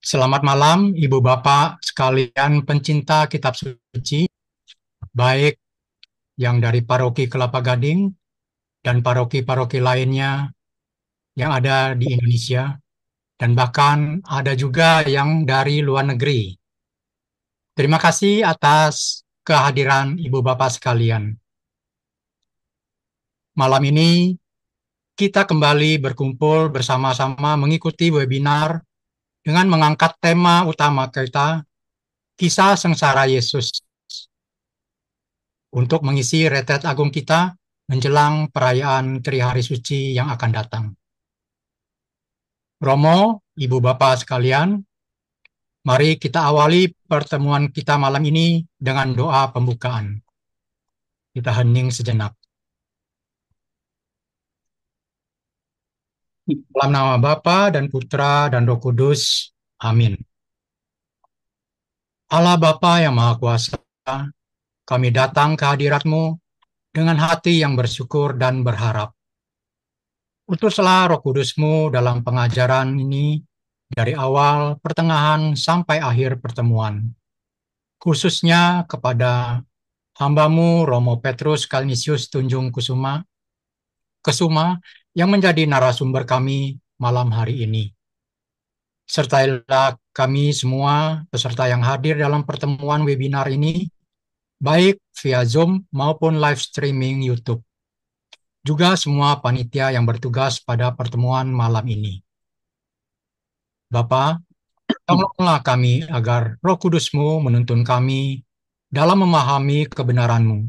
Selamat malam, Ibu Bapak sekalian pencinta kitab suci, baik yang dari Paroki Kelapa Gading dan paroki-paroki lainnya yang ada di Indonesia, dan bahkan ada juga yang dari luar negeri. Terima kasih atas kehadiran Ibu Bapak sekalian. Malam ini kita kembali berkumpul bersama-sama mengikuti webinar dengan mengangkat tema utama kita, Kisah Sengsara Yesus, untuk mengisi retret agung kita menjelang perayaan Trihari Suci yang akan datang. Romo, Ibu Bapak sekalian, mari kita awali pertemuan kita malam ini dengan doa pembukaan. Kita hening sejenak. Dalam nama Bapa dan Putra dan Roh Kudus. Amin. Allah Bapa yang Maha Kuasa, kami datang ke hadirat-Mu dengan hati yang bersyukur dan berharap. Utuslah Roh Kudus-Mu dalam pengajaran ini dari awal, pertengahan, sampai akhir pertemuan. Khususnya kepada hamba-Mu Romo Petrus Kalnisius Tunjung Kesuma yang menjadi narasumber kami malam hari ini. Sertailah kami semua peserta yang hadir dalam pertemuan webinar ini, baik via Zoom maupun live streaming YouTube. Juga semua panitia yang bertugas pada pertemuan malam ini. Bapak, tolonglah kami agar Roh Kudus-Mu menuntun kami dalam memahami kebenaran-Mu,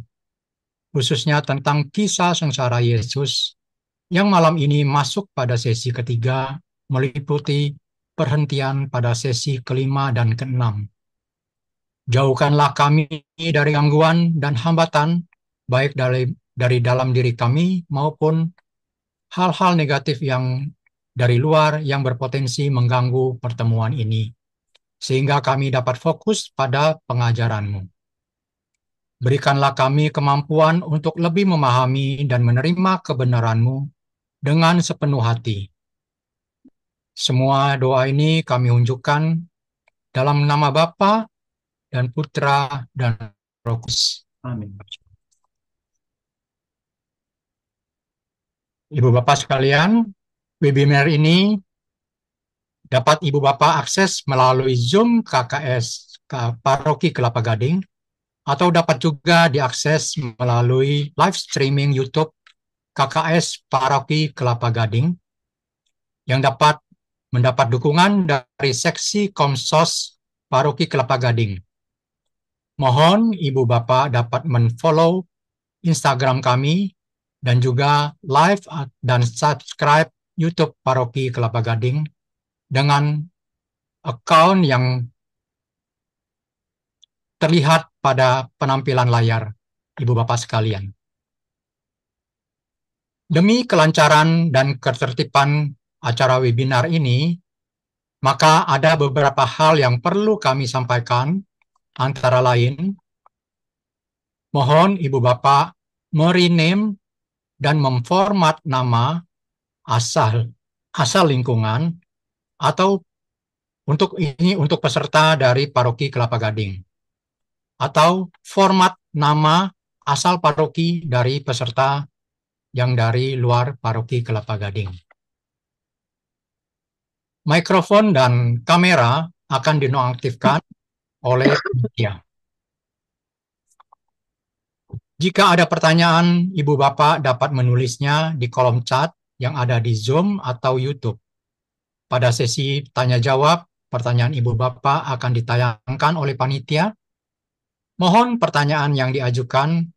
khususnya tentang kisah sengsara Yesus yang malam ini masuk pada sesi ketiga, meliputi perhentian pada sesi kelima dan keenam. Jauhkanlah kami dari gangguan dan hambatan, baik dari dalam diri kami maupun hal-hal negatif yang dari luar yang berpotensi mengganggu pertemuan ini, sehingga kami dapat fokus pada pengajaran-Mu. Berikanlah kami kemampuan untuk lebih memahami dan menerima kebenaran-Mu dengan sepenuh hati. Semua doa ini kami unjukkan dalam nama Bapa dan Putra dan Roh Kudus. Amin. Ibu Bapak sekalian, webinar ini dapat Ibu Bapak akses melalui Zoom KKS Paroki Kelapa Gading, atau dapat juga diakses melalui live streaming YouTube KKS Paroki Kelapa Gading, yang dapat mendapat dukungan dari seksi Komsos Paroki Kelapa Gading. Mohon Ibu Bapak dapat men-follow Instagram kami dan juga live dan subscribe YouTube Paroki Kelapa Gading dengan account yang terlihat pada penampilan layar, Ibu Bapak sekalian. Demi kelancaran dan ketertiban acara webinar ini, maka ada beberapa hal yang perlu kami sampaikan, antara lain, mohon Ibu Bapak merename dan memformat nama asal lingkungan atau untuk peserta dari Paroki Kelapa Gading, atau format nama asal paroki dari peserta yang dari luar Paroki Kelapa Gading. Mikrofon dan kamera akan dinonaktifkan oleh panitia. Jika ada pertanyaan, Ibu Bapak dapat menulisnya di kolom chat yang ada di Zoom atau YouTube. Pada sesi tanya-jawab, pertanyaan Ibu Bapak akan ditayangkan oleh panitia. Mohon pertanyaan yang diajukan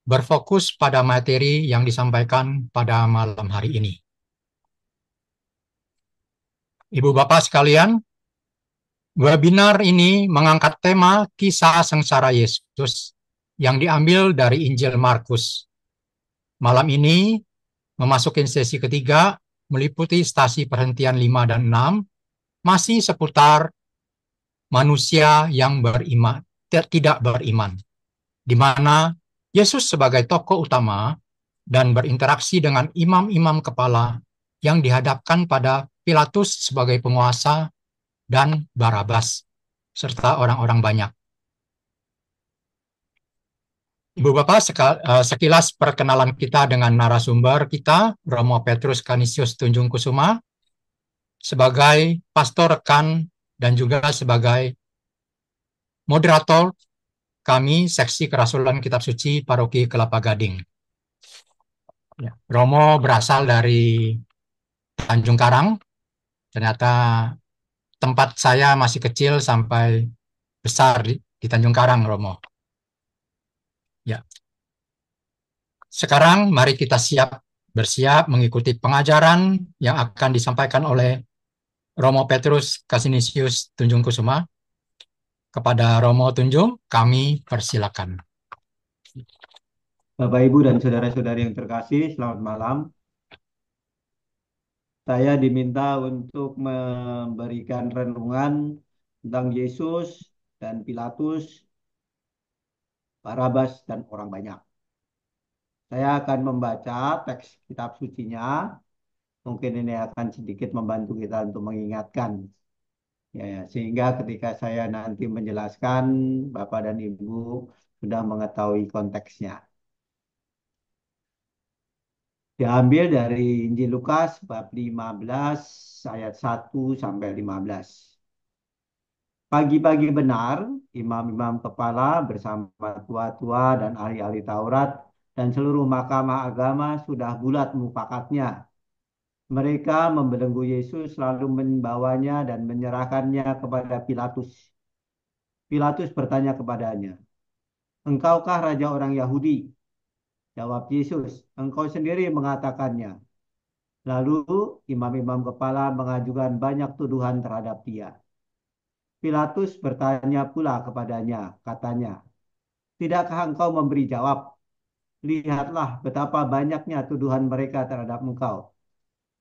berfokus pada materi yang disampaikan pada malam hari ini. Ibu Bapak sekalian, webinar ini mengangkat tema kisah sengsara Yesus yang diambil dari Injil Markus. Malam ini memasuki sesi ketiga, meliputi stasi perhentian 5 dan 6, masih seputar manusia yang tidak beriman, di mana Yesus sebagai tokoh utama dan berinteraksi dengan imam-imam kepala yang dihadapkan pada Pilatus sebagai penguasa dan Barabas, serta orang-orang banyak. Ibu Bapak, sekilas perkenalan kita dengan narasumber kita, Romo Petrus Canisius Tunjung Kusuma, sebagai pastor rekan dan juga sebagai moderator kami Seksi Kerasulan Kitab Suci Paroki Kelapa Gading. Ya, Romo berasal dari Tanjung Karang. Ternyata tempat saya masih kecil sampai besar di Tanjung Karang, Romo. Ya, sekarang mari kita bersiap mengikuti pengajaran yang akan disampaikan oleh Romo Petrus Casinisius Tunjung Kusuma. Kepada Romo Tunjung, kami persilakan. Bapak, Ibu, dan saudara-saudari yang terkasih, selamat malam. Saya diminta untuk memberikan renungan tentang Yesus dan Pilatus, Barabas, dan orang banyak. Saya akan membaca teks kitab sucinya. Mungkin ini akan sedikit membantu kita untuk mengingatkan. Sehingga ketika saya nanti menjelaskan, Bapak dan Ibu sudah mengetahui konteksnya. Diambil dari Injil Lukas bab 15 ayat 1 sampai 15. Pagi-pagi benar, imam-imam kepala bersama tua-tua dan ahli-ahli Taurat dan seluruh mahkamah agama sudah bulat mufakatnya. Mereka membelenggu Yesus lalu membawanya dan menyerahkannya kepada Pilatus. Pilatus bertanya kepadanya, "Engkaukah raja orang Yahudi?" Jawab Yesus, "Engkau sendiri mengatakannya." Lalu imam-imam kepala mengajukan banyak tuduhan terhadap dia. Pilatus bertanya pula kepadanya, katanya, "Tidakkah engkau memberi jawab? Lihatlah betapa banyaknya tuduhan mereka terhadap engkau."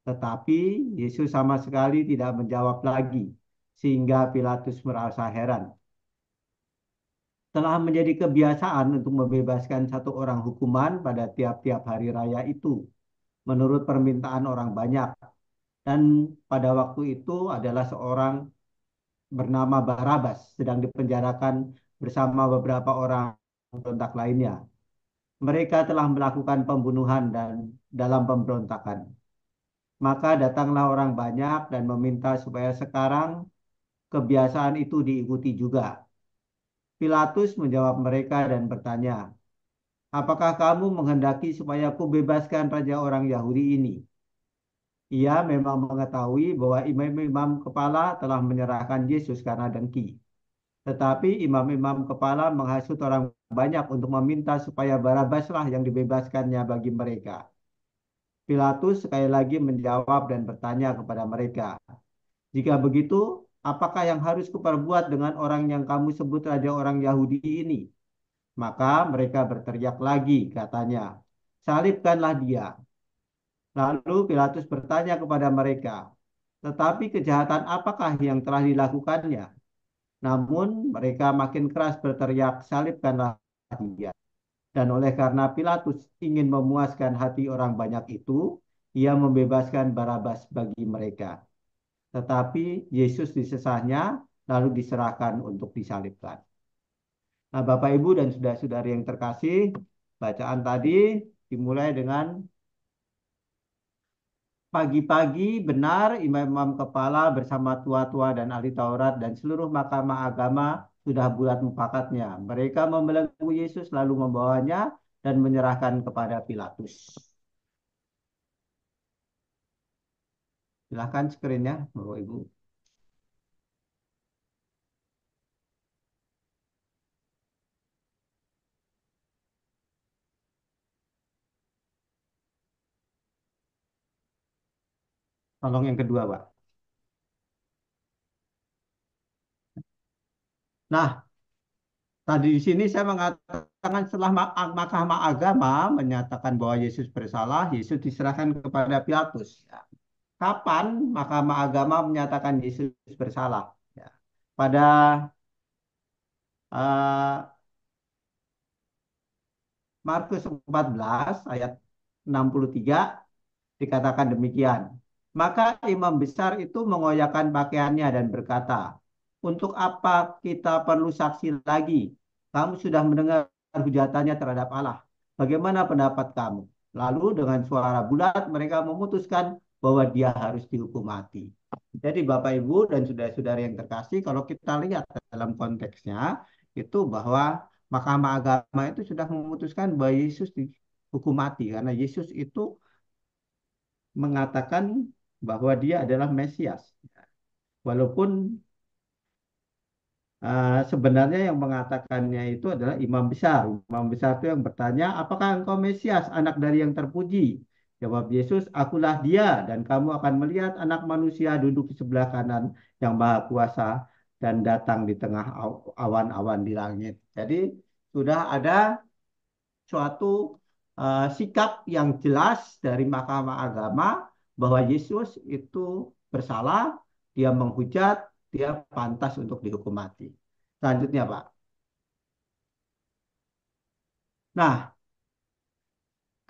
Tetapi Yesus sama sekali tidak menjawab lagi, sehingga Pilatus merasa heran. Telah menjadi kebiasaan untuk membebaskan satu orang hukuman pada tiap-tiap hari raya itu, menurut permintaan orang banyak. Dan pada waktu itu adalah seorang bernama Barabas sedang dipenjarakan bersama beberapa orang pemberontak lainnya. Mereka telah melakukan pembunuhan dan dalam pemberontakan. Maka datanglah orang banyak dan meminta supaya sekarang kebiasaan itu diikuti juga. Pilatus menjawab mereka dan bertanya, "Apakah kamu menghendaki supaya aku bebaskan raja orang Yahudi ini?" Ia memang mengetahui bahwa imam-imam kepala telah menyerahkan Yesus karena dengki. Tetapi imam-imam kepala menghasut orang banyak untuk meminta supaya Barabaslah yang dibebaskannya bagi mereka. Pilatus sekali lagi menjawab dan bertanya kepada mereka, "Jika begitu, apakah yang harus kuperbuat dengan orang yang kamu sebut raja orang Yahudi ini?" Maka mereka berteriak lagi, katanya, "Salibkanlah dia." Lalu Pilatus bertanya kepada mereka, "Tetapi kejahatan apakah yang telah dilakukannya?" Namun mereka makin keras berteriak, "Salibkanlah dia." Dan oleh karena Pilatus ingin memuaskan hati orang banyak itu, ia membebaskan Barabas bagi mereka. Tetapi Yesus disesahnya, lalu diserahkan untuk disalibkan. Nah, Bapak, Ibu, dan saudara-saudari yang terkasih, bacaan tadi dimulai dengan pagi-pagi benar imam-imam kepala bersama tua-tua dan ahli Taurat dan seluruh mahkamah agama sudah bulat mufakatnya. Mereka membelenggu Yesus lalu membawanya dan menyerahkan kepada Pilatus. Silahkan screen-nya, Bapak Ibu. Tolong yang kedua, Pak. Nah, tadi di sini saya mengatakan setelah Mahkamah Agama menyatakan bahwa Yesus bersalah, Yesus diserahkan kepada Pilatus. Ya. Kapan Mahkamah Agama menyatakan Yesus bersalah? Ya. Pada eh, Markus 14 ayat 63 dikatakan demikian. Maka imam besar itu mengoyakkan pakaiannya dan berkata, untuk apa kita perlu saksi lagi? Kamu sudah mendengar hujatannya terhadap Allah. Bagaimana pendapat kamu? Lalu dengan suara bulat mereka memutuskan bahwa dia harus dihukum mati. Jadi Bapak Ibu dan saudara-saudara yang terkasih, kalau kita lihat dalam konteksnya itu bahwa Mahkamah Agama itu sudah memutuskan bahwa Yesus dihukum mati karena Yesus itu mengatakan bahwa dia adalah Mesias. Walaupun sebenarnya yang mengatakannya itu adalah imam besar. Imam besar itu yang bertanya, apakah engkau Mesias, anak dari yang terpuji? Jawab Yesus, akulah dia, dan kamu akan melihat anak manusia duduk di sebelah kanan yang maha kuasa dan datang di tengah awan-awan di langit. Jadi sudah ada suatu sikap yang jelas dari Mahkamah Agama bahwa Yesus itu bersalah, dia menghujat, dia pantas untuk dihukum mati. Selanjutnya, Pak. Nah,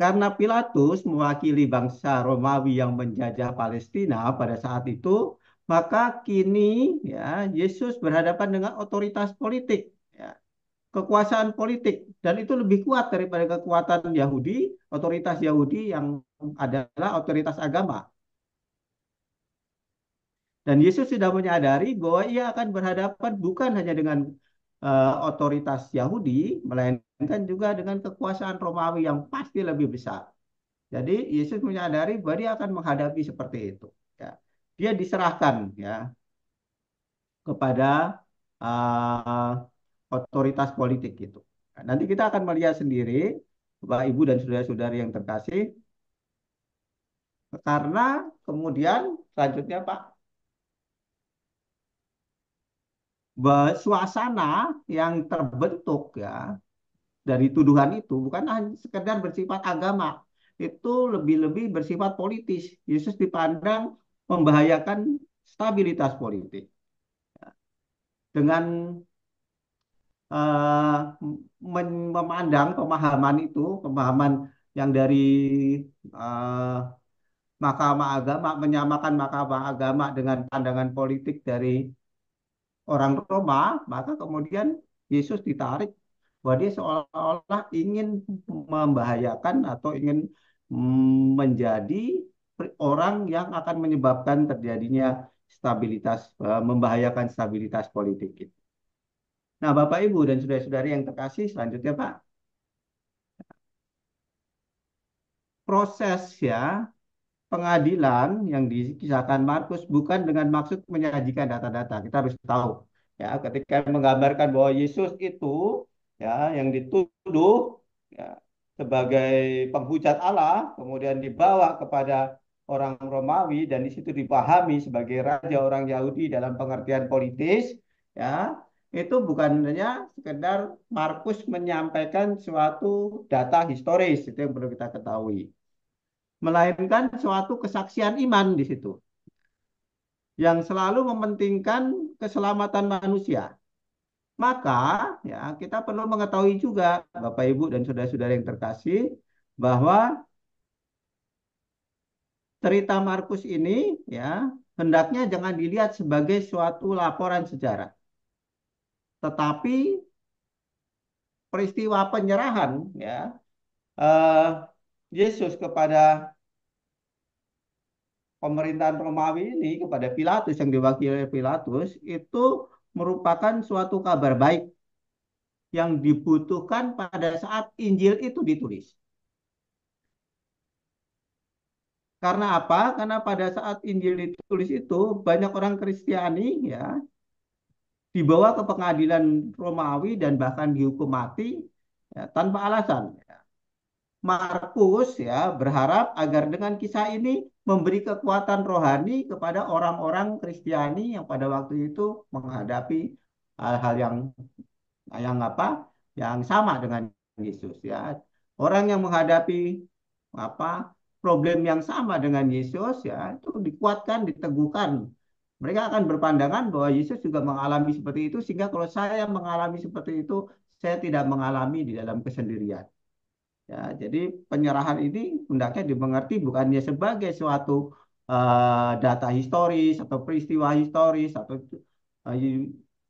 karena Pilatus mewakili bangsa Romawi yang menjajah Palestina pada saat itu, maka kini ya Yesus berhadapan dengan otoritas politik, ya, kekuasaan politik, dan itu lebih kuat daripada kekuatan Yahudi, otoritas Yahudi yang adalah otoritas agama. Dan Yesus sudah menyadari bahwa ia akan berhadapan bukan hanya dengan otoritas Yahudi, melainkan juga dengan kekuasaan Romawi yang pasti lebih besar. Jadi Yesus menyadari bahwa dia akan menghadapi seperti itu. Ya. Dia diserahkan ya kepada uh, otoritas politik itu. Nah, nanti kita akan melihat sendiri, Bapak, Ibu, dan saudara-saudari yang terkasih, karena kemudian selanjutnya Pak, suasana yang terbentuk ya dari tuduhan itu bukan hanya sekedar bersifat agama, itu lebih-lebih bersifat politis. Yesus dipandang membahayakan stabilitas politik dengan eh, memandang pemahaman itu, pemahaman yang dari eh, Mahkamah Agama menyamakan Mahkamah Agama dengan pandangan politik dari orang Roma, maka kemudian Yesus ditarik bahwa dia seolah-olah ingin membahayakan atau ingin menjadi orang yang akan menyebabkan terjadinya stabilitas, membahayakan stabilitas politik itu. Nah, Bapak Ibu dan saudara-saudari yang terkasih, selanjutnya Pak, proses ya pengadilan yang dikisahkan Markus bukan dengan maksud menyajikan data-data. Kita harus tahu ya ketika menggambarkan bahwa Yesus itu ya yang dituduh ya sebagai penghujat Allah kemudian dibawa kepada orang Romawi dan di situ dipahami sebagai raja orang Yahudi dalam pengertian politis ya itu bukan hanya sekedar Markus menyampaikan suatu data historis itu yang perlu kita ketahui melainkan suatu kesaksian iman di situ yang selalu mementingkan keselamatan manusia. Maka ya kita perlu mengetahui juga Bapak Ibu dan saudara-saudara yang terkasih bahwa cerita Markus ini ya hendaknya jangan dilihat sebagai suatu laporan sejarah, tetapi peristiwa penyerahan ya eh, Yesus kepada pemerintahan Romawi ini kepada Pilatus yang diwakili oleh Pilatus itu merupakan suatu kabar baik yang dibutuhkan pada saat Injil itu ditulis. Karena apa? Karena pada saat Injil ditulis itu banyak orang Kristiani ya dibawa ke pengadilan Romawi dan bahkan dihukum mati ya, tanpa alasan. Markus ya berharap agar dengan kisah ini memberi kekuatan rohani kepada orang-orang Kristiani yang pada waktu itu menghadapi hal-hal yang apa? Yang sama dengan Yesus ya. Orang yang menghadapi apa? Problem yang sama dengan Yesus ya itu dikuatkan, diteguhkan. Mereka akan berpandangan bahwa Yesus juga mengalami seperti itu sehingga kalau saya mengalami seperti itu, saya tidak mengalami di dalam kesendirian. Ya, jadi penyerahan ini hendaknya dimengerti bukannya sebagai suatu data historis atau peristiwa historis atau eh,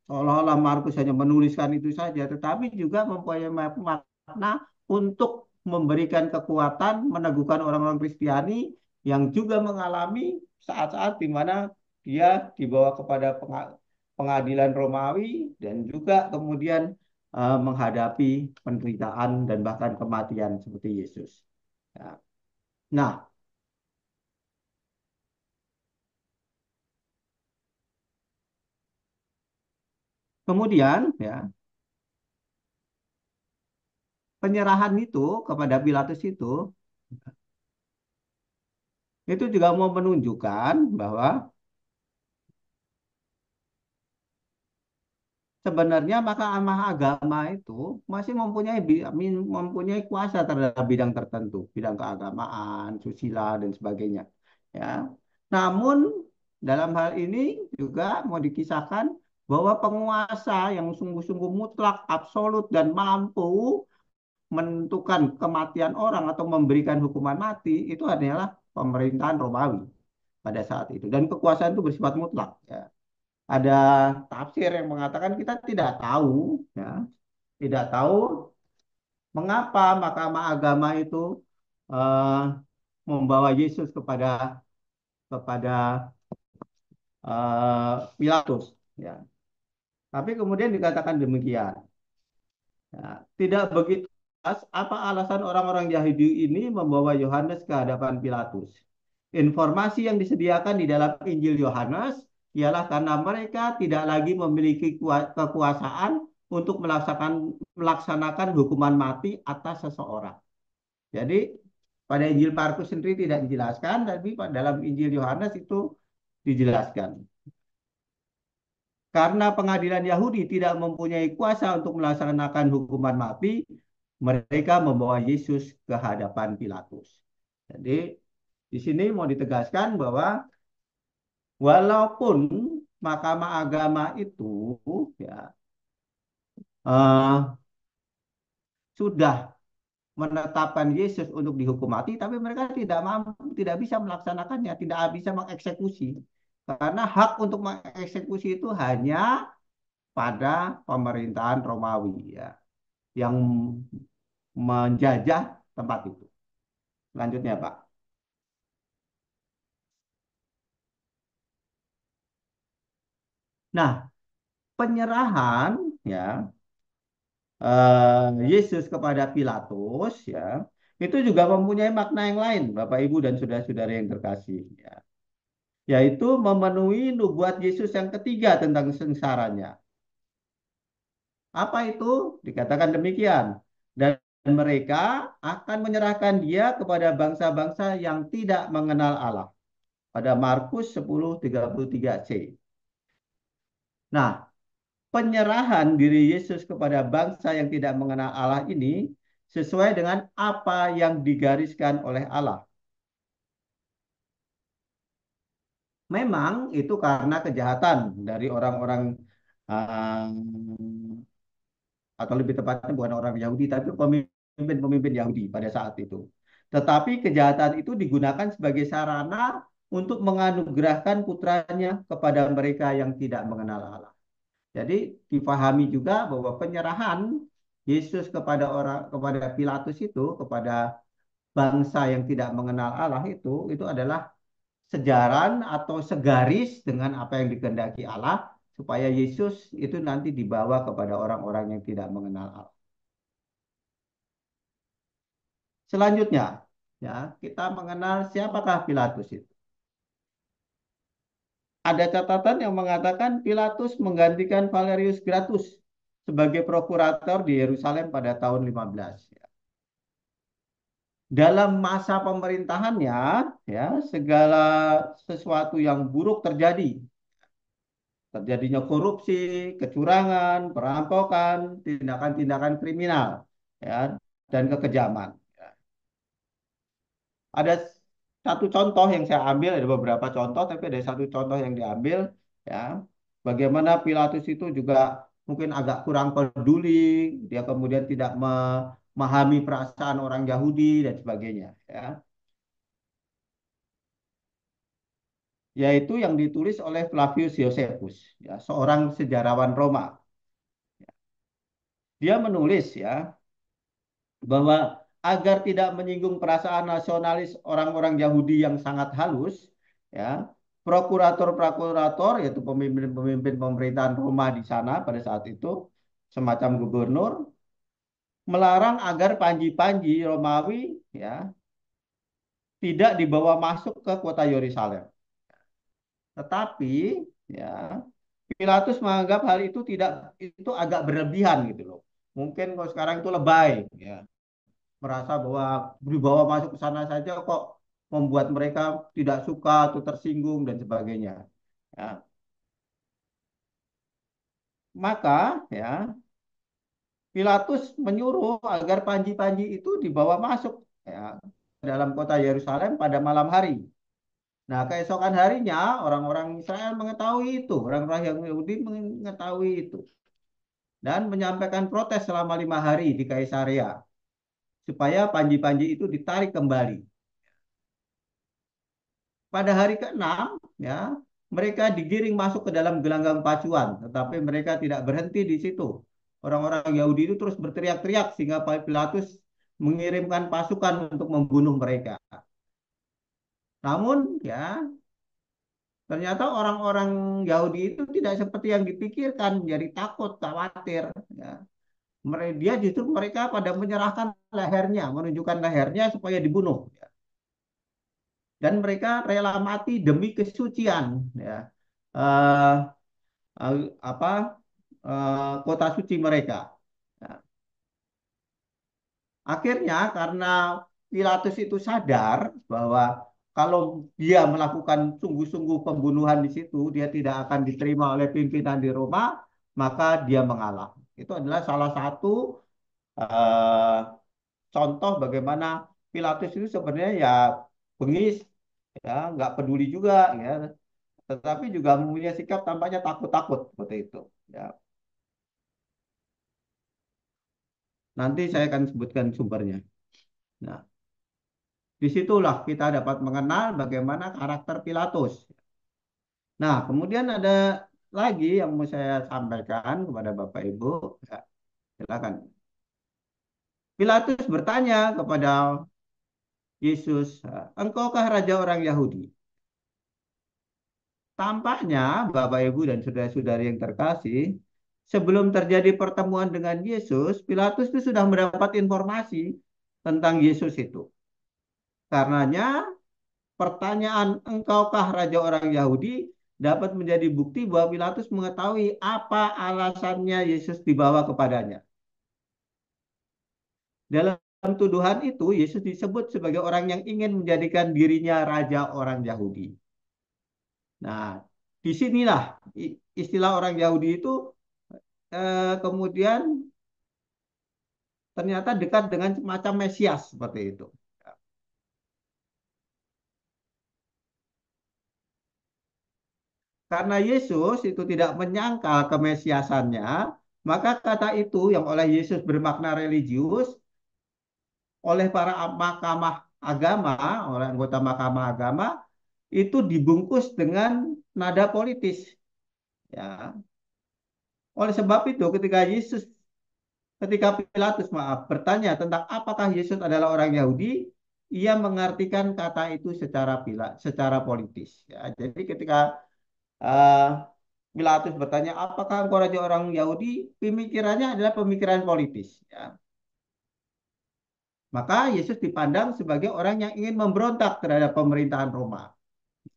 seolah-olah Markus hanya menuliskan itu saja, tetapi juga mempunyai makna untuk memberikan kekuatan, meneguhkan orang-orang Kristiani yang juga mengalami saat-saat di mana dia dibawa kepada pengadilan Romawi dan juga kemudian menghadapi penderitaan dan bahkan kematian seperti Yesus. Ya. Nah, kemudian ya penyerahan itu kepada Pilatus itu juga mau menunjukkan bahwa sebenarnya mahkamah agama itu masih mempunyai kuasa terhadap bidang tertentu, bidang keagamaan, susila dan sebagainya. Ya. Namun dalam hal ini juga mau dikisahkan bahwa penguasa yang sungguh-sungguh mutlak, absolut dan mampu menentukan kematian orang atau memberikan hukuman mati itu adalah pemerintahan Romawi pada saat itu. Dan kekuasaan itu bersifat mutlak. Ya. Ada tafsir yang mengatakan kita tidak tahu, ya, tidak tahu mengapa Mahkamah Agama itu eh, membawa Yesus kepada Pilatus. Ya. Tapi kemudian dikatakan demikian. Ya, tidak begitu jelas apa alasan orang-orang Yahudi ini membawa Yohanes ke hadapan Pilatus. Informasi yang disediakan di dalam Injil Yohanes ialah karena mereka tidak lagi memiliki kekuasaan untuk melaksanakan hukuman mati atas seseorang. Jadi pada Injil Markus sendiri tidak dijelaskan, tapi dalam Injil Yohanes itu dijelaskan. Karena pengadilan Yahudi tidak mempunyai kuasa untuk melaksanakan hukuman mati, mereka membawa Yesus ke hadapan Pilatus. Jadi di sini mau ditegaskan bahwa walaupun Mahkamah Agama itu ya eh, sudah menetapkan Yesus untuk dihukum mati, tapi mereka tidak mampu, tidak bisa melaksanakannya, tidak bisa mengeksekusi. Karena hak untuk mengeksekusi itu hanya pada pemerintahan Romawi ya, yang menjajah tempat itu. Selanjutnya, Pak. Nah, penyerahan ya Yesus kepada Pilatus ya itu juga mempunyai makna yang lain, Bapak Ibu dan saudara-saudara yang terkasih ya, yaitu memenuhi nubuat Yesus yang ketiga tentang sengsaranya. Apa itu? Dikatakan demikian. Dan mereka akan menyerahkan dia kepada bangsa-bangsa yang tidak mengenal Allah. Pada Markus 10:33c. Nah, penyerahan diri Yesus kepada bangsa yang tidak mengenal Allah ini sesuai dengan apa yang digariskan oleh Allah. Memang itu karena kejahatan dari orang-orang atau lebih tepatnya bukan orang Yahudi, tapi pemimpin-pemimpin Yahudi pada saat itu. Tetapi kejahatan itu digunakan sebagai sarana untuk menganugerahkan putranya kepada mereka yang tidak mengenal Allah. Jadi dipahami juga bahwa penyerahan Yesus kepada Pilatus itu kepada bangsa yang tidak mengenal Allah itu adalah sejaran atau segaris dengan apa yang dikehendaki Allah supaya Yesus itu nanti dibawa kepada orang-orang yang tidak mengenal Allah. Selanjutnya, ya, kita mengenal siapakah Pilatus itu. Ada catatan yang mengatakan Pilatus menggantikan Valerius Gratus sebagai prokurator di Yerusalem pada tahun 15. Dalam masa pemerintahannya, ya, segala sesuatu yang buruk terjadi. Terjadinya korupsi, kecurangan, perampokan, tindakan-tindakan kriminal, ya, dan kekejaman. Ada satu contoh yang saya ambil, ada beberapa contoh, tapi ada satu contoh yang diambil, ya, bagaimana Pilatus itu juga mungkin agak kurang peduli, dia kemudian tidak memahami perasaan orang Yahudi dan sebagainya, ya. yaitu yang ditulis oleh Flavius Josephus, ya, seorang sejarawan Roma. Dia menulis ya bahwa agar tidak menyinggung perasaan nasionalis orang-orang Yahudi yang sangat halus, ya, prokurator-prokurator yaitu pemimpin-pemimpin pemerintahan Roma di sana pada saat itu, semacam gubernur, melarang agar panji-panji Romawi ya tidak dibawa masuk ke kota Yerusalem. Tetapi ya Pilatus menganggap hal itu tidak itu agak berlebihan gitu loh. Mungkin kalau sekarang itu lebay ya, merasa bahwa dibawa masuk ke sana saja kok membuat mereka tidak suka atau tersinggung dan sebagainya. Ya, maka ya Pilatus menyuruh agar panji-panji itu dibawa masuk ya dalam kota Yerusalem pada malam hari. Nah, keesokan harinya orang-orang Israel mengetahui itu, orang-orang yang Yahudi mengetahui itu dan menyampaikan protes selama 5 hari di Kaisarea supaya panji-panji itu ditarik kembali. Pada hari ke-6, ya, mereka digiring masuk ke dalam gelanggang pacuan, tetapi mereka tidak berhenti di situ. Orang-orang Yahudi itu terus berteriak-teriak sehingga Pilatus mengirimkan pasukan untuk membunuh mereka. Namun, ya, ternyata orang-orang Yahudi itu tidak seperti yang dipikirkan, jadi takut, khawatir. Ya. Dia justru mereka pada menyerahkan lehernya, menunjukkan lehernya supaya dibunuh. Ya. Dan mereka rela mati demi kesucian. Ya. Eh, apa kota suci mereka. Ya. Akhirnya karena Pilatus itu sadar bahwa kalau dia melakukan sungguh-sungguh pembunuhan di situ, dia tidak akan diterima oleh pimpinan di Roma, maka dia mengalah. Itu adalah salah satu eh, contoh bagaimana Pilatus itu sebenarnya ya bengis, ya nggak peduli juga, ya, tetapi juga mempunyai sikap tampaknya takut-takut seperti itu. Ya, nanti saya akan sebutkan sumbernya. Nah, disitulah kita dapat mengenal bagaimana karakter Pilatus. Nah, kemudian ada lagi yang mau saya sampaikan kepada Bapak Ibu. Ya, silakan. Pilatus bertanya kepada Yesus, engkaukah raja orang Yahudi? Tampaknya Bapak Ibu dan saudara-saudari yang terkasih, sebelum terjadi pertemuan dengan Yesus, Pilatus itu sudah mendapat informasi tentang Yesus itu. Karenanya pertanyaan engkaukah raja orang Yahudi dapat menjadi bukti bahwa Pilatus mengetahui apa alasannya Yesus dibawa kepadanya. Dalam tuduhan itu, Yesus disebut sebagai orang yang ingin menjadikan dirinya raja orang Yahudi. Nah, disinilah istilah orang Yahudi itu kemudian ternyata dekat dengan semacam Mesias seperti itu. Karena Yesus itu tidak menyangkal kemesiasannya, maka kata itu yang oleh Yesus bermakna religius, oleh para mahkamah agama, oleh anggota mahkamah agama, itu dibungkus dengan nada politis. Ya. Oleh sebab itu, ketika Pilatus bertanya tentang apakah Yesus adalah orang Yahudi, ia mengartikan kata itu secara politis. Ya. Jadi ketika uh, Pilatus bertanya, apakah engkau raja orang Yahudi? Pemikirannya adalah pemikiran politis. Ya. Maka Yesus dipandang sebagai orang yang ingin memberontak terhadap pemerintahan Roma.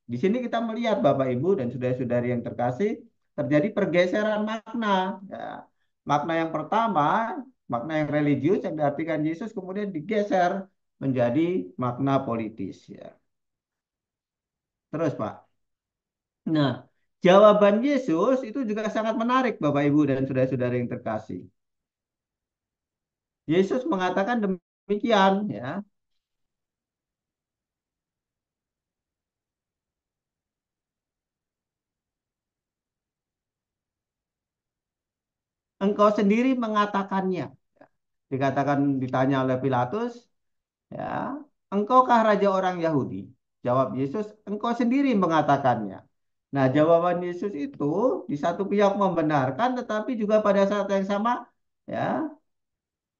Di sini kita melihat Bapak Ibu dan saudara-saudari yang terkasih, terjadi pergeseran makna. Ya. Makna yang pertama, makna yang religius yang diartikan Yesus kemudian digeser menjadi makna politis. Ya. Terus Pak. Nah, jawaban Yesus itu juga sangat menarik Bapak Ibu dan saudara-saudara yang terkasih. Yesus mengatakan demikian, ya. Engkau sendiri mengatakannya. Dikatakan ditanya oleh Pilatus, ya, engkaukah raja orang Yahudi? Jawab Yesus, engkau sendiri mengatakannya. Nah, jawaban Yesus itu di satu pihak membenarkan, tetapi juga pada saat yang sama, ya,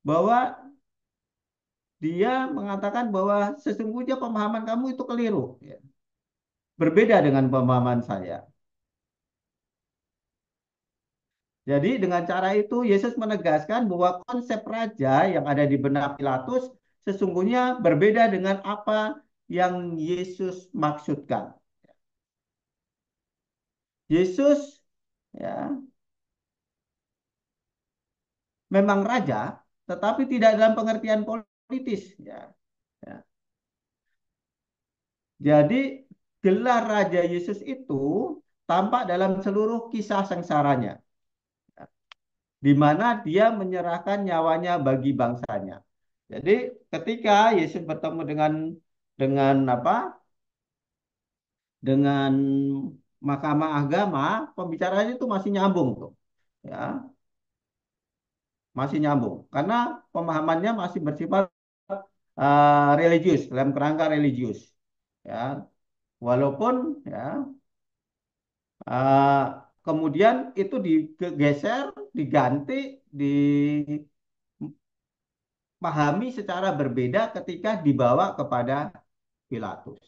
bahwa dia mengatakan bahwa sesungguhnya pemahaman kamu itu keliru, ya. Berbeda dengan pemahaman saya. Jadi dengan cara itu Yesus menegaskan bahwa konsep raja yang ada di benak Pilatus sesungguhnya berbeda dengan apa yang Yesus maksudkan. Yesus, ya, memang raja, tetapi tidak dalam pengertian politis, ya. Ya. Jadi gelar Raja Yesus itu tampak dalam seluruh kisah sengsaranya, di mana dia menyerahkan nyawanya bagi bangsanya. Jadi ketika Yesus bertemu dengan apa? Dengan Mahkamah Agama, pembicaraannya itu masih nyambung tuh. Ya, masih nyambung karena pemahamannya masih bersifat religius, dalam kerangka religius. Ya, walaupun ya eh, kemudian itu digeser, diganti, dipahami secara berbeda ketika dibawa kepada Pilatus.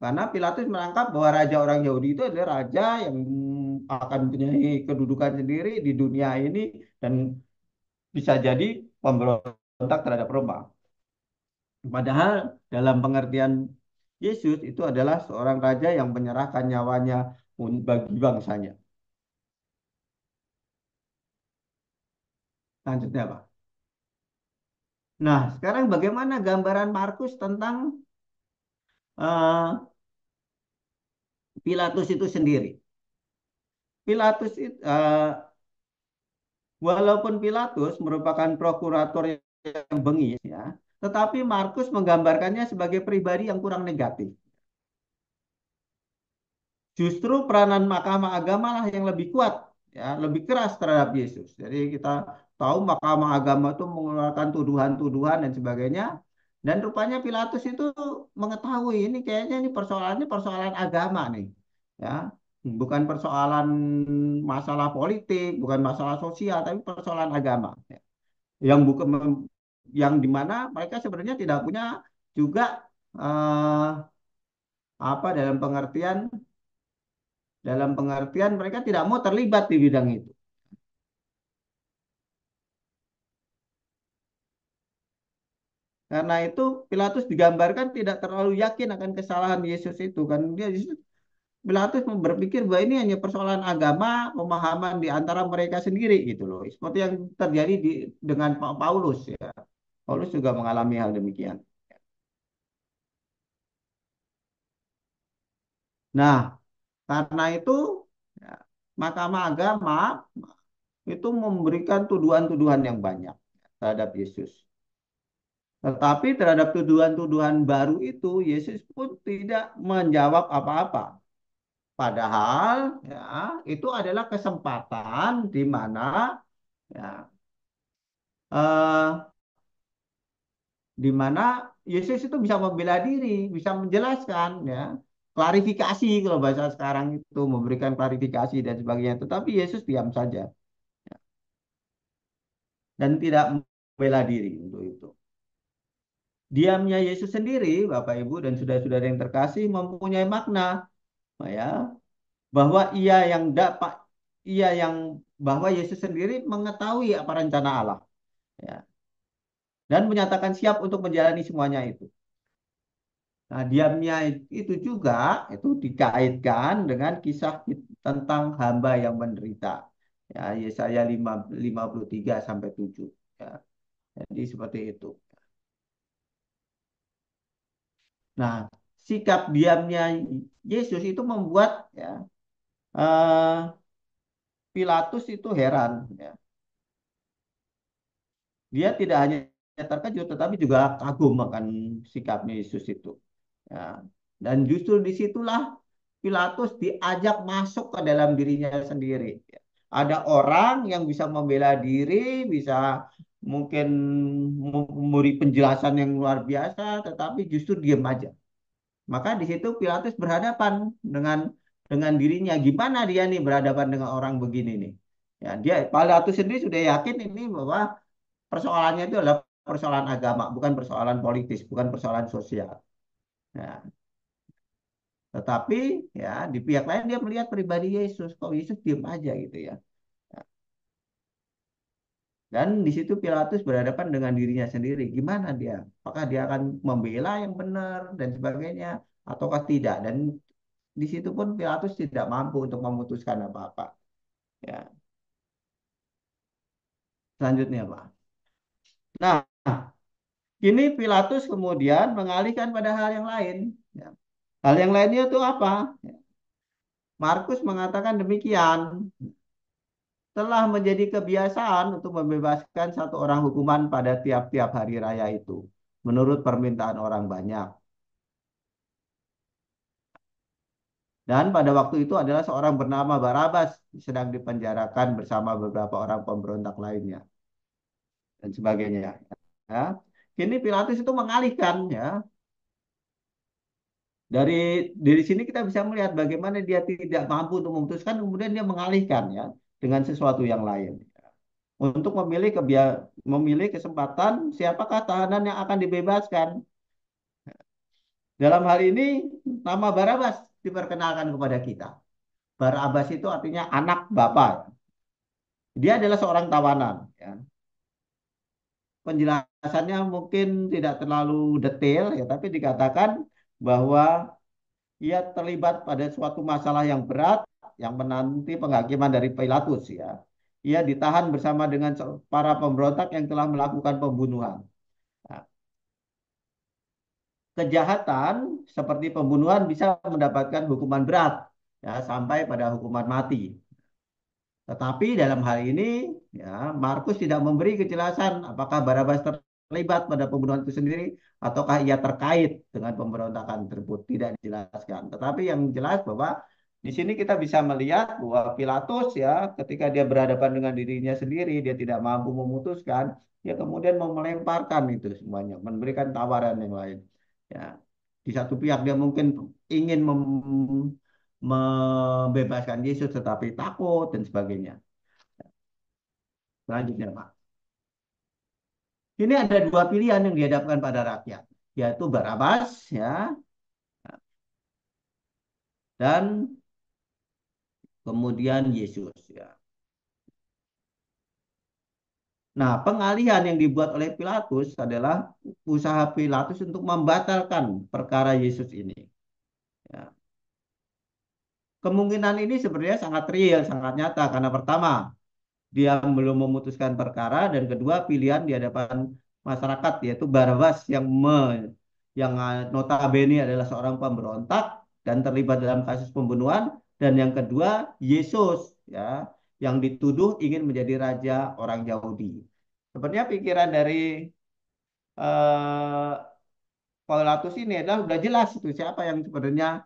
Karena Pilatus merangkap bahwa raja orang Yahudi itu adalah raja yang akan mempunyai kedudukan sendiri di dunia ini dan bisa jadi pemberontak terhadap Roma. Padahal dalam pengertian Yesus itu adalah seorang raja yang menyerahkan nyawanya bagi bangsanya. Lanjutnya, Pak. Nah, sekarang bagaimana gambaran Markus tentang eh, Pilatus itu sendiri? Pilatus itu, walaupun Pilatus merupakan prokurator yang bengis, ya, tetapi Markus menggambarkannya sebagai pribadi yang kurang negatif. Justru peranan Mahkamah Agama lah yang lebih kuat, ya, lebih keras terhadap Yesus. Jadi kita tahu Mahkamah Agama itu mengeluarkan tuduhan-tuduhan dan sebagainya. Dan rupanya Pilatus itu mengetahui ini kayaknya ini persoalannya persoalan agama nih, ya, bukan persoalan masalah politik, bukan masalah sosial, tapi persoalan agama, ya. Yang bukan yang dimana mereka sebenarnya tidak punya juga eh, apa dalam pengertian mereka tidak mau terlibat di bidang itu. Karena itu Pilatus digambarkan tidak terlalu yakin akan kesalahan Yesus itu kan Pilatus berpikir bahwa ini hanya persoalan agama, pemahaman di antara mereka sendiri gitu loh. Seperti yang terjadi dengan Paulus, ya. Paulus juga mengalami hal demikian. Nah, karena itu ya, Mahkamah Agama itu memberikan tuduhan-tuduhan yang banyak terhadap Yesus. Tetapi terhadap tuduhan-tuduhan baru itu, Yesus pun tidak menjawab apa-apa. Padahal ya, itu adalah kesempatan di mana ya, eh, di mana Yesus itu bisa membela diri, bisa menjelaskan, ya, klarifikasi kalau bahasa sekarang itu memberikan klarifikasi dan sebagainya. Tetapi Yesus diam saja dan tidak membela diri untuk itu. Diamnya Yesus sendiri, Bapak Ibu dan saudara-saudara yang terkasih, mempunyai makna, ya, bahwa ia yang bahwa Yesus sendiri mengetahui apa rencana Allah, ya, dan menyatakan siap untuk menjalani semuanya itu. Nah, diamnya itu juga itu dikaitkan dengan kisah tentang hamba yang menderita. Ya, Yesaya 53 sampai 7. Ya, jadi seperti itu. Nah, sikap diamnya Yesus itu membuat ya, eh, Pilatus itu heran. Ya. Dia tidak hanya terkejut, tetapi juga kagum akan sikapnya Yesus itu. Ya. Dan justru disitulah Pilatus diajak masuk ke dalam dirinya sendiri. Ada orang yang bisa membela diri, bisa mungkin memberi penjelasan yang luar biasa, tetapi justru diam aja. Maka di situ Pilatus berhadapan dengan dirinya. Gimana dia nih berhadapan dengan orang begini nih? Ya, Pilatus sendiri sudah yakin ini bahwa persoalannya itu adalah persoalan agama, bukan persoalan politis, bukan persoalan sosial. Nah, tetapi ya di pihak lain dia melihat pribadi Yesus, kok Yesus diam aja gitu ya. Dan di situ Pilatus berhadapan dengan dirinya sendiri. Gimana dia? Apakah dia akan membela yang benar dan sebagainya, ataukah tidak? Dan di situ pun Pilatus tidak mampu untuk memutuskan apa-apa. Ya, selanjutnya Pak. Nah, kini Pilatus kemudian mengalihkan pada hal yang lain. Ya. Hal yang lainnya itu apa? Ya. Markus mengatakan demikian. Telah menjadi kebiasaan untuk membebaskan satu orang hukuman pada tiap-tiap hari raya itu, menurut permintaan orang banyak. Dan pada waktu itu adalah seorang bernama Barabas sedang dipenjarakan bersama beberapa orang pemberontak lainnya dan sebagainya. Ya. Kini Pilatus itu mengalihkan ya. Dari sini kita bisa melihat bagaimana dia tidak mampu untuk memutuskan, kemudian dia mengalihkan ya dengan sesuatu yang lain. Untuk memilih kesempatan siapakah tahanan yang akan dibebaskan. Dalam hal ini nama Barabas diperkenalkan kepada kita. Barabas itu artinya anak bapa. Dia adalah seorang tawanan. Ya. Penjelasannya mungkin tidak terlalu detail, ya, tapi dikatakan bahwa ia terlibat pada suatu masalah yang berat yang menanti penghakiman dari Pilatus. Ya. Ia ditahan bersama dengan para pemberontak yang telah melakukan pembunuhan. Nah, kejahatan seperti pembunuhan bisa mendapatkan hukuman berat, ya, sampai pada hukuman mati. Tetapi dalam hal ini, ya, Markus tidak memberi kejelasan apakah Barabas terlibat pada pembunuhan itu sendiri ataukah ia terkait dengan pemberontakan tersebut. Tidak dijelaskan. Tetapi yang jelas bahwa di sini kita bisa melihat bahwa Pilatus ya ketika dia berhadapan dengan dirinya sendiri, dia tidak mampu memutuskan, dia kemudian mau melemparkan itu semuanya, memberikan tawaran yang lain. Ya, di satu pihak dia mungkin ingin membebaskan Yesus tetapi takut dan sebagainya. Selanjutnya, Pak. Ini ada dua pilihan yang dihadapkan pada rakyat, yaitu Barabas ya dan kemudian Yesus ya. Nah, pengalihan yang dibuat oleh Pilatus adalah usaha Pilatus untuk membatalkan perkara Yesus ini. Ya. Kemungkinan ini sebenarnya sangat real, sangat nyata karena pertama, dia belum memutuskan perkara dan kedua pilihan di hadapan masyarakat yaitu Barabas yang notabene adalah seorang pemberontak dan terlibat dalam kasus pembunuhan dan yang kedua Yesus ya yang dituduh ingin menjadi raja orang Yahudi. Sebenarnya pikiran dari eh, Pilatus ini adalah sudah jelas itu siapa yang sebenarnya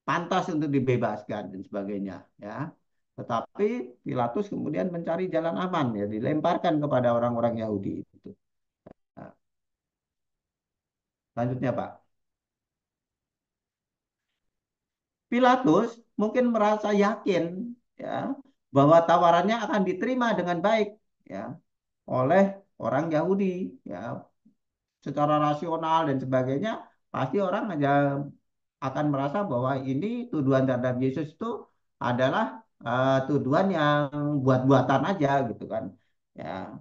pantas untuk dibebaskan dan sebagainya ya. Tetapi Pilatus kemudian mencari jalan aman ya dilemparkan kepada orang-orang Yahudi itu. Nah, selanjutnya Pak. Pilatus mungkin merasa yakin ya bahwa tawarannya akan diterima dengan baik ya oleh orang Yahudi ya secara rasional dan sebagainya pasti orang aja akan merasa bahwa ini tuduhan terhadap Yesus itu adalah tuduhan yang buat-buatan aja gitu kan. Ya,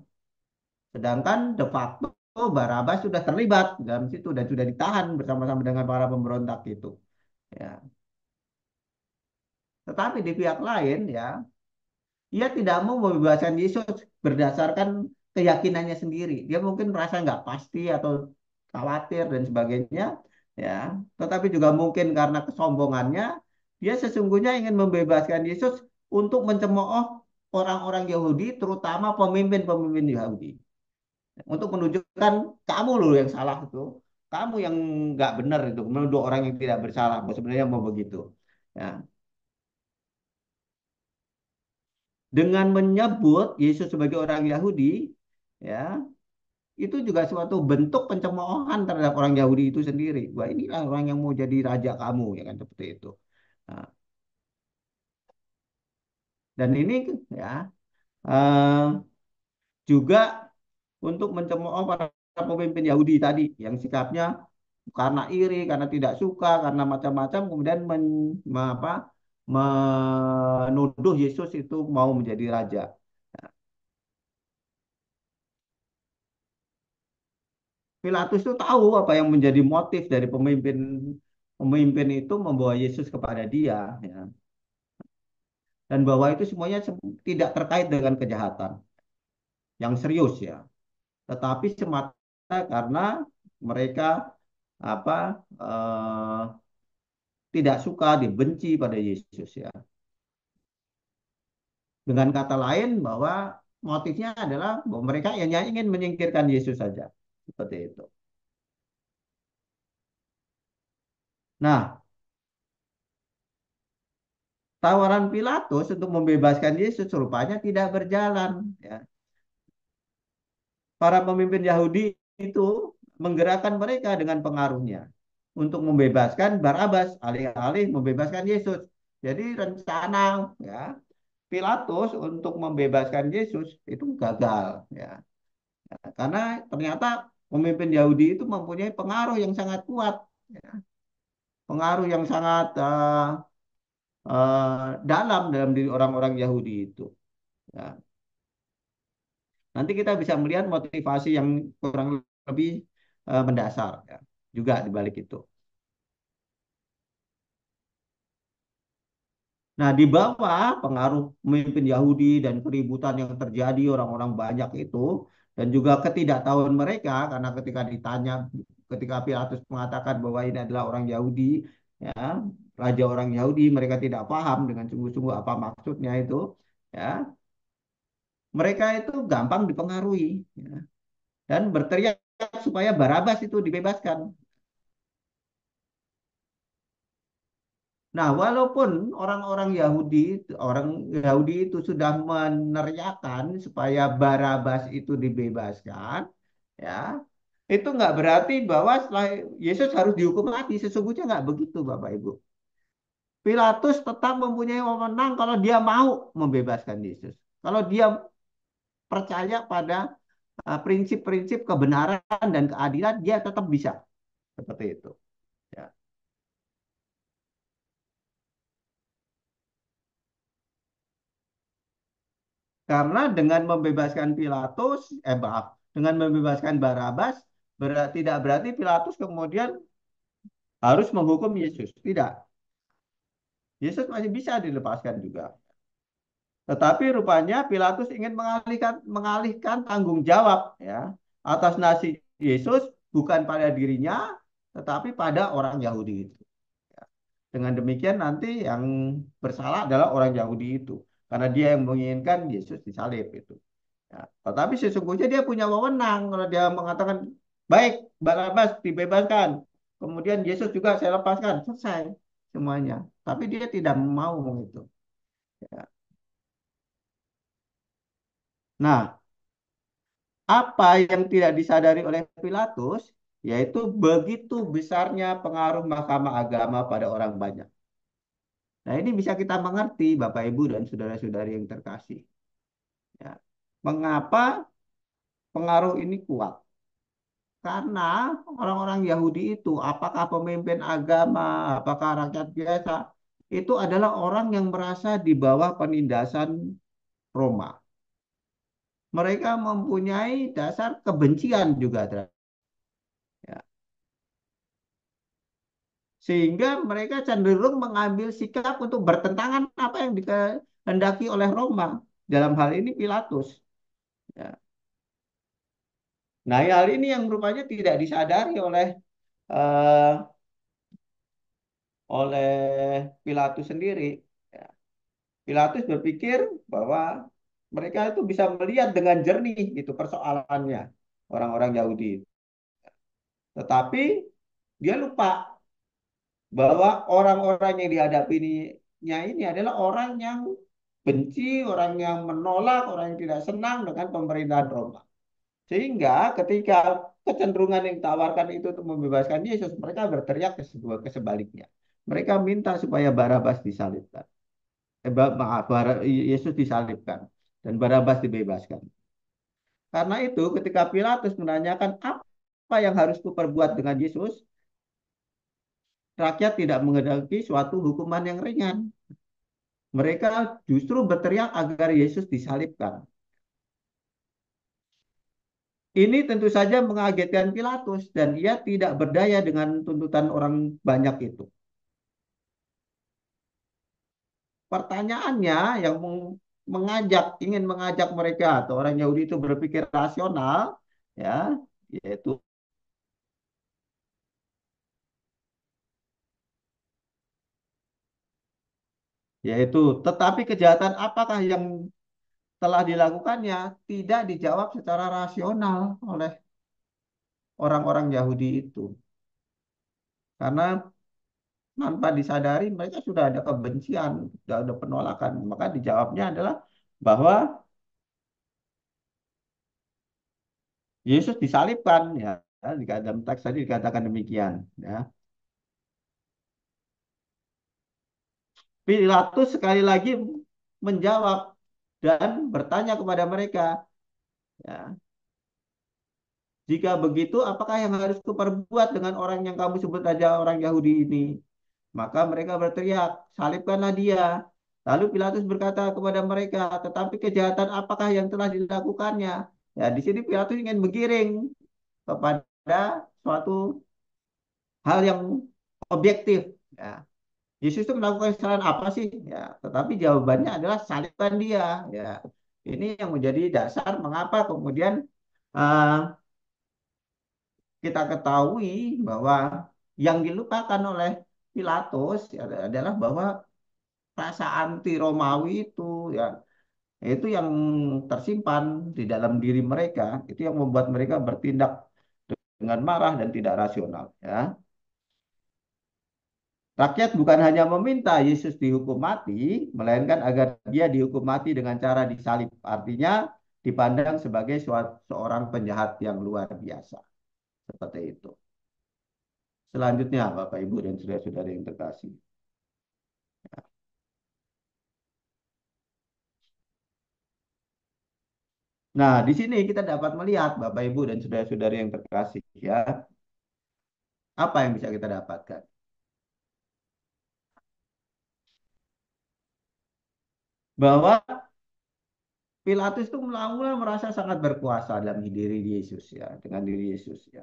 sedangkan de facto Barabas sudah terlibat dalam situ dan sudah ditahan bersama-sama dengan para pemberontak itu. Ya. Tetapi di pihak lain ya, ia tidak mau membebaskan Yesus berdasarkan keyakinannya sendiri. Dia mungkin merasa nggak pasti atau khawatir dan sebagainya. Ya, tetapi juga mungkin karena kesombongannya, dia sesungguhnya ingin membebaskan Yesus untuk mencemooh orang-orang Yahudi, terutama pemimpin-pemimpin Yahudi, untuk menunjukkan kamu loh yang salah itu, kamu yang nggak benar itu, menuduh orang yang tidak bersalah. Sebenarnya mau begitu. Ya. Dengan menyebut Yesus sebagai orang Yahudi, ya, itu juga suatu bentuk pencemoohan terhadap orang Yahudi itu sendiri. Wah, inilah orang yang mau jadi raja kamu, ya kan seperti itu. Nah, dan ini ya eh, juga untuk mencemooh para pemimpin Yahudi tadi yang sikapnya karena iri, karena tidak suka, karena macam-macam, kemudian menuduh Yesus itu mau menjadi raja. Pilatus itu tahu apa yang menjadi motif dari pemimpin pemimpin itu membawa Yesus kepada dia, ya. Dan bahwa itu semuanya tidak terkait dengan kejahatan yang serius, ya, tetapi semata karena mereka apa tidak suka, dibenci pada Yesus, ya. Dengan kata lain bahwa motifnya adalah bahwa mereka hanya ingin menyingkirkan Yesus saja, seperti itu. Nah, tawaran Pilatus untuk membebaskan Yesus rupanya tidak berjalan, ya. Para pemimpin Yahudi itu menggerakkan mereka dengan pengaruhnya untuk membebaskan Barabas alih-alih membebaskan Yesus. Jadi rencana, ya, Pilatus untuk membebaskan Yesus itu gagal, ya. Karena ternyata pemimpin Yahudi itu mempunyai pengaruh yang sangat kuat, ya. Pengaruh yang sangat dalam diri orang-orang Yahudi itu, ya. Nanti kita bisa melihat motivasi yang kurang lebih mendasar, ya, juga di balik itu. Nah, di bawah pengaruh pemimpin Yahudi dan keributan yang terjadi orang-orang banyak itu, dan juga ketidaktahuan mereka, karena ketika ditanya, ketika Pilatus mengatakan bahwa ini adalah orang Yahudi, ya, raja orang Yahudi, mereka tidak paham dengan sungguh-sungguh apa maksudnya itu, ya, mereka itu gampang dipengaruhi, ya, dan berteriak supaya Barabas itu dibebaskan. Nah, walaupun orang Yahudi itu sudah meneriakan supaya Barabas itu dibebaskan, ya, itu nggak berarti bahwa setelah Yesus harus dihukum mati. Sesungguhnya nggak begitu, Bapak Ibu. Pilatus tetap mempunyai wewenang kalau dia mau membebaskan Yesus. Kalau dia percaya pada prinsip-prinsip kebenaran dan keadilan, dia tetap bisa seperti itu. Ya. Karena dengan membebaskan Pilatus, maaf, dengan membebaskan Barabas, tidak berarti Pilatus kemudian harus menghukum Yesus. Tidak. Yesus masih bisa dilepaskan juga. Tetapi rupanya Pilatus ingin mengalihkan tanggung jawab, ya, atas nasib Yesus bukan pada dirinya, tetapi pada orang Yahudi itu. Ya. Dengan demikian nanti yang bersalah adalah orang Yahudi itu. Karena dia yang menginginkan Yesus disalib itu. Ya, tetapi sesungguhnya dia punya wewenang kalau dia mengatakan, baik, Barabas dibebaskan, kemudian Yesus juga saya lepaskan, selesai semuanya. Tapi dia tidak mau itu. Ya. Nah, apa yang tidak disadari oleh Pilatus, yaitu begitu besarnya pengaruh Mahkamah Agama pada orang banyak. Nah, ini bisa kita mengerti, Bapak, Ibu, dan saudara-saudari yang terkasih. Ya. Mengapa pengaruh ini kuat? Karena orang-orang Yahudi itu, apakah pemimpin agama, apakah rakyat biasa, itu adalah orang yang merasa di bawah penindasan Roma. Mereka mempunyai dasar kebencian juga terhadap, ya. Sehingga mereka cenderung mengambil sikap untuk bertentangan apa yang dikehendaki oleh Roma. Dalam hal ini Pilatus. Ya. Nah, hal ini yang rupanya tidak disadari eh, oleh Pilatus sendiri. Ya. Pilatus berpikir bahwa mereka itu bisa melihat dengan jernih itu persoalannya orang-orang Yahudi. Tetapi dia lupa bahwa orang-orang yang dihadapinya ini adalah orang yang benci, orang yang menolak, orang yang tidak senang dengan pemerintahan Roma. Sehingga ketika kecenderungan yang ditawarkan itu untuk membebaskan Yesus, mereka berteriak ke sebaliknya. Mereka minta supaya Barabas disalibkan. Maaf, Yesus disalibkan dan Barabas dibebaskan. Karena itu, ketika Pilatus menanyakan apa yang harus kuperbuat dengan Yesus, rakyat tidak menghendaki suatu hukuman yang ringan. Mereka justru berteriak agar Yesus disalibkan. Ini tentu saja mengagetkan Pilatus dan ia tidak berdaya dengan tuntutan orang banyak itu. Pertanyaannya yang ingin mengajak mereka atau orang Yahudi itu berpikir rasional, ya, yaitu yaitu tetapi kejahatan apakah yang telah dilakukannya tidak dijawab secara rasional oleh orang-orang Yahudi itu. Karena tanpa disadari mereka sudah ada kebencian, sudah ada penolakan. Maka dijawabnya adalah bahwa Yesus disalibkan, ya. Di dalam teks tadi dikatakan demikian, ya. Pilatus sekali lagi menjawab dan bertanya kepada mereka, ya, jika begitu, apakah yang harus kuperbuat dengan orang yang kamu sebut saja orang Yahudi ini? Maka mereka berteriak, salibkanlah dia. Lalu Pilatus berkata kepada mereka, tetapi kejahatan apakah yang telah dilakukannya? Ya, di sini Pilatus ingin menggiring kepada suatu hal yang objektif. Ya, Yesus itu melakukan kesalahan apa sih? Ya, tetapi jawabannya adalah salibkan dia. Ya, ini yang menjadi dasar mengapa kemudian uh, kita ketahui bahwa yang dilupakan oleh Pilatus adalah bahwa rasa anti Romawi itu, ya, itu yang tersimpan di dalam diri mereka, itu yang membuat mereka bertindak dengan marah dan tidak rasional, ya. Rakyat bukan hanya meminta Yesus dihukum mati, melainkan agar dia dihukum mati dengan cara disalib. Artinya dipandang sebagai seorang penjahat yang luar biasa. Seperti itu. Selanjutnya, Bapak, Ibu, dan saudara-saudara yang terkasih. Nah, di sini kita dapat melihat, Bapak, Ibu, dan saudara-saudara yang terkasih, ya, apa yang bisa kita dapatkan? Bahwa Pilatus itu mula-mula merasa sangat berkuasa dalam diri Yesus, ya, dengan diri Yesus, ya.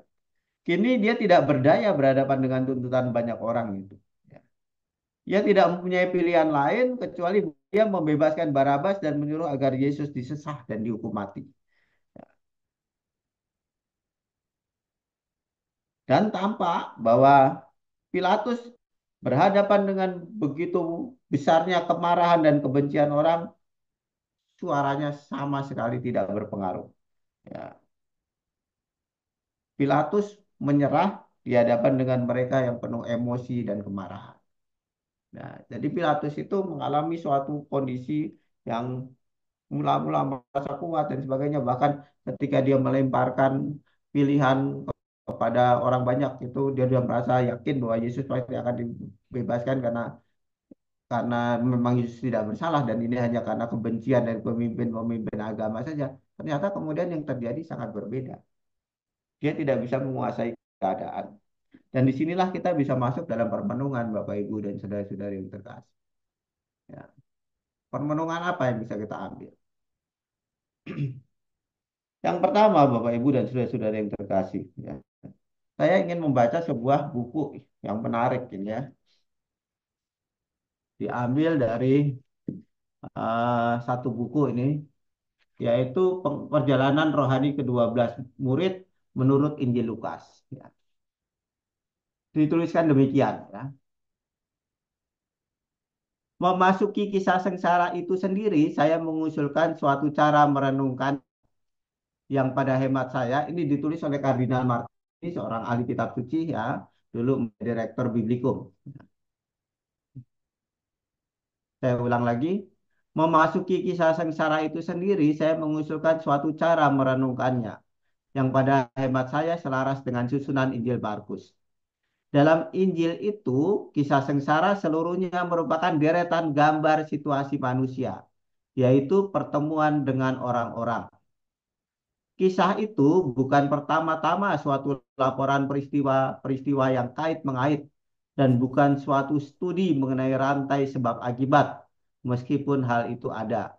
Kini dia tidak berdaya berhadapan dengan tuntutan banyak orang itu, ya. Ia tidak mempunyai pilihan lain kecuali dia membebaskan Barabas dan menyuruh agar Yesus disesah dan dihukum mati. Dan tampak bahwa Pilatus berhadapan dengan begitu besarnya kemarahan dan kebencian orang, suaranya sama sekali tidak berpengaruh. Ya. Pilatus menyerah di hadapan dengan mereka yang penuh emosi dan kemarahan. Nah, jadi Pilatus itu mengalami suatu kondisi yang mula-mula merasa kuat dan sebagainya. Bahkan ketika dia melemparkan pilihan kepada orang banyak itu, dia sudah merasa yakin bahwa Yesus pasti akan dibebaskan karena memang Yesus tidak bersalah dan ini hanya karena kebencian dari pemimpin-pemimpin agama saja. Ternyata kemudian yang terjadi sangat berbeda. Dia tidak bisa menguasai keadaan. Dan disinilah kita bisa masuk dalam permenungan Bapak Ibu dan saudara-saudari yang terkasih. Ya. Permenungan apa yang bisa kita ambil? Yang pertama Bapak Ibu dan saudara-saudari yang terkasih. Ya. Saya ingin membaca sebuah buku yang menarik ini, ya. Diambil dari satu buku ini, yaitu Perjalanan Rohani ke-12 Murid menurut Injil Lukas. Ya. Dituliskan demikian, ya. Memasuki kisah sengsara itu sendiri, saya mengusulkan suatu cara merenungkan yang pada hemat saya ini ditulis oleh Kardinal Martin, seorang ahli kitab suci, ya, dulu menjadi rektor Biblikum. Saya ulang lagi, memasuki kisah sengsara itu sendiri, saya mengusulkan suatu cara merenungkannya. yang pada hemat saya selaras dengan susunan Injil Markus. Dalam Injil itu, kisah sengsara seluruhnya merupakan deretan gambar situasi manusia, yaitu pertemuan dengan orang-orang. Kisah itu bukan pertama-tama suatu laporan peristiwa-peristiwa yang kait-mengait dan bukan suatu studi mengenai rantai sebab akibat, meskipun hal itu ada.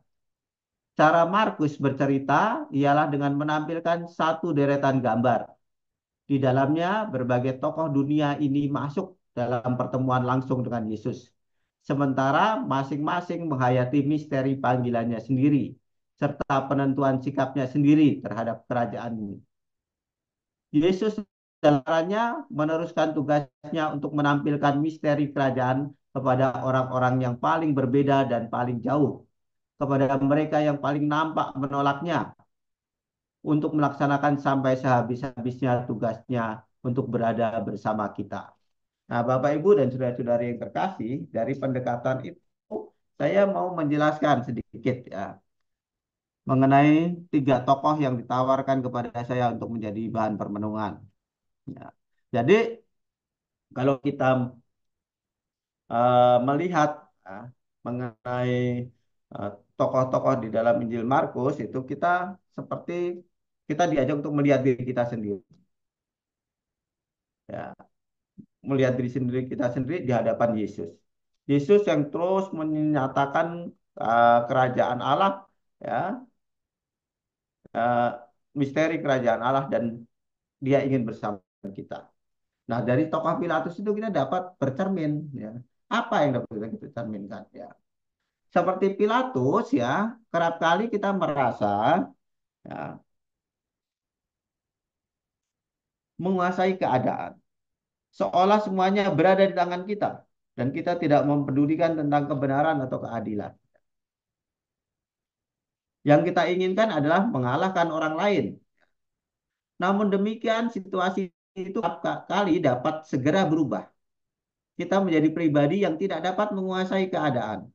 Cara Markus bercerita ialah dengan menampilkan satu deretan gambar. Di dalamnya berbagai tokoh dunia ini masuk dalam pertemuan langsung dengan Yesus. Sementara masing-masing menghayati misteri panggilannya sendiri, serta penentuan sikapnya sendiri terhadap kerajaan ini. Yesus caranya meneruskan tugasnya untuk menampilkan misteri kerajaan kepada orang-orang yang paling berbeda dan paling jauh, kepada mereka yang paling nampak menolaknya, untuk melaksanakan sampai sehabis-habisnya tugasnya untuk berada bersama kita. Nah, Bapak, Ibu, dan saudara-saudari yang terkasih, dari pendekatan itu saya mau menjelaskan sedikit ya mengenai tiga tokoh yang ditawarkan kepada saya untuk menjadi bahan permenungan. Ya. Jadi kalau kita melihat ya, mengenai eh, tokoh-tokoh di dalam Injil Markus itu kita seperti kita diajak untuk melihat diri kita sendiri. Ya, melihat diri sendiri kita sendiri di hadapan Yesus. Yesus yang terus menyatakan kerajaan Allah, ya, eh, misteri kerajaan Allah dan Dia ingin bersama kita. Nah, dari tokoh Pilatus itu kita dapat bercermin, ya. Apa yang dapat kita cerminkan, ya? Seperti Pilatus, ya, kerap kali kita merasa, ya, menguasai keadaan, seolah semuanya berada di tangan kita dan kita tidak mempedulikan tentang kebenaran atau keadilan. Yang kita inginkan adalah mengalahkan orang lain. Namun demikian situasi itu kali dapat segera berubah. Kita menjadi pribadi yang tidak dapat menguasai keadaan.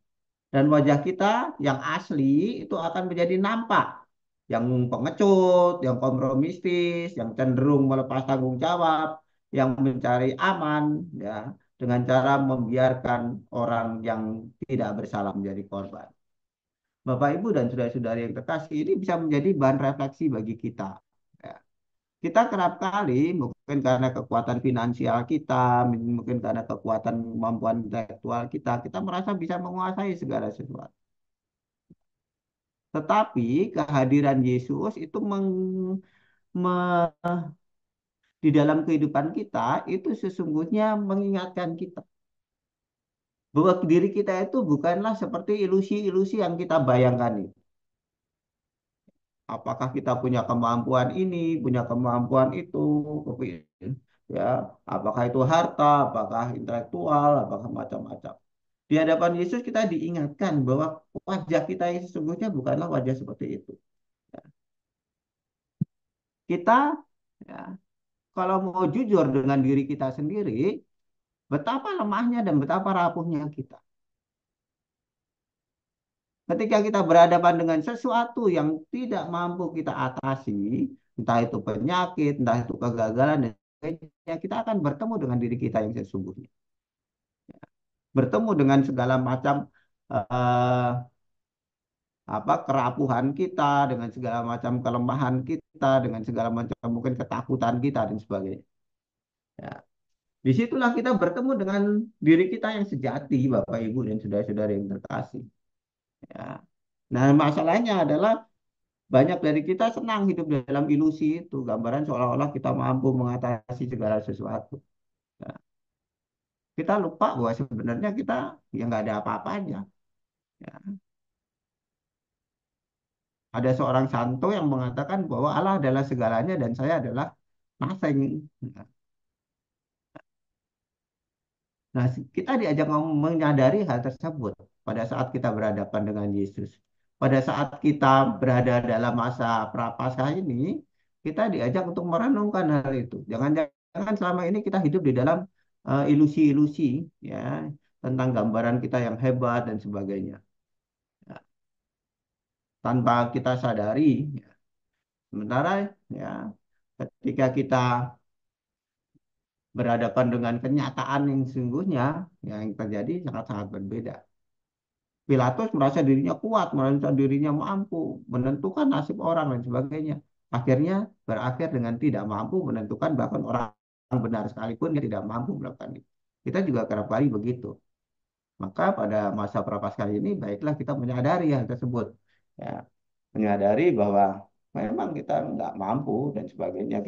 Dan wajah kita yang asli itu akan menjadi nampak. Yang pengecut, yang kompromistis, yang cenderung melepas tanggung jawab, yang mencari aman, ya, dengan cara membiarkan orang yang tidak bersalah menjadi korban. Bapak, Ibu, dan saudara-saudari yang terkasih, ini bisa menjadi bahan refleksi bagi kita. Ya. Kita kerap kali, mungkin karena kekuatan finansial kita, mungkin karena kekuatan kemampuan intelektual kita, kita merasa bisa menguasai segala sesuatu. Tetapi kehadiran Yesus itu me- di dalam kehidupan kita itu sesungguhnya mengingatkan kita bahwa diri kita itu bukanlah seperti ilusi-ilusi yang kita bayangkan itu. Apakah kita punya kemampuan ini, punya kemampuan itu, ya, apakah itu harta, apakah intelektual, apakah macam-macam. Di hadapan Yesus kita diingatkan bahwa wajah kita yang sesungguhnya bukanlah wajah seperti itu. Ya. Kita, ya, kalau mau jujur dengan diri kita sendiri, betapa lemahnya dan betapa rapuhnya kita. Ketika kita berhadapan dengan sesuatu yang tidak mampu kita atasi, entah itu penyakit, entah itu kegagalan, dan sebagainya, kita akan bertemu dengan diri kita yang sesungguhnya. Bertemu dengan segala macam eh, kerapuhan kita, dengan segala macam kelemahan kita, dengan segala macam mungkin ketakutan kita dan sebagainya. Ya. Disitulah kita bertemu dengan diri kita yang sejati, Bapak, Ibu, dan saudara-saudara yang terkasih. Ya. Nah, masalahnya adalah banyak dari kita senang hidup dalam ilusi itu, gambaran seolah-olah kita mampu mengatasi segala sesuatu. Nah, kita lupa bahwa sebenarnya kita yang nggak ada apa-apanya. Ya. Ada seorang santo yang mengatakan bahwa Allah adalah segalanya dan saya adalah nothing. Nah, kita diajak menyadari hal tersebut pada saat kita berhadapan dengan Yesus. Pada saat kita berada dalam masa prapaskah ini, kita diajak untuk merenungkan hal itu. Jangan-jangan selama ini kita hidup di dalam ilusi-ilusi, ya, tentang gambaran kita yang hebat dan sebagainya. Ya, tanpa kita sadari, ya. Sementara, ya, Ketika kita berhadapan dengan kenyataan yang sesungguhnya, yang terjadi sangat-sangat berbeda. Pilatus merasa dirinya kuat, merasa dirinya mampu menentukan nasib orang dan sebagainya. Akhirnya berakhir dengan tidak mampu menentukan, bahkan orang benar sekalipun dia tidak mampu melakukan itu. Kita juga kerap kali begitu. Maka pada masa prapaskah ini baiklah kita menyadari hal tersebut. Ya, menyadari bahwa memang kita nggak mampu dan sebagainya.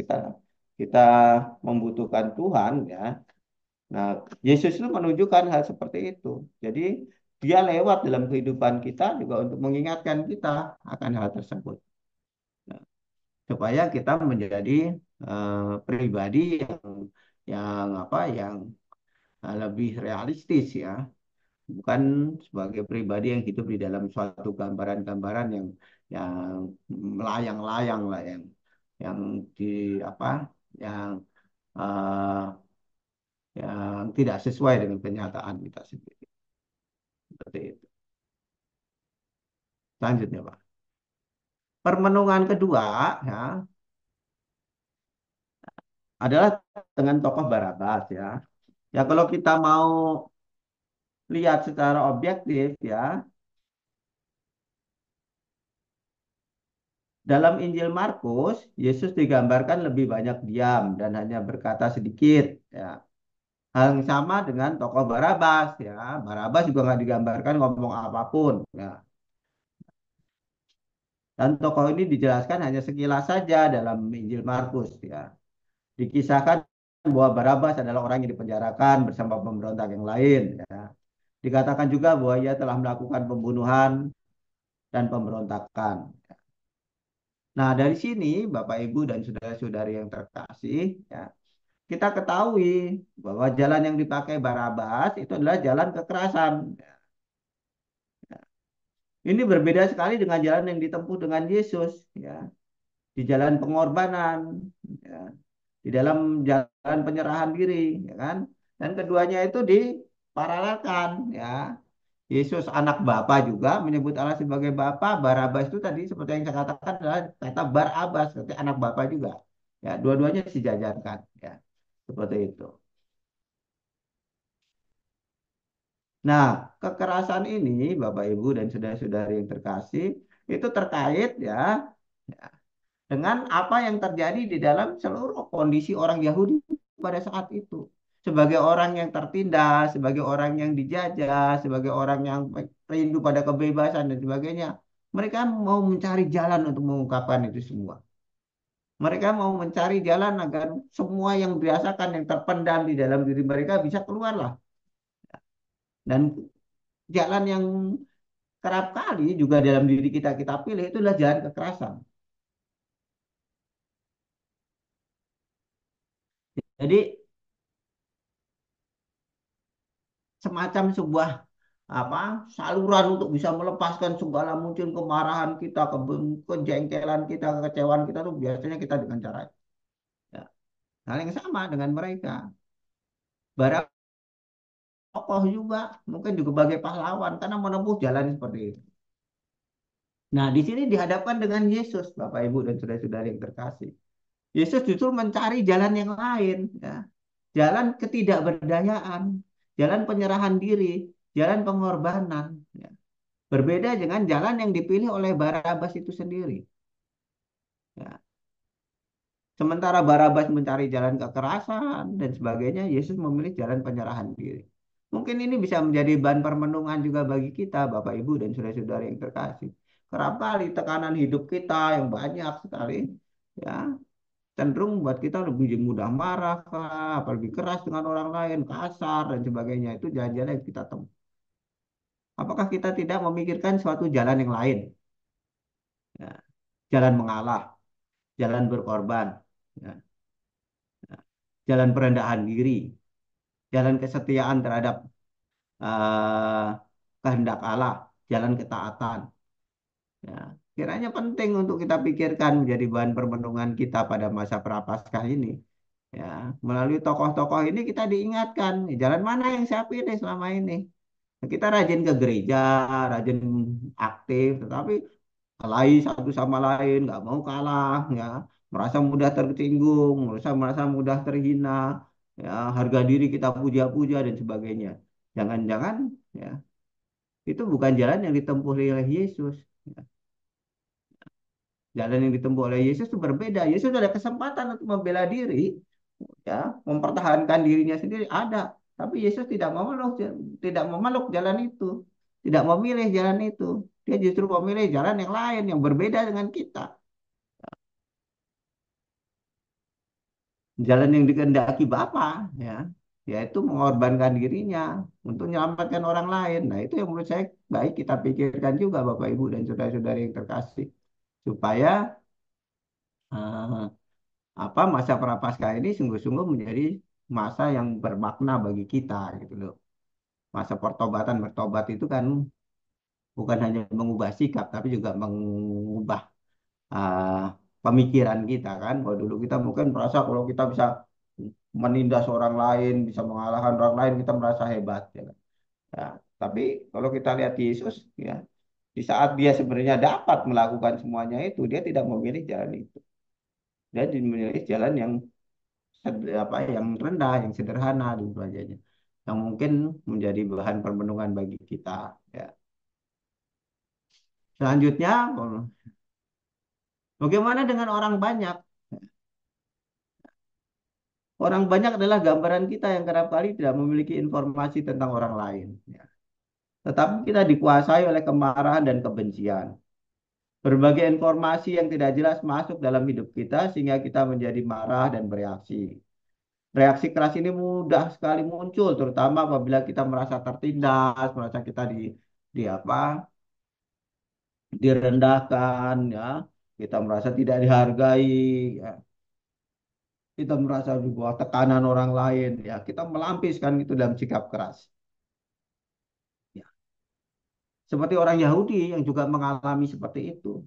Kita membutuhkan Tuhan, ya. Nah, Yesus itu menunjukkan hal seperti itu. Jadi dia lewat dalam kehidupan kita juga untuk mengingatkan kita akan hal tersebut. Nah, supaya kita menjadi pribadi yang apa yang lebih realistis, ya, bukan sebagai pribadi yang hidup di dalam suatu gambaran-gambaran yang melayang-layang lah, yang di apa yang eh, yang tidak sesuai dengan kenyataan kita sendiri. Seperti itu. Selanjutnya, Pak. Permenungan kedua, ya, adalah dengan tokoh Barabas, ya. Ya, kalau kita mau lihat secara objektif, ya, dalam Injil Markus, Yesus digambarkan lebih banyak diam dan hanya berkata sedikit, ya. Hal yang sama dengan tokoh Barabas, ya. Barabas juga nggak digambarkan ngomong apapun, ya. Dan tokoh ini dijelaskan hanya sekilas saja dalam Injil Markus, ya. Dikisahkan bahwa Barabas adalah orang yang dipenjarakan bersama pemberontak yang lain, ya. Dikatakan juga bahwa ia telah melakukan pembunuhan dan pemberontakan. Nah, dari sini Bapak Ibu dan saudara-saudari yang terkasih, ya, kita ketahui bahwa jalan yang dipakai Barabas itu adalah jalan kekerasan. Ini berbeda sekali dengan jalan yang ditempuh dengan Yesus, ya, di jalan pengorbanan, ya, di dalam jalan penyerahan diri, ya kan? Dan keduanya itu diparalelkan, ya. Yesus anak Bapa juga menyebut Allah sebagai Bapa. Barabas itu tadi seperti yang saya katakan adalah kata Barabas, seperti anak Bapa juga. Ya, dua-duanya disejajarkan, ya. Seperti itu. Nah, kekerasan ini Bapak Ibu dan saudara-saudari yang terkasih itu terkait, ya, dengan apa yang terjadi di dalam seluruh kondisi orang Yahudi pada saat itu. Sebagai orang yang tertindas, sebagai orang yang dijajah, sebagai orang yang rindu pada kebebasan dan sebagainya. Mereka mau mencari jalan untuk mengungkapkan itu semua. Mereka mau mencari jalan agar semua yang dirasakan, yang terpendam di dalam diri mereka bisa keluarlah. Dan jalan yang kerap kali juga dalam diri kita kita pilih itu adalah jalan kekerasan. Jadi semacam sebuah apa saluran untuk bisa melepaskan segala mungkin kemarahan kita, kejengkelan kita, kekecewaan kita tuh biasanya kita dengan cara itu. Ya. Hal yang sama dengan mereka. Barang tokoh juga mungkin juga sebagai pahlawan karena menempuh jalan seperti itu. Nah, di sini dihadapkan dengan Yesus, Bapak Ibu dan saudara-saudari yang terkasih. Yesus justru mencari jalan yang lain, ya. Jalan ketidakberdayaan, jalan penyerahan diri, jalan pengorbanan, ya. Berbeda dengan jalan yang dipilih oleh Barabas itu sendiri. Ya. Sementara Barabas mencari jalan kekerasan dan sebagainya, Yesus memilih jalan penyerahan diri. Mungkin ini bisa menjadi bahan permenungan juga bagi kita, Bapak Ibu dan saudara-saudara yang terkasih. Kerap kali tekanan hidup kita yang banyak sekali, ya, cenderung buat kita lebih mudah marah, apa lebih keras dengan orang lain, kasar dan sebagainya. Itu jalan-jalan yang kita tempuh. Apakah kita tidak memikirkan suatu jalan yang lain? Ya, jalan mengalah, jalan berkorban, ya, jalan perendahan diri, jalan kesetiaan terhadap eh, kehendak Allah, jalan ketaatan. Ya, kiranya penting untuk kita pikirkan menjadi bahan permenungan kita pada masa prapaskah ini. Ya, melalui tokoh-tokoh ini kita diingatkan jalan mana yang saya pilih selama ini. Kita rajin ke gereja, rajin aktif, tetapi kelahi satu sama lain, nggak mau kalah, ya. merasa mudah tersinggung, merasa merasa mudah terhina, ya, harga diri kita puja-puja dan sebagainya. Jangan-jangan ya itu bukan jalan yang ditempuh oleh Yesus. Ya. Jalan yang ditempuh oleh Yesus itu berbeda. Yesus ada kesempatan untuk membela diri, ya, mempertahankan dirinya sendiri ada. Tapi Yesus tidak memeluk jalan itu, tidak memilih jalan itu. Dia justru memilih jalan yang lain yang berbeda dengan kita. Jalan yang dikehendaki Bapa, ya, yaitu mengorbankan dirinya untuk menyelamatkan orang lain. Nah, itu yang menurut saya baik kita pikirkan juga Bapak Ibu dan saudara-saudari yang terkasih, supaya eh, masa prapaskah ini sungguh-sungguh menjadi masa yang bermakna bagi kita gitu loh. Masa pertobatan, bertobat itu kan bukan hanya mengubah sikap tapi juga mengubah uh, pemikiran kita kan. Kalau dulu kita mungkin merasa kalau kita bisa menindas orang lain, bisa mengalahkan orang lain, kita merasa hebat ya kan. Ya, tapi kalau kita lihat Yesus ya, di saat dia sebenarnya dapat melakukan semuanya itu, dia tidak memilih jalan itu. Dia memilih jalan yang yang rendah, yang sederhana dan sebagainya. Yang mungkin menjadi bahan permenungan bagi kita ya. Selanjutnya, bagaimana dengan orang banyak? Orang banyak adalah gambaran kita yang kerap kali tidak memiliki informasi tentang orang lain. Ya. Tetapi kita dikuasai oleh kemarahan dan kebencian. Berbagai informasi yang tidak jelas masuk dalam hidup kita sehingga kita menjadi marah dan bereaksi. Reaksi keras ini mudah sekali muncul, terutama apabila kita merasa tertindas, merasa kita di apa, direndahkan, ya, kita merasa tidak dihargai, ya, kita merasa di bawah tekanan orang lain, ya, kita melampiaskan itu dalam sikap keras. Ya. Seperti orang Yahudi yang juga mengalami seperti itu,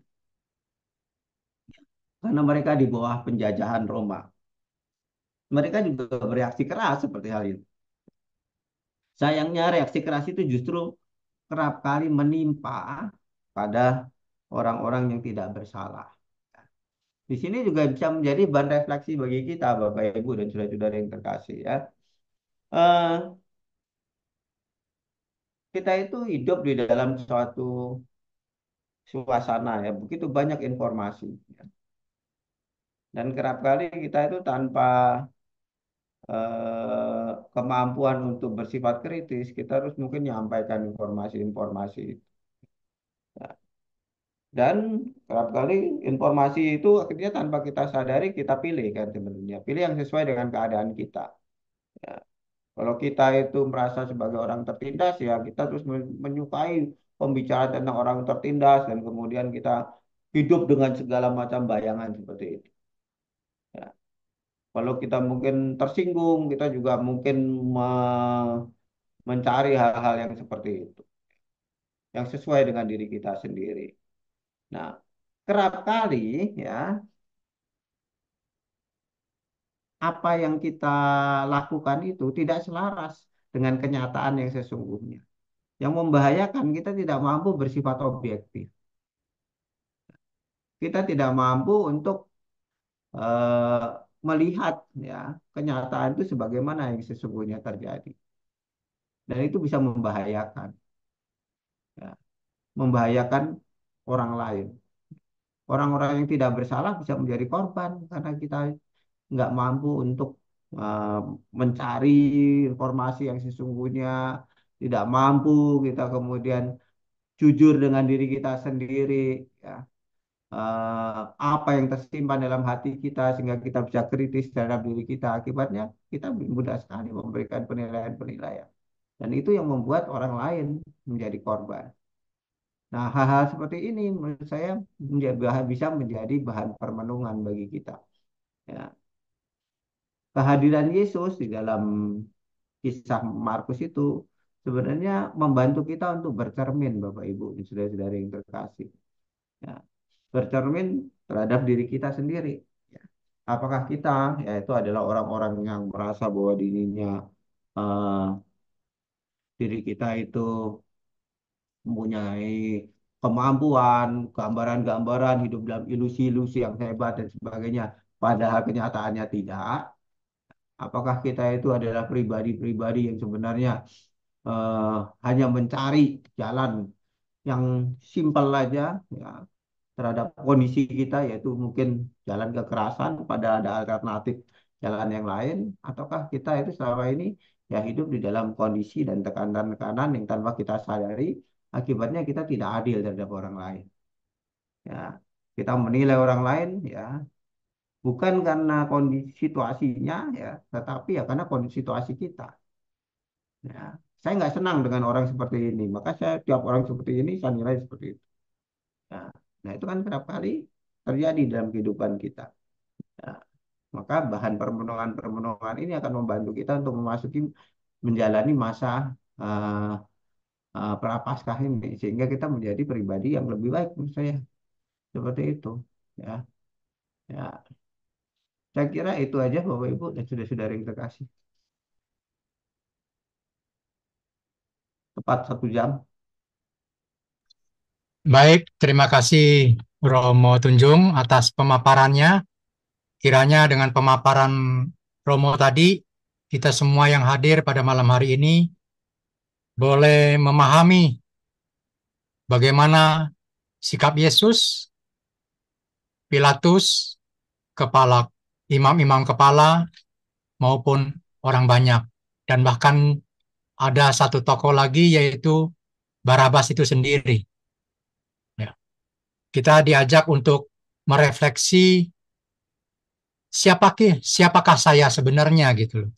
karena mereka di bawah penjajahan Roma. Mereka juga bereaksi keras seperti hal itu. Sayangnya reaksi keras itu justru kerap kali menimpa pada orang-orang yang tidak bersalah. Di sini juga bisa menjadi bahan refleksi bagi kita, Bapak Ibu dan saudara-saudara yang terkasih ya. Eh, kita itu hidup di dalam suatu suasana ya, begitu banyak informasi. Ya. Dan kerap kali kita itu tanpa kemampuan untuk bersifat kritis, kita harus mungkin menyampaikan informasi-informasi itu. Ya. Dan kerap kali informasi itu akhirnya tanpa kita sadari kita pilih kan sebenarnya. Pilih yang sesuai dengan keadaan kita. Ya. Kalau kita itu merasa sebagai orang tertindas, ya kita terus menyukai pembicaraan tentang orang tertindas dan kemudian kita hidup dengan segala macam bayangan seperti itu. Ya. Kalau kita mungkin tersinggung, kita juga mungkin mencari hal-hal yang seperti itu, yang sesuai dengan diri kita sendiri. Nah, kerap kali ya apa yang kita lakukan itu tidak selaras dengan kenyataan yang sesungguhnya. Yang membahayakan kita tidak mampu bersifat objektif. Kita tidak mampu untuk melihat ya kenyataan itu sebagaimana yang sesungguhnya terjadi. Dan itu bisa membahayakan, ya, membahayakan orang lain. Orang-orang yang tidak bersalah bisa menjadi korban karena kita nggak mampu untuk eh, mencari informasi yang sesungguhnya, tidak mampu kita kemudian jujur dengan diri kita sendiri, ya. Apa yang tersimpan dalam hati kita sehingga kita bisa kritis terhadap diri kita. Akibatnya kita mudah sekali memberikan penilaian-penilaian. Dan itu yang membuat orang lain menjadi korban. Nah, hal-hal seperti ini menurut saya bisa menjadi bahan permenungan bagi kita. Ya. Kehadiran Yesus di dalam kisah Markus itu sebenarnya membantu kita untuk bercermin, Bapak Ibu, saudara-saudara yang terkasih. Ya. Bercermin terhadap diri kita sendiri. Ya. Apakah kita, yaitu adalah orang-orang yang merasa bahwa eh, diri kita itu mempunyai kemampuan, gambaran-gambaran hidup dalam ilusi-ilusi yang hebat dan sebagainya. Padahal kenyataannya tidak. Apakah kita itu adalah pribadi-pribadi yang sebenarnya eh, hanya mencari jalan yang simpel aja, ya, terhadap kondisi kita, yaitu mungkin jalan kekerasan, pada ada alternatif jalan yang lain, ataukah kita itu selama ini ya hidup di dalam kondisi dan tekanan-tekanan yang tanpa kita sadari, akibatnya kita tidak adil terhadap orang lain. Ya, kita menilai orang lain ya bukan karena kondisi situasinya ya, tetapi ya karena kondisi situasi kita. Ya, saya nggak senang dengan orang seperti ini, maka saya tiap orang seperti ini saya nilai seperti itu. Nah, nah itu kan kerap kali terjadi dalam kehidupan kita. Ya, maka bahan permenungan-permenungan ini akan membantu kita untuk memasuki menjalani masa uh, prapaskah ini sehingga kita menjadi pribadi yang lebih baik menurut saya seperti itu. Ya, ya, saya kira itu aja Bapak Ibu dan sudah yang terkasih. Tepat 1 jam. Baik, terima kasih Romo Tunjung atas pemaparannya. Kiranya dengan pemaparan Romo tadi, kita semua yang hadir pada malam hari ini boleh memahami bagaimana sikap Yesus, Pilatus, kepala imam-imam kepala maupun orang banyak. Dan bahkan ada satu tokoh lagi yaitu Barabas itu sendiri. Ya. Kita diajak untuk merefleksi siapakah saya sebenarnya gitu loh.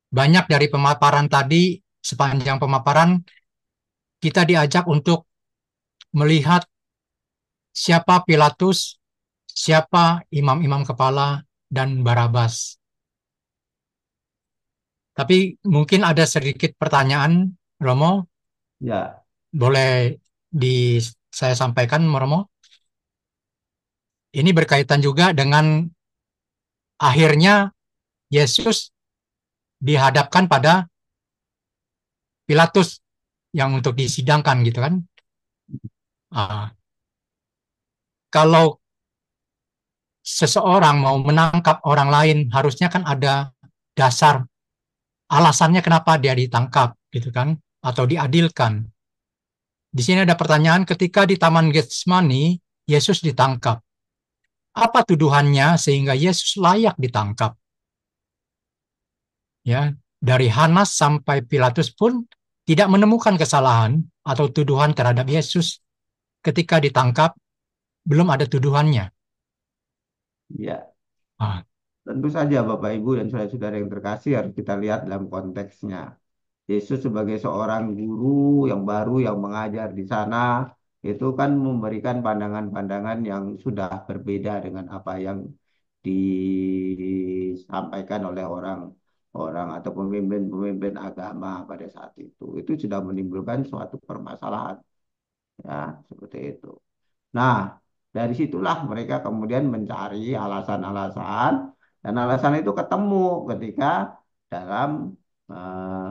Banyak dari pemaparan tadi, sepanjang pemaparan kita diajak untuk melihat siapa Pilatus, siapa imam-imam kepala dan Barabas. Tapi mungkin ada sedikit pertanyaan, Romo, Ya, boleh di saya sampaikan, Romo. Ini berkaitan juga dengan akhirnya Yesus dihadapkan pada Pilatus yang untuk disidangkan gitu kan. Ah, kalau seseorang mau menangkap orang lain, harusnya kan ada dasar alasannya kenapa dia ditangkap gitu kan, atau diadilkan. Di sini ada pertanyaan, ketika di Taman Getsemani Yesus ditangkap. Apa tuduhannya sehingga Yesus layak ditangkap? Ya, dari Hanas sampai Pilatus pun tidak menemukan kesalahan atau tuduhan terhadap Yesus. Ketika ditangkap belum ada tuduhannya. ya. Ah, Tentu saja Bapak Ibu dan saudara-saudara yang terkasih harus kita lihat dalam konteksnya. Yesus sebagai seorang guru yang baru yang mengajar di sana itu kan memberikan pandangan-pandangan yang sudah berbeda dengan apa yang disampaikan oleh orang atau pemimpin-pemimpin agama pada saat itu. Itu sudah menimbulkan suatu permasalahan ya seperti itu. Nah, dari situlah mereka kemudian mencari alasan-alasan dan alasan itu ketemu ketika dalam eh,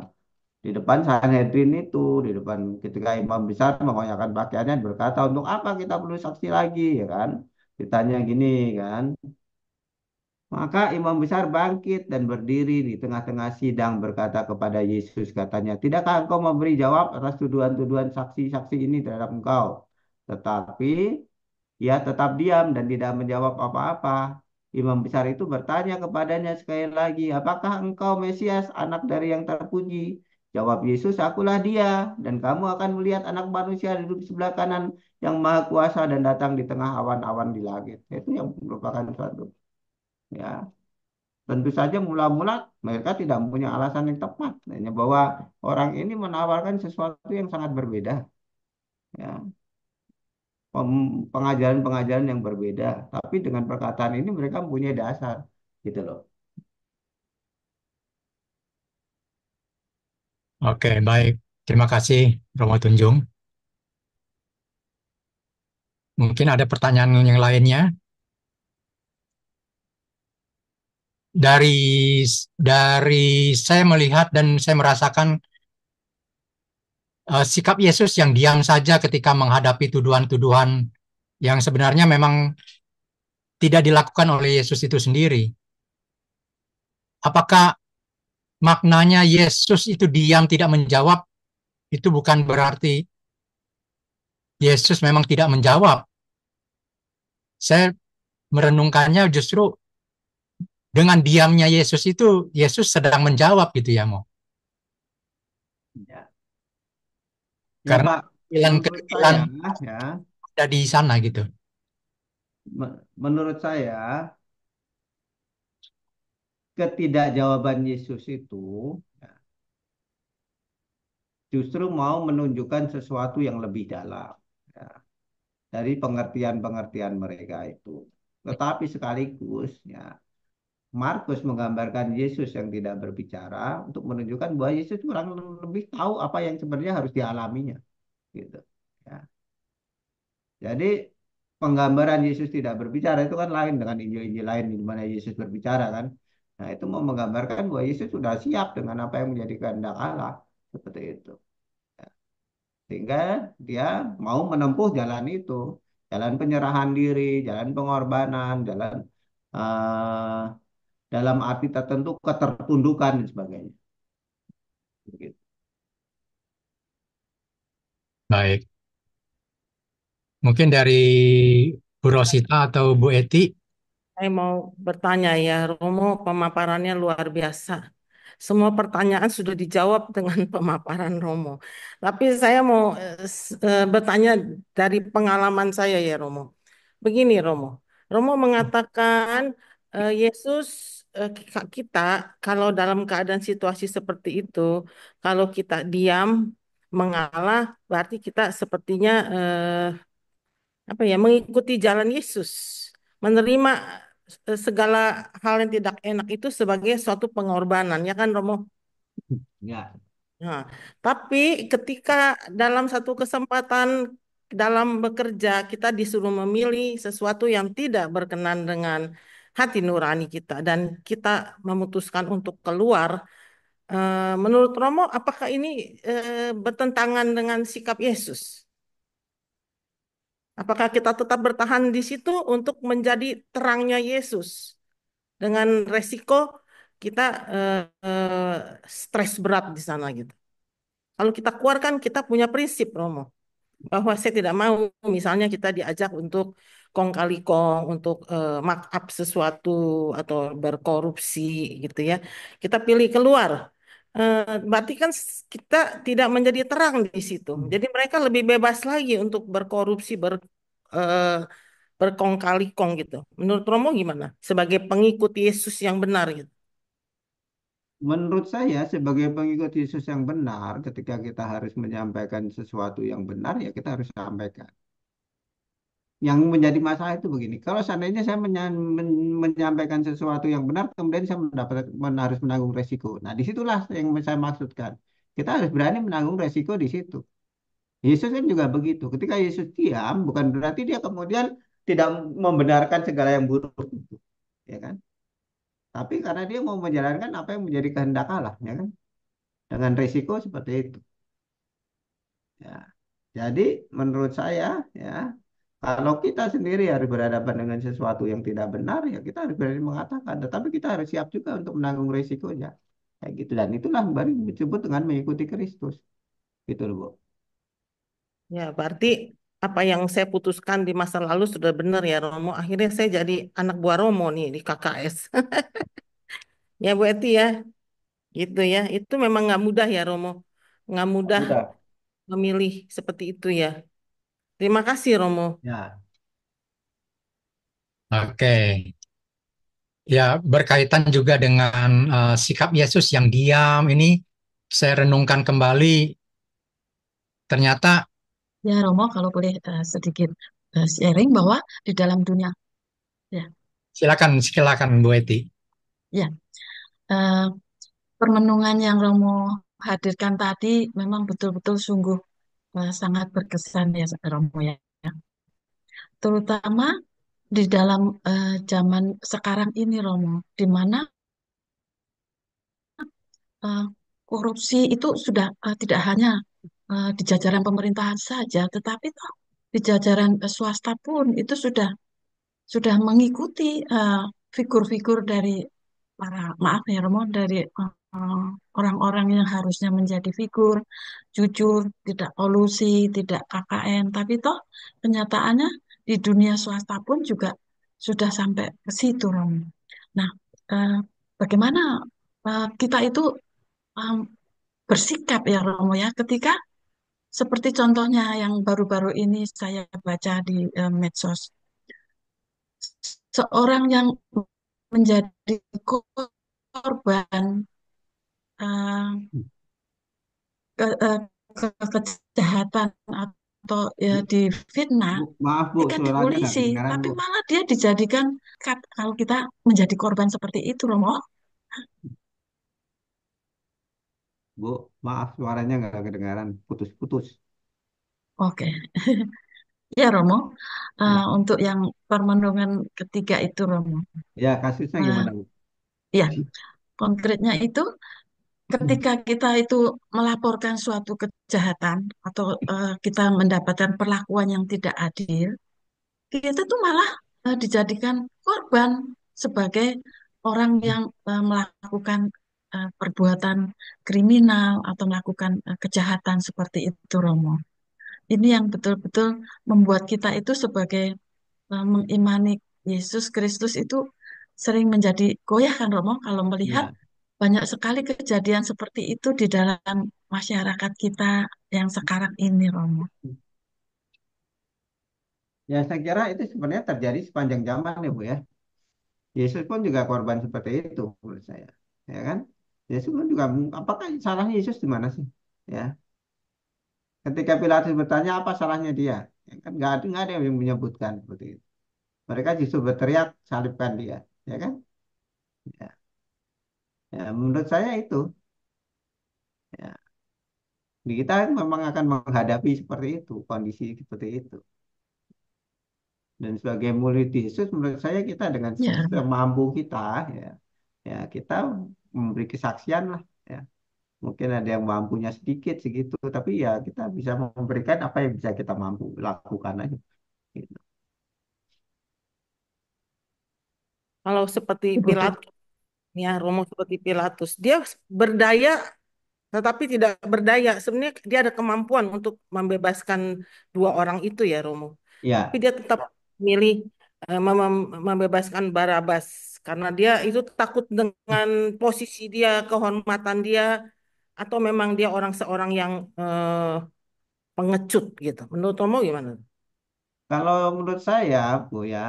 di depan Sanhedrin itu, di depan ketika imam besar mengoyakkan pakaiannya berkata, untuk apa kita perlu saksi lagi, ya kan? Ditanya gini kan, maka imam besar bangkit dan berdiri di tengah-tengah sidang berkata kepada Yesus, katanya, tidakkah engkau memberi jawab atas tuduhan-tuduhan saksi-saksi ini terhadap engkau? Tetapi ia tetap diam dan tidak menjawab apa-apa. Imam besar itu bertanya kepadanya sekali lagi, apakah engkau Mesias, anak dari yang terpuji? Jawab Yesus, akulah dia, dan kamu akan melihat anak manusia duduk di sebelah kanan yang maha kuasa dan datang di tengah awan-awan di langit. Itu yang merupakan suatu, ya. Tentu saja mula-mula mereka tidak mempunyai alasan yang tepat, hanya bahwa orang ini menawarkan sesuatu yang sangat berbeda, ya. Pengajaran-pengajaran yang berbeda. Tapi dengan perkataan ini mereka mempunyai dasar, gitu loh. oke, baik. Terima kasih, Romo Tunjung. Mungkin ada pertanyaan yang lainnya. Dari dari saya melihat dan saya merasakan sikap Yesus yang diam saja ketika menghadapi tuduhan-tuduhan yang sebenarnya memang tidak dilakukan oleh Yesus itu sendiri. Apakah maknanya Yesus itu diam tidak menjawab, itu bukan berarti Yesus memang tidak menjawab. Saya merenungkannya justru dengan diamnya Yesus itu, Yesus sedang menjawab gitu ya, Mo. Ya, ya Karena Pak, menurut kekecilan-kekecilan saya ya, ada di sana gitu. menurut saya ketidakjawaban Yesus itu ya, justru mau menunjukkan sesuatu yang lebih dalam ya, dari pengertian-pengertian mereka itu. Tetapi sekaligus ya Markus menggambarkan Yesus yang tidak berbicara untuk menunjukkan bahwa Yesus kurang lebih tahu apa yang sebenarnya harus dialaminya gitu. Ya. Jadi penggambaran Yesus tidak berbicara itu kan lain dengan Injil-Injil lain di mana Yesus berbicara kan. Nah, itu mau menggambarkan bahwa Yesus sudah siap dengan apa yang menjadi kehendak Allah seperti itu. Ya. Sehingga dia mau menempuh jalan itu, jalan penyerahan diri, jalan pengorbanan, jalan eh, dalam arti tertentu ketertundukan dan sebagainya. Begitu. Baik, mungkin dari Bu Rosita atau Bu Eti, Saya mau bertanya ya, Romo pemaparannya luar biasa. Semua pertanyaan sudah dijawab dengan pemaparan Romo. Tapi saya mau bertanya dari pengalaman saya ya, Romo. Begini, Romo. Romo mengatakan Yesus kita kalau dalam keadaan situasi seperti itu, kalau kita diam mengalah, berarti kita sepertinya apa ya, mengikuti jalan Yesus, menerima segala hal yang tidak enak itu sebagai suatu pengorbanan, ya kan Romo? Ya, Nah, tapi ketika dalam satu kesempatan dalam bekerja kita disuruh memilih sesuatu yang tidak berkenan dengan hati nurani kita dan kita memutuskan untuk keluar, menurut Romo, apakah ini bertentangan dengan sikap Yesus? Apakah kita tetap bertahan di situ untuk menjadi terangnya Yesus dengan resiko kita stres berat di sana gitu. Kalau kita keluarkan kita punya prinsip Romo bahwa saya tidak mau misalnya kita diajak untuk kong kali kong untuk markup sesuatu atau berkorupsi gitu ya. Kita pilih keluar. Berarti kan kita tidak menjadi terang di situ. Jadi mereka lebih bebas lagi untuk berkorupsi, eh, berkong kali kong gitu. Menurut Romo gimana? Sebagai pengikut Yesus yang benar gitu. menurut saya sebagai pengikut Yesus yang benar, ketika kita harus menyampaikan sesuatu yang benar, ya kita harus sampaikan. Yang menjadi masalah itu begini, kalau seandainya saya menyampaikan sesuatu yang benar, kemudian saya harus menanggung resiko. Nah, disitulah yang saya maksudkan. Kita harus berani menanggung resiko di situ. Yesus kan juga begitu. Ketika Yesus diam, bukan berarti dia kemudian tidak membenarkan segala yang buruk itu, ya kan? Tapi karena dia mau menjalankan apa yang menjadi kehendak Allah, ya kan? Dengan resiko seperti itu. Ya. Jadi menurut saya, ya, kalau kita sendiri harus berhadapan dengan sesuatu yang tidak benar, ya kita harus berani mengatakan. Tetapi kita harus siap juga untuk menanggung resikonya. Kayak gitu. Dan itulah baru disebut dengan mengikuti Kristus. Gitu loh, Bu. Ya, berarti apa yang saya putuskan di masa lalu sudah benar ya Romo. Akhirnya saya jadi anak buah Romo nih di KKS. Ya Bu Eti ya, gitu ya. Itu memang nggak mudah ya Romo. Nggak mudah Udah. memilih seperti itu ya. Terima kasih Romo. Ya, oke. Ya, berkaitan juga dengan sikap Yesus yang diam ini, saya renungkan kembali, ternyata Ya, Romo, kalau boleh sedikit sharing bahwa di dalam dunia, ya, silakan, silakan Bu Eti. ya, eh, permenungan yang Romo hadirkan tadi memang betul-betul sungguh sangat berkesan ya, Romo ya. Terutama di dalam zaman sekarang ini, Romo, di mana eh, korupsi itu sudah tidak hanya di jajaran pemerintahan saja, tetapi toh di jajaran swasta pun itu sudah mengikuti figur-figur dari para, maaf ya Romo, dari orang-orang yang harusnya menjadi figur jujur, tidak kolusi, tidak KKN, tapi toh kenyataannya di dunia swasta pun juga sudah sampai ke situ Romo. Nah, eh, bagaimana kita itu em, bersikap ya Romo ya ketika seperti contohnya yang baru-baru ini saya baca di medsos, seorang yang menjadi korban eh, ke, kejahatan atau ya difitnah, Maaf Bu, ketika di suaranya nggak polisi, kedengaran tapi Bu. malah dia dijadikan kalau kita menjadi korban seperti itu, Romo. Bu, maaf suaranya nggak kedengaran, putus-putus. Oke, ya Romo. Ya, Untuk yang permenungan ketiga itu, Romo. ya kasusnya Eh, gimana Bu? ya, konkretnya itu ketika kita itu melaporkan suatu kejahatan atau kita mendapatkan perlakuan yang tidak adil, kita tuh malah dijadikan korban sebagai orang yang melakukan perbuatan kriminal atau melakukan kejahatan seperti itu, Romo. Ini yang betul-betul membuat kita itu sebagai mengimani Yesus Kristus itu sering menjadi goyah kan, Romo, kalau melihat Ya, banyak sekali kejadian seperti itu di dalam masyarakat kita yang sekarang ini, Romo. ya saya kira itu sebenarnya terjadi sepanjang zaman ya Bu ya. Yesus pun juga korban seperti itu menurut saya. Ya kan? Yesus pun juga, apakah salahnya Yesus di mana sih? Ya, ketika Pilatus bertanya apa salahnya dia, ya kan nggak ada yang menyebutkan seperti itu. Mereka justru berteriak salibkan dia, ya kan? Ya, ya, menurut saya itu, ya, kita memang akan menghadapi seperti itu, kondisi seperti itu. Dan sebagai murid Yesus, menurut saya kita dengan Ya, semampu kita, ya, ya kita memberi kesaksian lah, ya. Mungkin ada yang mampunya sedikit segitu, tapi ya kita bisa memberikan apa yang bisa kita mampu lakukan aja. Gitu. Kalau seperti betul. Pilatus, ya Romo seperti Pilatus, dia berdaya tetapi tidak berdaya. Sebenarnya dia ada kemampuan untuk membebaskan dua orang itu ya Romo. Tapi Ya, dia tetap milih membebaskan Barabas karena dia itu takut dengan posisi dia, kehormatan dia, atau memang dia seorang yang pengecut gitu. Menurut Romo gimana? kalau menurut saya, Bu ya,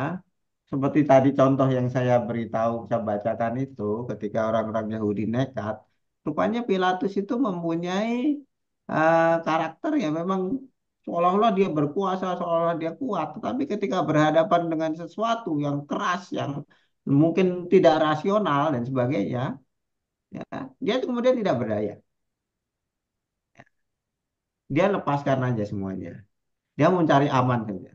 seperti tadi contoh yang saya beritahu, saya bacakan itu, ketika orang-orang Yahudi nekat, rupanya Pilatus itu mempunyai karakter yang memang seolah-olah dia berkuasa, seolah-olah dia kuat. Tetapi ketika berhadapan dengan sesuatu yang keras, yang mungkin tidak rasional dan sebagainya, ya, dia itu kemudian tidak berdaya. Dia lepaskan aja semuanya. Dia mau cari aman saja.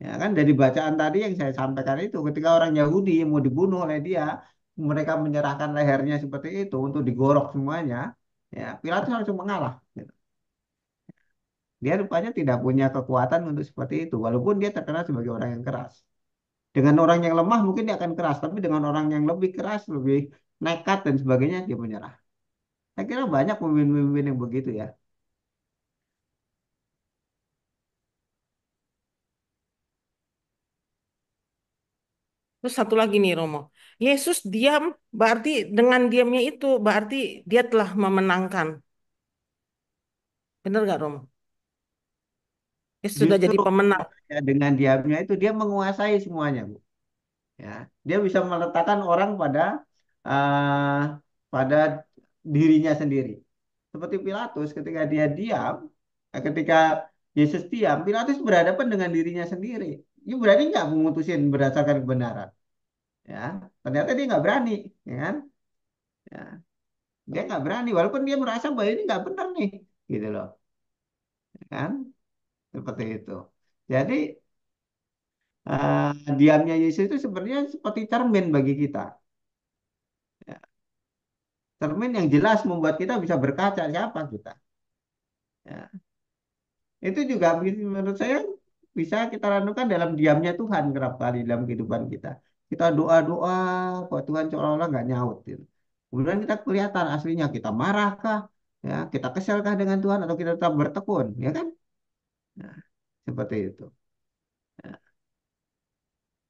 Ya kan dari bacaan tadi yang saya sampaikan itu ketika orang Yahudi yang mau dibunuh oleh dia, mereka menyerahkan lehernya seperti itu untuk digorok semuanya, ya Pilatus langsung mengalah. Gitu. Dia rupanya tidak punya kekuatan untuk seperti itu, walaupun dia terkenal sebagai orang yang keras. Dengan orang yang lemah mungkin dia akan keras, tapi dengan orang yang lebih keras, lebih nekat dan sebagainya dia menyerah. Saya kira banyak pemimpin-pemimpin yang begitu ya. Terus satu lagi nih Romo, Yesus diam berarti dengan diamnya itu berarti dia telah memenangkan. Benar nggak Romo? Yesus sudah Justru jadi pemenang. ya, dengan diamnya itu dia menguasai semuanya, Bu. Ya, dia bisa meletakkan orang uh, pada dirinya sendiri. Seperti Pilatus ketika dia diam, ketika Yesus diam, Pilatus berhadapan dengan dirinya sendiri. Ini berani nggak memutusin berdasarkan kebenaran? Ya, ternyata dia nggak berani, ya kan? Ya, dia nggak berani, walaupun dia merasa bahwa ini nggak benar nih, gitu loh, ya kan? Seperti itu. Jadi diamnya Yesus itu sebenarnya seperti cermin bagi kita. Ya, cermin yang jelas membuat kita bisa berkaca siapa kita. Ya. Itu juga menurut saya bisa kita renungkan dalam diamnya Tuhan kerap kali dalam kehidupan kita. Kita doa-doa, kok Tuhan seolah-olah nggak nyaut gitu. Kemudian kita kelihatan aslinya kita marahkah, ya kita keselkah dengan Tuhan atau kita tetap bertekun, ya kan? Nah, seperti itu. Ya.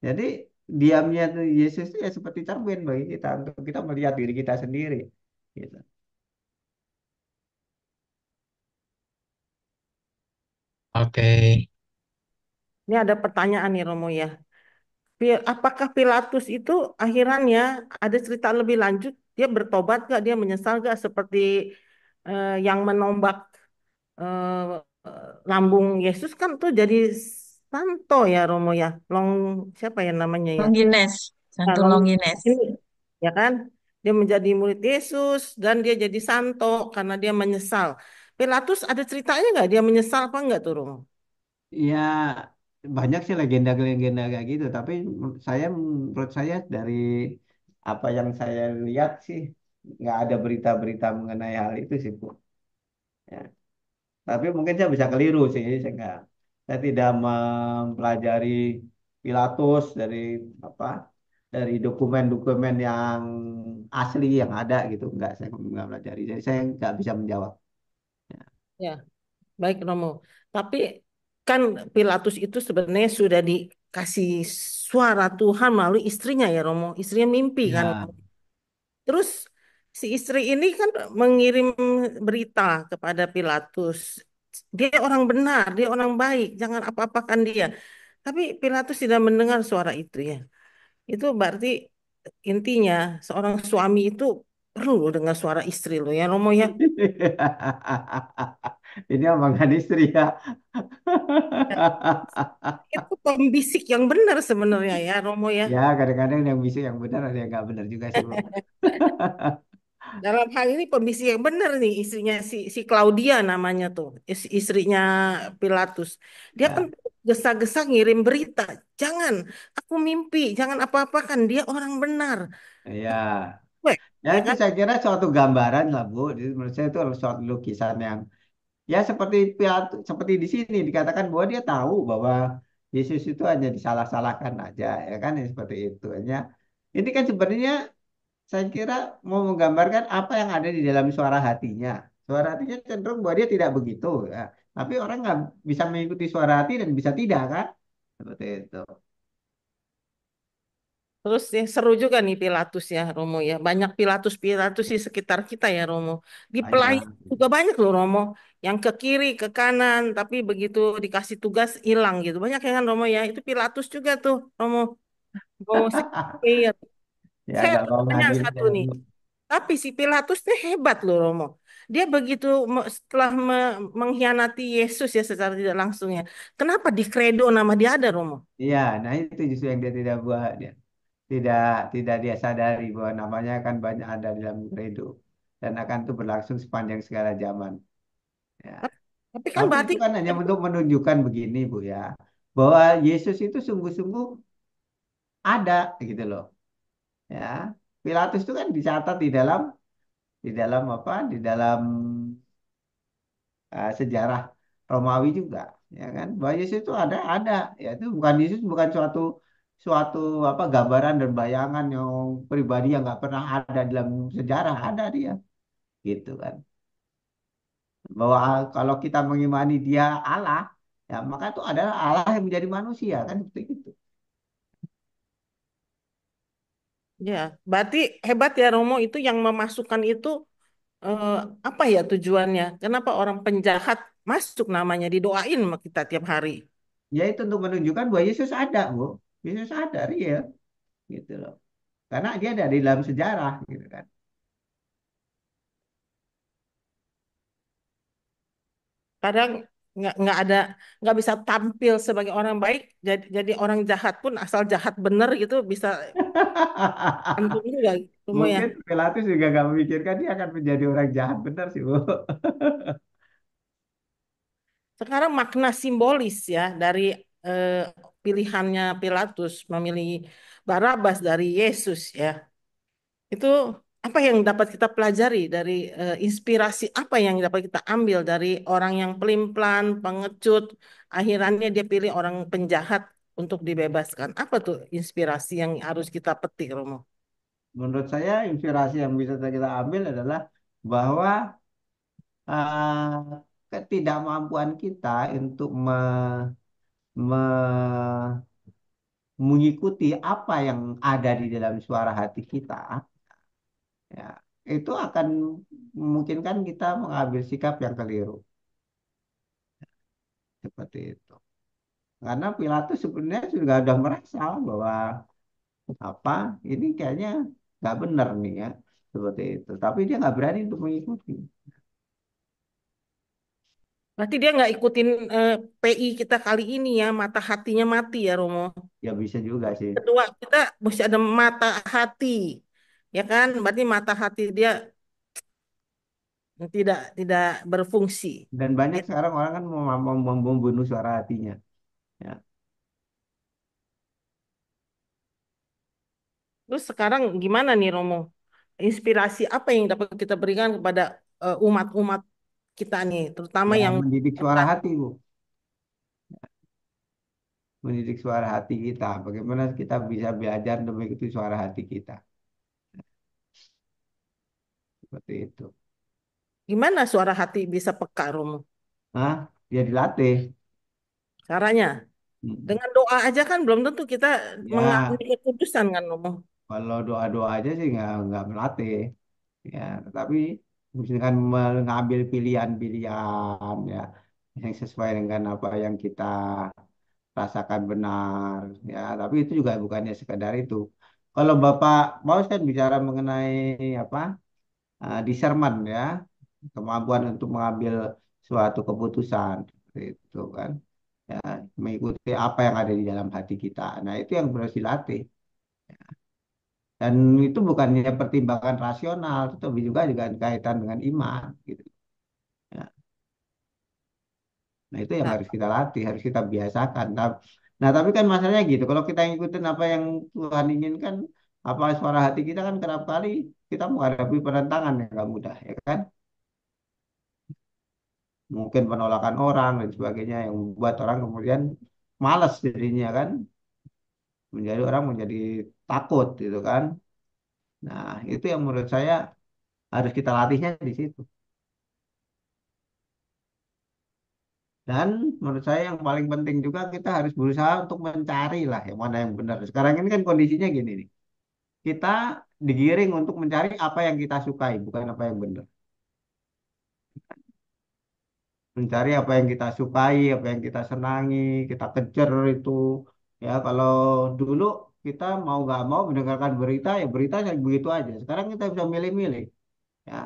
Jadi diamnya Yesus itu ya seperti cermin bagi kita untuk kita melihat diri kita sendiri. Gitu. Oke. Ini ada pertanyaan nih Romo ya. Apakah Pilatus itu akhirannya ada cerita lebih lanjut? Dia bertobat gak? Dia menyesal gak? Seperti yang menombak lambung Yesus kan tuh jadi santo ya Romo ya. Siapa ya namanya ya? Longines, Nah, Santo Longines. ini ya kan? Dia menjadi murid Yesus dan dia jadi santo karena dia menyesal. Pilatus ada ceritanya nggak? Dia menyesal apa enggak tuh Romo? Ya banyak sih legenda-legenda kayak gitu, tapi menurut saya dari apa yang saya lihat sih nggak ada berita-berita mengenai hal itu sih Bu. Ya. Tapi mungkin saya bisa keliru sih, saya tidak mempelajari Pilatus dari apa dari dokumen-dokumen yang asli yang ada gitu, saya nggak pelajari, jadi saya nggak bisa menjawab. Ya. Ya, baik Romo. Tapi kan Pilatus itu sebenarnya sudah dikasih suara Tuhan melalui istrinya ya Romo. Istrinya mimpi kan. Ya. Terus si istri ini kan mengirim berita kepada Pilatus. Dia orang benar, dia orang baik, jangan apa-apakan dia. Tapi Pilatus tidak mendengar suara itu ya. Itu berarti intinya seorang suami itu perlu dengar suara istri lo ya Romo ya. Ini omongan istri ya. Itu pembisik yang benar sebenarnya ya Romo ya. Ya, kadang-kadang yang bisa yang benar ada yang nggak benar juga sih, Bu. Dalam hal ini pembisik yang benar nih istrinya si Claudia namanya tuh, istrinya Pilatus. Dia kan Ya, gesa-gesa ngirim berita. Jangan, aku mimpi, jangan apa-apakan. Dia orang benar. ya. Weh, Ya ya itu kan? saya kira suatu gambaran lah, Bu. Jadi menurut saya itu adalah suatu lukisan yang ya seperti di sini dikatakan bahwa dia tahu bahwa Yesus itu hanya disalah-salahkan aja, ya kan ya seperti itu. Hanya ini kan sebenarnya saya kira mau menggambarkan apa yang ada di dalam suara hatinya. Suara hatinya cenderung bahwa dia tidak begitu, ya. Tapi orang nggak bisa mengikuti suara hati dan bisa tidak kan? Seperti itu. Terus ya, seru juga nih Pilatus ya Romo ya. Banyak Pilatus-Pilatus di sekitar kita ya Romo. Di pelayan Banyak. juga banyak loh Romo. Yang ke kiri, ke kanan, tapi begitu dikasih tugas hilang gitu. Banyak ya kan Romo ya. Itu Pilatus juga tuh Romo. Oh, Ya saya nggak ada mau pertanyaan ngadil satu saya, nih. Bu. Tapi si Pilatus ini hebat loh Romo. Dia begitu setelah mengkhianati Yesus ya secara tidak langsung ya. Kenapa di kredo nama dia ada Romo? Iya, nah itu justru yang dia tidak buat dia. Tidak tidak dia sadari bahwa namanya akan banyak ada di dalam kredo dan akan itu berlangsung sepanjang segala zaman. Ya. Tapi kan Tapi berarti itu kan hanya untuk menunjukkan begini, Bu ya, bahwa Yesus itu sungguh-sungguh ada gitu loh. Ya, Pilatus itu kan dicatat di dalam apa? Di dalam sejarah Romawi juga, ya kan? Bahwa Yesus itu ada. Ya itu bukan Yesus bukan suatu suatu apa gambaran dan bayangan yang pribadi yang nggak pernah ada dalam sejarah, ada dia, gitu kan? Bahwa kalau kita mengimani dia Allah, ya maka itu adalah Allah yang menjadi manusia kan seperti itu. ya, berarti hebat ya Romo itu yang memasukkan itu eh, apa ya tujuannya? Kenapa orang penjahat masuk namanya didoain sama kita tiap hari? Ya itu untuk menunjukkan bahwa Yesus ada, Bu. Yesus ada, real, gitu loh. Karena dia ada di dalam sejarah, gitu kan. Kadang nggak ada nggak bisa tampil sebagai orang baik, jadi orang jahat pun asal jahat bener gitu bisa antum juga Romo ya. Mungkin Pilatus juga nggak memikirkan dia akan menjadi orang jahat benar sih, Bu. Sekarang makna simbolis ya dari eh, pilihannya Pilatus memilih Barabas dari Yesus ya. Itu apa yang dapat kita pelajari dari inspirasi apa yang dapat kita ambil dari orang yang pelin-pelan, pengecut, akhirannya dia pilih orang penjahat untuk dibebaskan. Apa tuh inspirasi yang harus kita petik, Romo? Menurut saya inspirasi yang bisa kita ambil adalah bahwa ketidakmampuan kita untuk mengikuti apa yang ada di dalam suara hati kita, ya, itu akan memungkinkan kita mengambil sikap yang keliru seperti itu. Karena Pilatus sebenarnya sudah merasa bahwa apa ini kayaknya nggak benar nih ya seperti itu. Tapi dia nggak berani untuk mengikuti. Berarti dia nggak ikutin PI kita kali ini ya, mata hatinya mati ya, Romo. Ya bisa juga sih. Kedua, kita mesti ada mata hati, ya kan? Berarti mata hati dia tidak berfungsi. Dan banyak Ya. sekarang orang kan mau membunuh suara hatinya. Ya, Terus sekarang gimana nih Romo? Inspirasi apa yang dapat kita berikan kepada umat-umat kita nih, terutama ya yang mendidik suara hati, Bu. Mendidik suara hati kita. Bagaimana kita bisa belajar untuk mengikuti suara hati kita. Seperti itu. gimana suara hati bisa peka Romo? Nah, dia dilatih. Caranya Hmm. dengan doa aja kan belum tentu kita Ya, mengalami kekudusan kan Romo. kalau doa-doa aja sih nggak melatih. Ya, tetapi dengan mengambil pilihan-pilihan ya yang sesuai dengan apa yang kita rasakan benar. Ya, tapi itu juga bukannya sekedar itu. Kalau Bapak Paus kan bicara mengenai apa discernment ya, kemampuan untuk mengambil suatu keputusan seperti itu kan. Ya, mengikuti apa yang ada di dalam hati kita. Nah, itu yang harus dilatih. Dan itu bukannya pertimbangan rasional, tetapi juga juga kaitan dengan iman gitu. Ya. Nah, itu yang Nah, harus kita latih, harus kita biasakan. Nah, tapi kan masalahnya gitu, kalau kita ngikutin apa yang Tuhan inginkan, apa suara hati kita kan kerap kali kita menghadapi penentangan yang gak mudah, ya kan? Mungkin penolakan orang dan sebagainya yang membuat orang kemudian malas jadinya kan, menjadi orang menjadi takut gitu kan. Nah, itu yang menurut saya harus kita latihnya di situ. Dan menurut saya yang paling penting juga kita harus berusaha untuk mencari lah yang mana yang benar. Sekarang ini kan kondisinya gini nih. Kita digiring untuk mencari apa yang kita sukai, bukan apa yang benar. Mencari apa yang kita sukai, apa yang kita senangi, kita kejar itu. Ya kalau dulu kita mau nggak mau mendengarkan berita, ya berita yang begitu aja. Sekarang kita bisa milih-milih. Ya,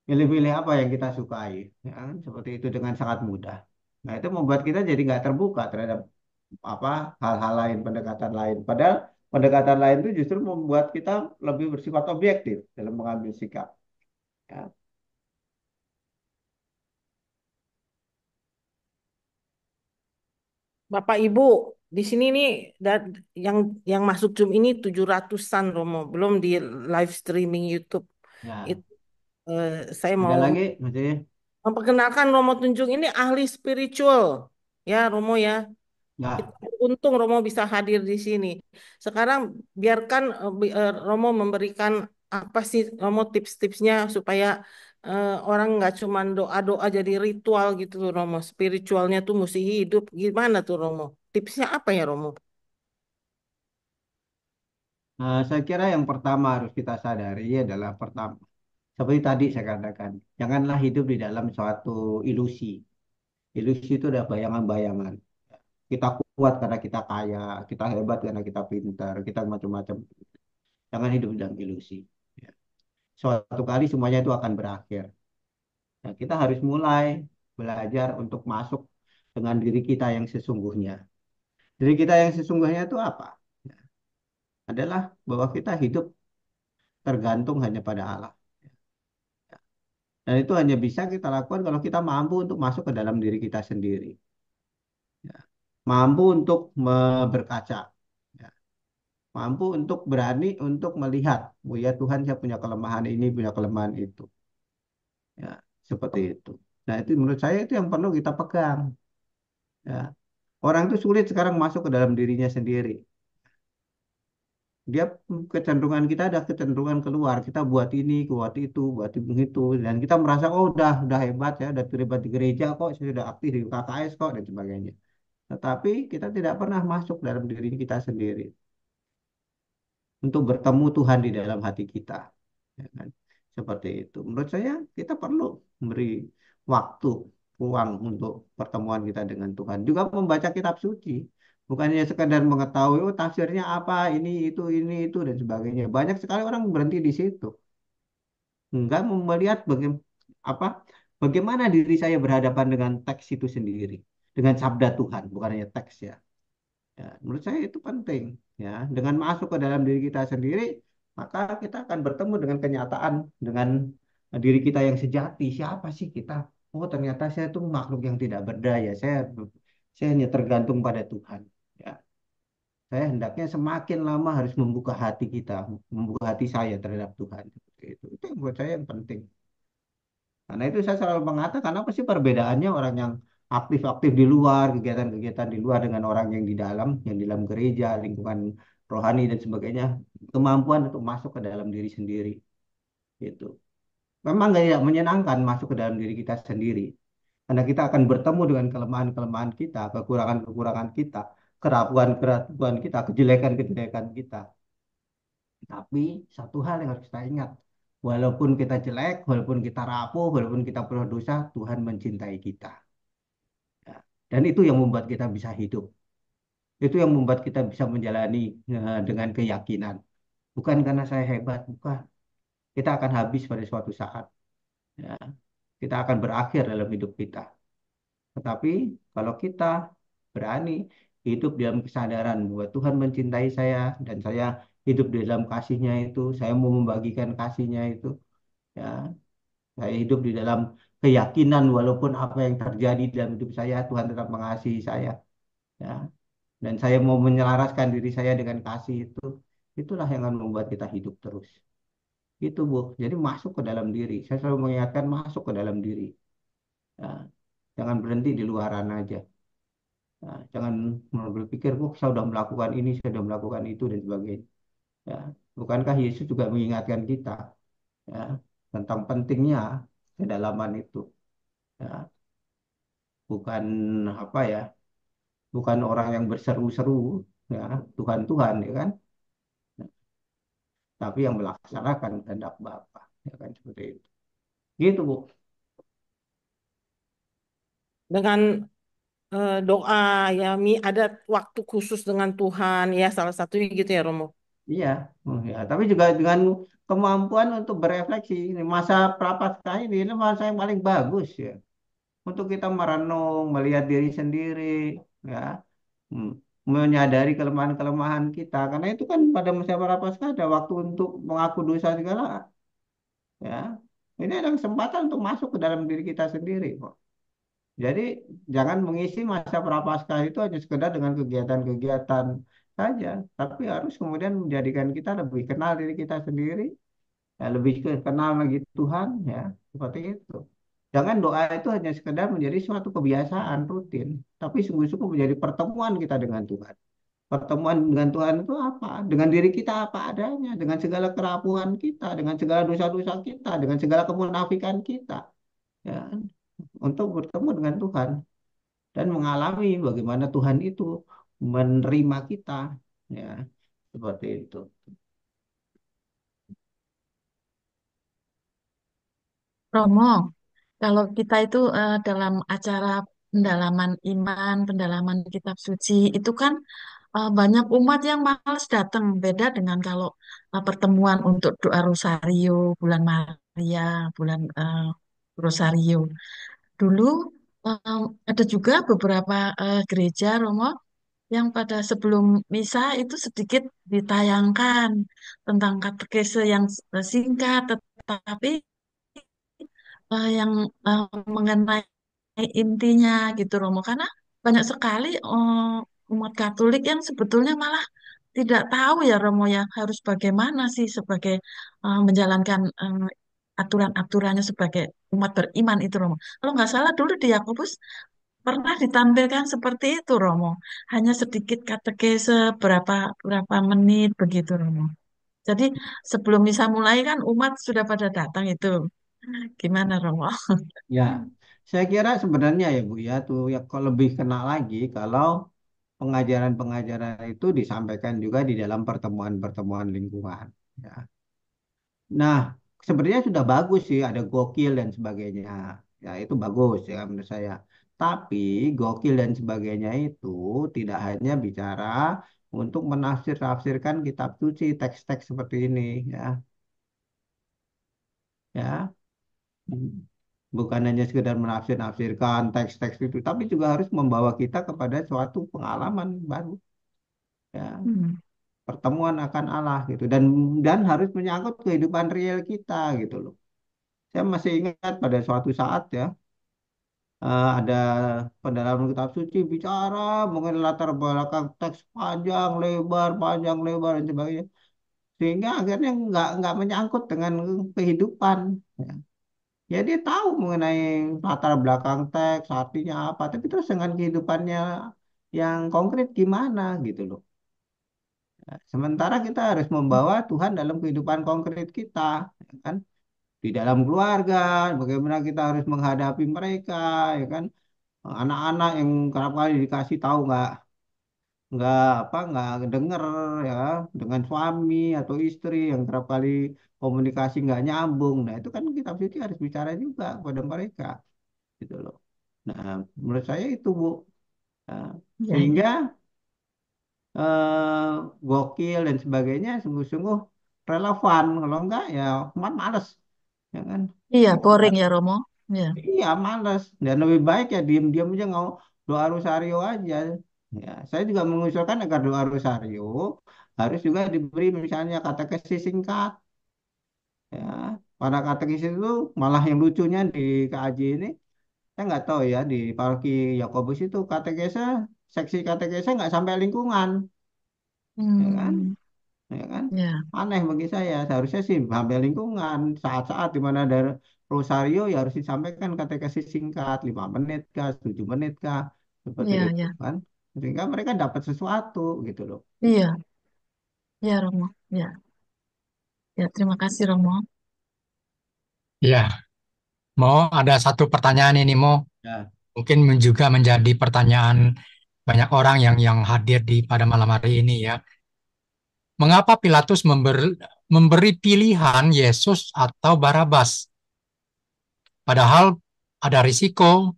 milih-milih apa yang kita sukai. Ya, kan? Seperti itu dengan sangat mudah. Nah, itu membuat kita jadi nggak terbuka terhadap apa hal-hal lain, pendekatan lain. Padahal pendekatan lain itu justru membuat kita lebih bersifat objektif dalam mengambil sikap. Ya, Bapak Ibu di sini nih yang masuk Zoom ini 700-an Romo, belum di live streaming YouTube. ya. Itu saya Ada mau lagi, maksudnya? memperkenalkan Romo Tunjung ini ahli spiritual. Ya, Romo ya. Kita Ya, untung Romo bisa hadir di sini. Sekarang biarkan Romo memberikan apa sih Romo tips-tipsnya supaya orang nggak cuma doa-doa jadi ritual gitu loh Romo. Spiritualnya tuh mesti hidup. Gimana tuh Romo? Tipsnya apa ya Romo? saya kira yang pertama harus kita sadari adalah pertama, seperti tadi saya katakan, janganlah hidup di dalam suatu ilusi. Ilusi itu adalah bayangan-bayangan. Kita kuat karena kita kaya, kita hebat karena kita pintar, kita macam-macam. Jangan hidup dalam ilusi. Ya. Suatu kali semuanya itu akan berakhir. Nah, kita harus mulai belajar untuk masuk dengan diri kita yang sesungguhnya. Diri kita yang sesungguhnya itu apa? Ya, adalah bahwa kita hidup tergantung hanya pada Allah. Dan itu hanya bisa kita lakukan kalau kita mampu untuk masuk ke dalam diri kita sendiri. Ya. Mampu untuk berkaca. Ya. mampu untuk berani untuk melihat, oh ya Tuhan saya punya kelemahan ini, punya kelemahan itu. Ya, seperti itu. Nah, itu menurut saya itu yang perlu kita pegang. Ya. Orang itu sulit sekarang masuk ke dalam dirinya sendiri. Dia kecenderungan kita ada kecenderungan keluar. Kita buat ini, buat itu, buat itu, dan kita merasa oh udah hebat ya, udah terlibat di gereja kok, saya sudah aktif di KKS kok dan sebagainya. Tetapi kita tidak pernah masuk dalam diri kita sendiri untuk bertemu Tuhan di dalam hati kita. Ya kan? Seperti itu. Menurut saya kita perlu memberi waktu, ruang untuk pertemuan kita dengan Tuhan. Juga membaca kitab suci. Bukannya sekadar mengetahui, oh tafsirnya apa, ini, itu, dan sebagainya. Banyak sekali orang berhenti di situ. Enggak melihat apa, bagaimana diri saya berhadapan dengan teks itu sendiri. Dengan sabda Tuhan, bukan hanya teks ya. Ya, menurut saya itu penting. Ya, dengan masuk ke dalam diri kita sendiri, maka kita akan bertemu dengan kenyataan, dengan diri kita yang sejati. Siapa sih kita? Oh, ternyata saya itu makhluk yang tidak berdaya. Saya hanya tergantung pada Tuhan. Ya, saya hendaknya semakin lama harus membuka hati kita, membuka hati saya terhadap Tuhan. Seperti itu. Itu yang buat saya yang penting. Karena itu saya selalu mengatakan apa sih perbedaannya orang yang aktif-aktif di luar, kegiatan-kegiatan di luar dengan orang yang di dalam gereja, lingkungan rohani dan sebagainya, kemampuan untuk masuk ke dalam diri sendiri, gitu. Memang tidak menyenangkan masuk ke dalam diri kita sendiri, karena kita akan bertemu dengan kelemahan-kelemahan kita, kekurangan-kekurangan kita, kerapuan-kerapuan kita, kejelekan-kejelekan kita. Tapi satu hal yang harus kita ingat, walaupun kita jelek, walaupun kita rapuh, walaupun kita penuh dosa, Tuhan mencintai kita. Ya. Dan itu yang membuat kita bisa hidup. Itu yang membuat kita bisa menjalani dengan keyakinan. Bukan karena saya hebat, bukan. Kita akan habis pada suatu saat. Ya. Kita akan berakhir dalam hidup kita. Tetapi kalau kita berani hidup dalam kesadaran bahwa Tuhan mencintai saya dan saya hidup di dalam kasihnya itu, saya mau membagikan kasihnya itu, ya, saya hidup di dalam keyakinan walaupun apa yang terjadi dalam hidup saya, Tuhan tetap mengasihi saya, ya. Dan saya mau menyelaraskan diri saya dengan kasih itu, itulah yang akan membuat kita hidup terus. Itu, Bu. Jadi masuk ke dalam diri. Saya selalu mengingatkan masuk ke dalam diri. Ya. Jangan berhenti di luaran aja. Nah, jangan berpikir, oh saya sudah melakukan ini, saya sudah melakukan itu dan sebagainya. Ya, bukankah Yesus juga mengingatkan kita, ya, tentang pentingnya kedalaman itu. Ya, bukan apa ya, bukan orang yang berseru-seru, ya, Tuhan-Tuhan, ya kan, tapi yang melaksanakan kehendak Bapa, ya kan seperti itu. Gitu, Bu. Dengan doa ya, ada waktu khusus dengan Tuhan ya, salah satunya gitu ya Romo. Iya, ya, tapi juga dengan kemampuan untuk berefleksi. Ini masa prapaskah ini masa yang paling bagus ya. Untuk kita merenung, melihat diri sendiri, ya, hmm, menyadari kelemahan-kelemahan kita. Karena itu kan pada masa prapaskah ada waktu untuk mengaku dosa segala, ya. Ini ada kesempatan untuk masuk ke dalam diri kita sendiri kok. Jadi jangan mengisi masa prapaskah itu hanya sekedar dengan kegiatan-kegiatan saja, tapi harus kemudian menjadikan kita lebih kenal diri kita sendiri, ya, lebih kenal lagi Tuhan, ya, seperti itu. Jangan doa itu hanya sekedar menjadi suatu kebiasaan rutin, tapi sungguh-sungguh menjadi pertemuan kita dengan Tuhan. Pertemuan dengan Tuhan itu apa? Dengan diri kita apa adanya, dengan segala kerapuhan kita, dengan segala dosa-dosa kita, dengan segala kemunafikan kita, ya, untuk bertemu dengan Tuhan dan mengalami bagaimana Tuhan itu menerima kita, ya, seperti itu. Romo, kalau kita itu dalam acara pendalaman iman, pendalaman kitab suci, itu kan banyak umat yang malas datang. Beda dengan kalau pertemuan untuk doa Rosario, bulan Maria, bulan Rosario. Dulu eh, ada juga beberapa gereja, Romo, yang pada sebelum misa itu sedikit ditayangkan tentang katekese yang singkat, tetapi yang eh, mengenai intinya gitu Romo, karena banyak sekali umat Katolik yang sebetulnya malah tidak tahu ya Romo ya harus bagaimana sih sebagai menjalankan aturan-aturannya sebagai umat beriman itu Romo. Kalau nggak salah dulu di Yakobus pernah ditampilkan seperti itu Romo. Hanya sedikit katekese berapa menit begitu Romo. Jadi sebelum misa mulai kan umat sudah pada datang itu. Gimana Romo? Ya, saya kira sebenarnya ya Bu ya tuh ya kok lebih kena lagi kalau pengajaran-pengajaran itu disampaikan juga di dalam pertemuan-pertemuan lingkungan. Ya. Nah, sebenarnya sudah bagus sih ada gokil dan sebagainya. Ya, itu bagus ya menurut saya. Tapi gokil dan sebagainya itu tidak hanya bicara untuk menafsir-tafsirkan kitab suci, teks-teks seperti ini ya. Ya, bukan hanya sekedar menafsir-nafsirkan teks-teks itu, tapi juga harus membawa kita kepada suatu pengalaman baru. Ya, Hmm. pertemuan akan Allah gitu dan harus menyangkut kehidupan real kita gitu loh. Saya masih ingat pada suatu saat ya ada pendalaman kitab suci bicara mengenai latar belakang teks panjang lebar dan sebagainya sehingga akhirnya nggak menyangkut dengan kehidupan. Ya. Ya dia tahu mengenai latar belakang teks artinya apa tapi terus dengan kehidupannya yang konkret gimana gitu loh. Sementara kita harus membawa Tuhan dalam kehidupan konkret kita, ya kan? Di dalam keluarga, bagaimana kita harus menghadapi mereka, ya kan? Anak-anak yang kerap kali dikasih tahu nggak denger ya dengan suami atau istri yang kerap kali komunikasi nggak nyambung. Nah itu kan kita suci harus bicara juga kepada mereka, gitu loh. Nah menurut saya itu Bu. Nah, Ya, sehingga ya. eh, gokil dan sebagainya sungguh-sungguh relevan. Kalau enggak ya umat males, ya kan? Iya, Ya, boring ya Romo. Ya. iya males. Dan lebih baik ya diam-diam aja nggak doa rosario aja. Ya, saya juga mengusulkan agar doa rosario harus juga diberi misalnya katekesi singkat. Ya, pada katekesi itu malah yang lucunya di KAJ ini, saya nggak tahu ya di Paroki Yakobus itu katekese, seksi katekese nggak sampai lingkungan, ya kan? Hmm, Ya kan? ya, Aneh bagi saya. Seharusnya sih sampai lingkungan saat-saat di mana ada rosario ya harus disampaikan katekesi singkat 5 menit kah, 7 menit kah, seperti ya, itu ya. kan. Sehingga mereka dapat sesuatu gitu loh. Iya, ya Romo. Ya, ya. Terima kasih Romo. Ya, mau ada satu pertanyaan ini, mau Ya. mungkin juga menjadi pertanyaan banyak orang yang hadir di pada malam hari ini ya. Mengapa Pilatus memberi pilihan Yesus atau Barabas? Padahal ada risiko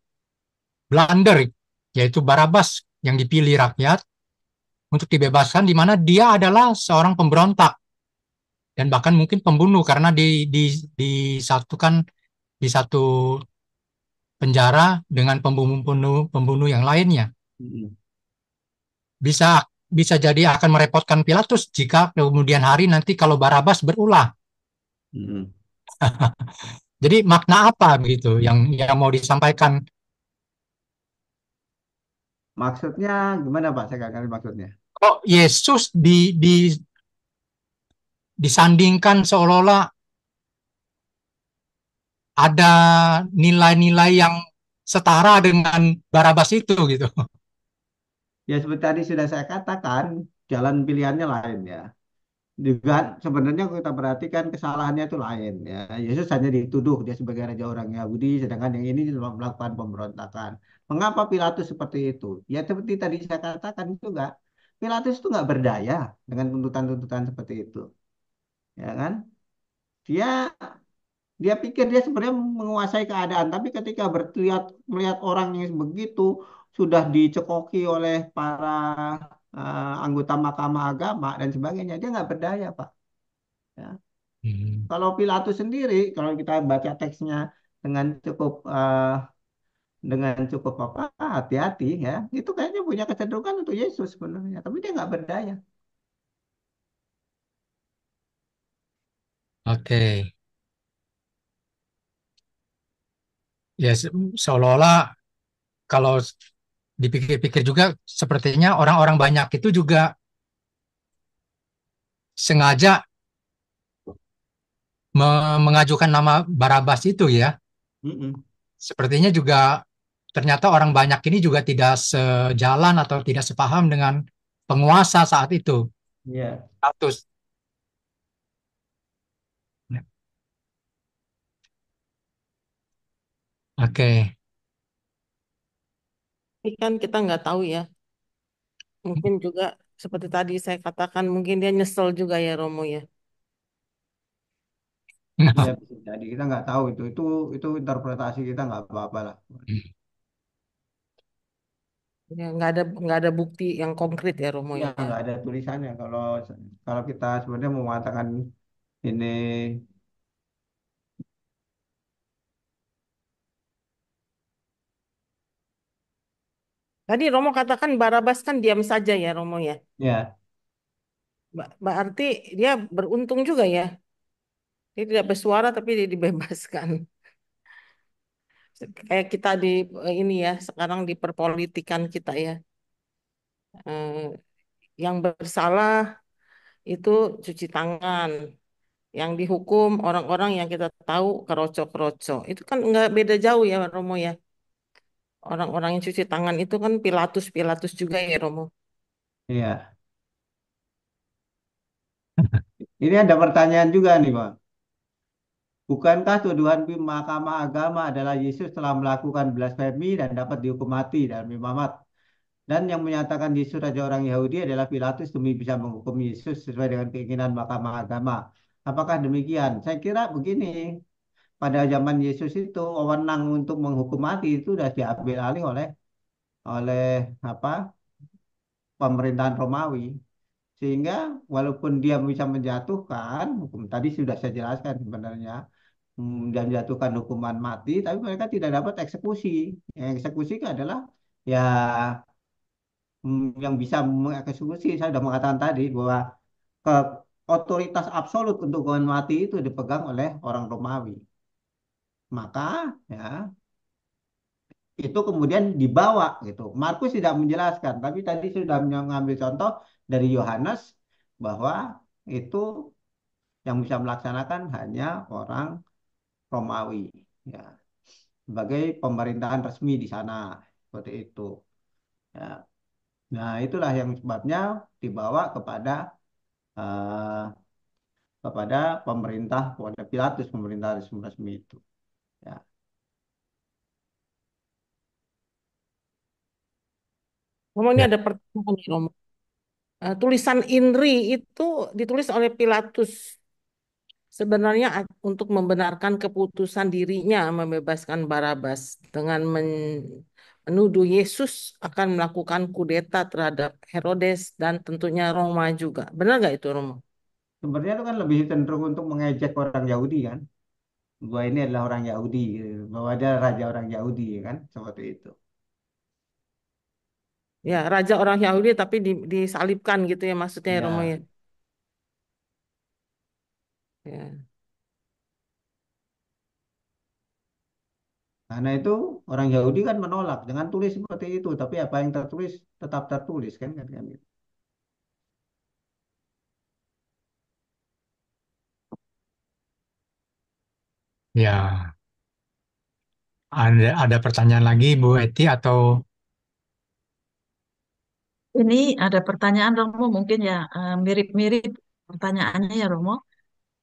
blunder, yaitu Barabas yang dipilih rakyat untuk dibebaskan, di mana dia adalah seorang pemberontak dan bahkan mungkin pembunuh karena disatukan di satu penjara dengan pembunuh pembunuh yang lainnya. Mm-mm. Bisa bisa jadi akan merepotkan Pilatus jika kemudian hari nanti kalau Barabas berulah. Mm-mm. Jadi makna apa begitu yang mau disampaikan? Maksudnya gimana Pak? Saya nggak ngerti maksudnya. Kok Yesus disandingkan seolah-olah ada nilai-nilai yang setara dengan Barabas itu gitu. Ya seperti tadi sudah saya katakan, jalan pilihannya lain ya. Juga sebenarnya kalau kita perhatikan kesalahannya itu lain ya. Yesus hanya dituduh dia sebagai raja orang Yahudi, sedangkan yang ini melakukan pemberontakan. Mengapa Pilatus seperti itu? Ya seperti tadi saya katakan juga, Pilatus itu nggak berdaya dengan tuntutan-tuntutan seperti itu, ya kan? Dia dia pikir dia sebenarnya menguasai keadaan, tapi ketika melihat orang yang begitu sudah dicekoki oleh para anggota Mahkamah Agama dan sebagainya, dia nggak berdaya, Pak. Ya. Hmm. Kalau Pilatus sendiri, kalau kita baca teksnya dengan cukup apa hati-hati ya, itu kayaknya punya kecenderungan untuk Yesus sebenarnya, tapi dia nggak berdaya. Oke, ya seolah-olah kalau dipikir-pikir juga sepertinya orang-orang banyak itu juga sengaja mengajukan nama Barabas itu ya. Mm-mm. Sepertinya juga ternyata orang banyak ini juga tidak sejalan atau tidak sepaham dengan penguasa saat itu. Iya. Status. Oke. Ini kan kita nggak tahu ya. Mungkin juga seperti tadi saya katakan, mungkin dia nyesel juga ya Romo ya. Iya bisa jadi kita nggak tahu itu interpretasi kita nggak apa-apa lah. Ya, nggak ada bukti yang konkret ya Romo Ya ya. nggak ada tulisannya kalau kalau kita sebenarnya mau mengatakan ini Tadi Romo katakan Barabas kan diam saja ya Romo ya. ya Berarti dia beruntung juga ya. Dia tidak bersuara tapi dia dibebaskan. Kayak kita di ini ya, sekarang di perpolitikan kita ya. Eh, yang bersalah itu cuci tangan. Yang dihukum orang-orang yang kita tahu keroco-keroco. Itu kan nggak beda jauh ya Romo ya. Orang-orang yang cuci tangan itu kan Pilatus-Pilatus juga ya Romo. iya. Ini ada pertanyaan juga nih Bang. Bukankah tuduhan Mahkamah Agama adalah Yesus telah melakukan blasfemi dan dapat dihukum mati dalam Imamat? Dan yang menyatakan Yesus Raja orang Yahudi adalah Pilatus demi bisa menghukum Yesus sesuai dengan keinginan Mahkamah Agama. Apakah demikian? Saya kira begini, pada zaman Yesus itu wewenang untuk menghukum mati itu sudah diambil alih oleh oleh apa pemerintahan Romawi. Sehingga walaupun dia bisa menjatuhkan, hukum tadi sudah saya jelaskan sebenarnya, dan menjatuhkan hukuman mati, tapi mereka tidak dapat eksekusi. Yang eksekusi adalah ya yang bisa mengeksekusi. Saya sudah mengatakan tadi bahwa ke otoritas absolut untuk hukuman mati itu dipegang oleh orang Romawi. Maka ya itu kemudian dibawa gitu. Markus tidak menjelaskan, tapi tadi sudah mengambil contoh dari Yohanes bahwa itu yang bisa melaksanakan hanya orang Romawi ya sebagai pemerintahan resmi di sana seperti itu ya. Nah, itulah yang sebabnya dibawa eh, kepada pemerintah kepada Pilatus pemerintah resmi itu ya. Romo ini Ya. ada pertanyaan nih, Romo. Tulisan INRI itu ditulis oleh Pilatus sebenarnya untuk membenarkan keputusan dirinya membebaskan Barabas dengan menuduh Yesus akan melakukan kudeta terhadap Herodes dan tentunya Roma juga. Benar nggak itu, Romo? Sebenarnya itu kan lebih cenderung untuk mengejek orang Yahudi kan, bahwa ini adalah orang Yahudi gitu. Bahwa dia raja orang Yahudi kan seperti itu Ya, raja orang Yahudi tapi disalibkan gitu ya maksudnya ya, Romo ya. ya. Ya. Karena itu orang Yahudi kan menolak jangan tulis seperti itu, tapi apa yang tertulis tetap tertulis kan gitu. Ya, ada pertanyaan lagi Bu Eti atau Ini ada pertanyaan Romo mungkin ya mirip-mirip pertanyaannya ya Romo.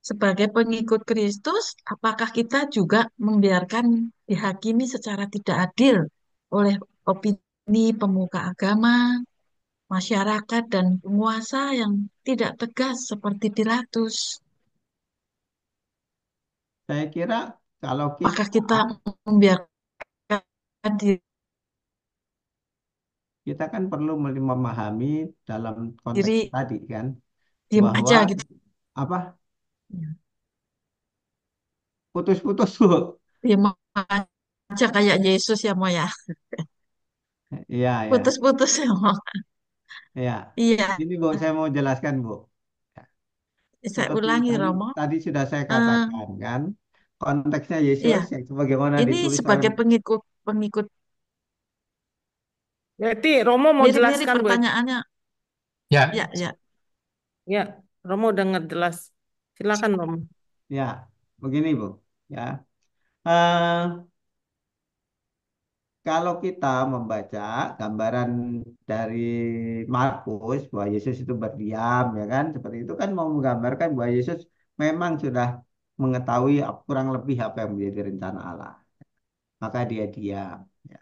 Sebagai pengikut Kristus, apakah kita juga membiarkan dihakimi secara tidak adil oleh opini pemuka agama, masyarakat, dan penguasa yang tidak tegas seperti Pilatus? Saya kira kalau Apakah kita kita membiarkan kita kan perlu memahami dalam konteks diri tadi kan diem bahwa aja gitu? apa putus-putus Bu. Diem aja kayak Yesus ya, Mo ya. Iya ya Putus-putus ya, Mo. ya. Iya, Ini Bu saya mau jelaskan Bu. Ya, saya seperti ulangi, tadi Romo. tadi sudah saya Eh, katakan kan konteksnya Yesus iya, yang sebagaimana ini ditulis oleh sebagai pengikut Berarti Romo mau mirip-mirip jelaskan, Bu. ya pertanyaannya. Ya, ya. Ya, Romo dengar jelas. Silakan Romo. Ya, begini Bu. Ya, Eh, kalau kita membaca gambaran dari Markus bahwa Yesus itu berdiam, ya kan, seperti itu kan mau menggambarkan bahwa Yesus memang sudah mengetahui kurang lebih apa yang menjadi rencana Allah, maka dia diam. Ya.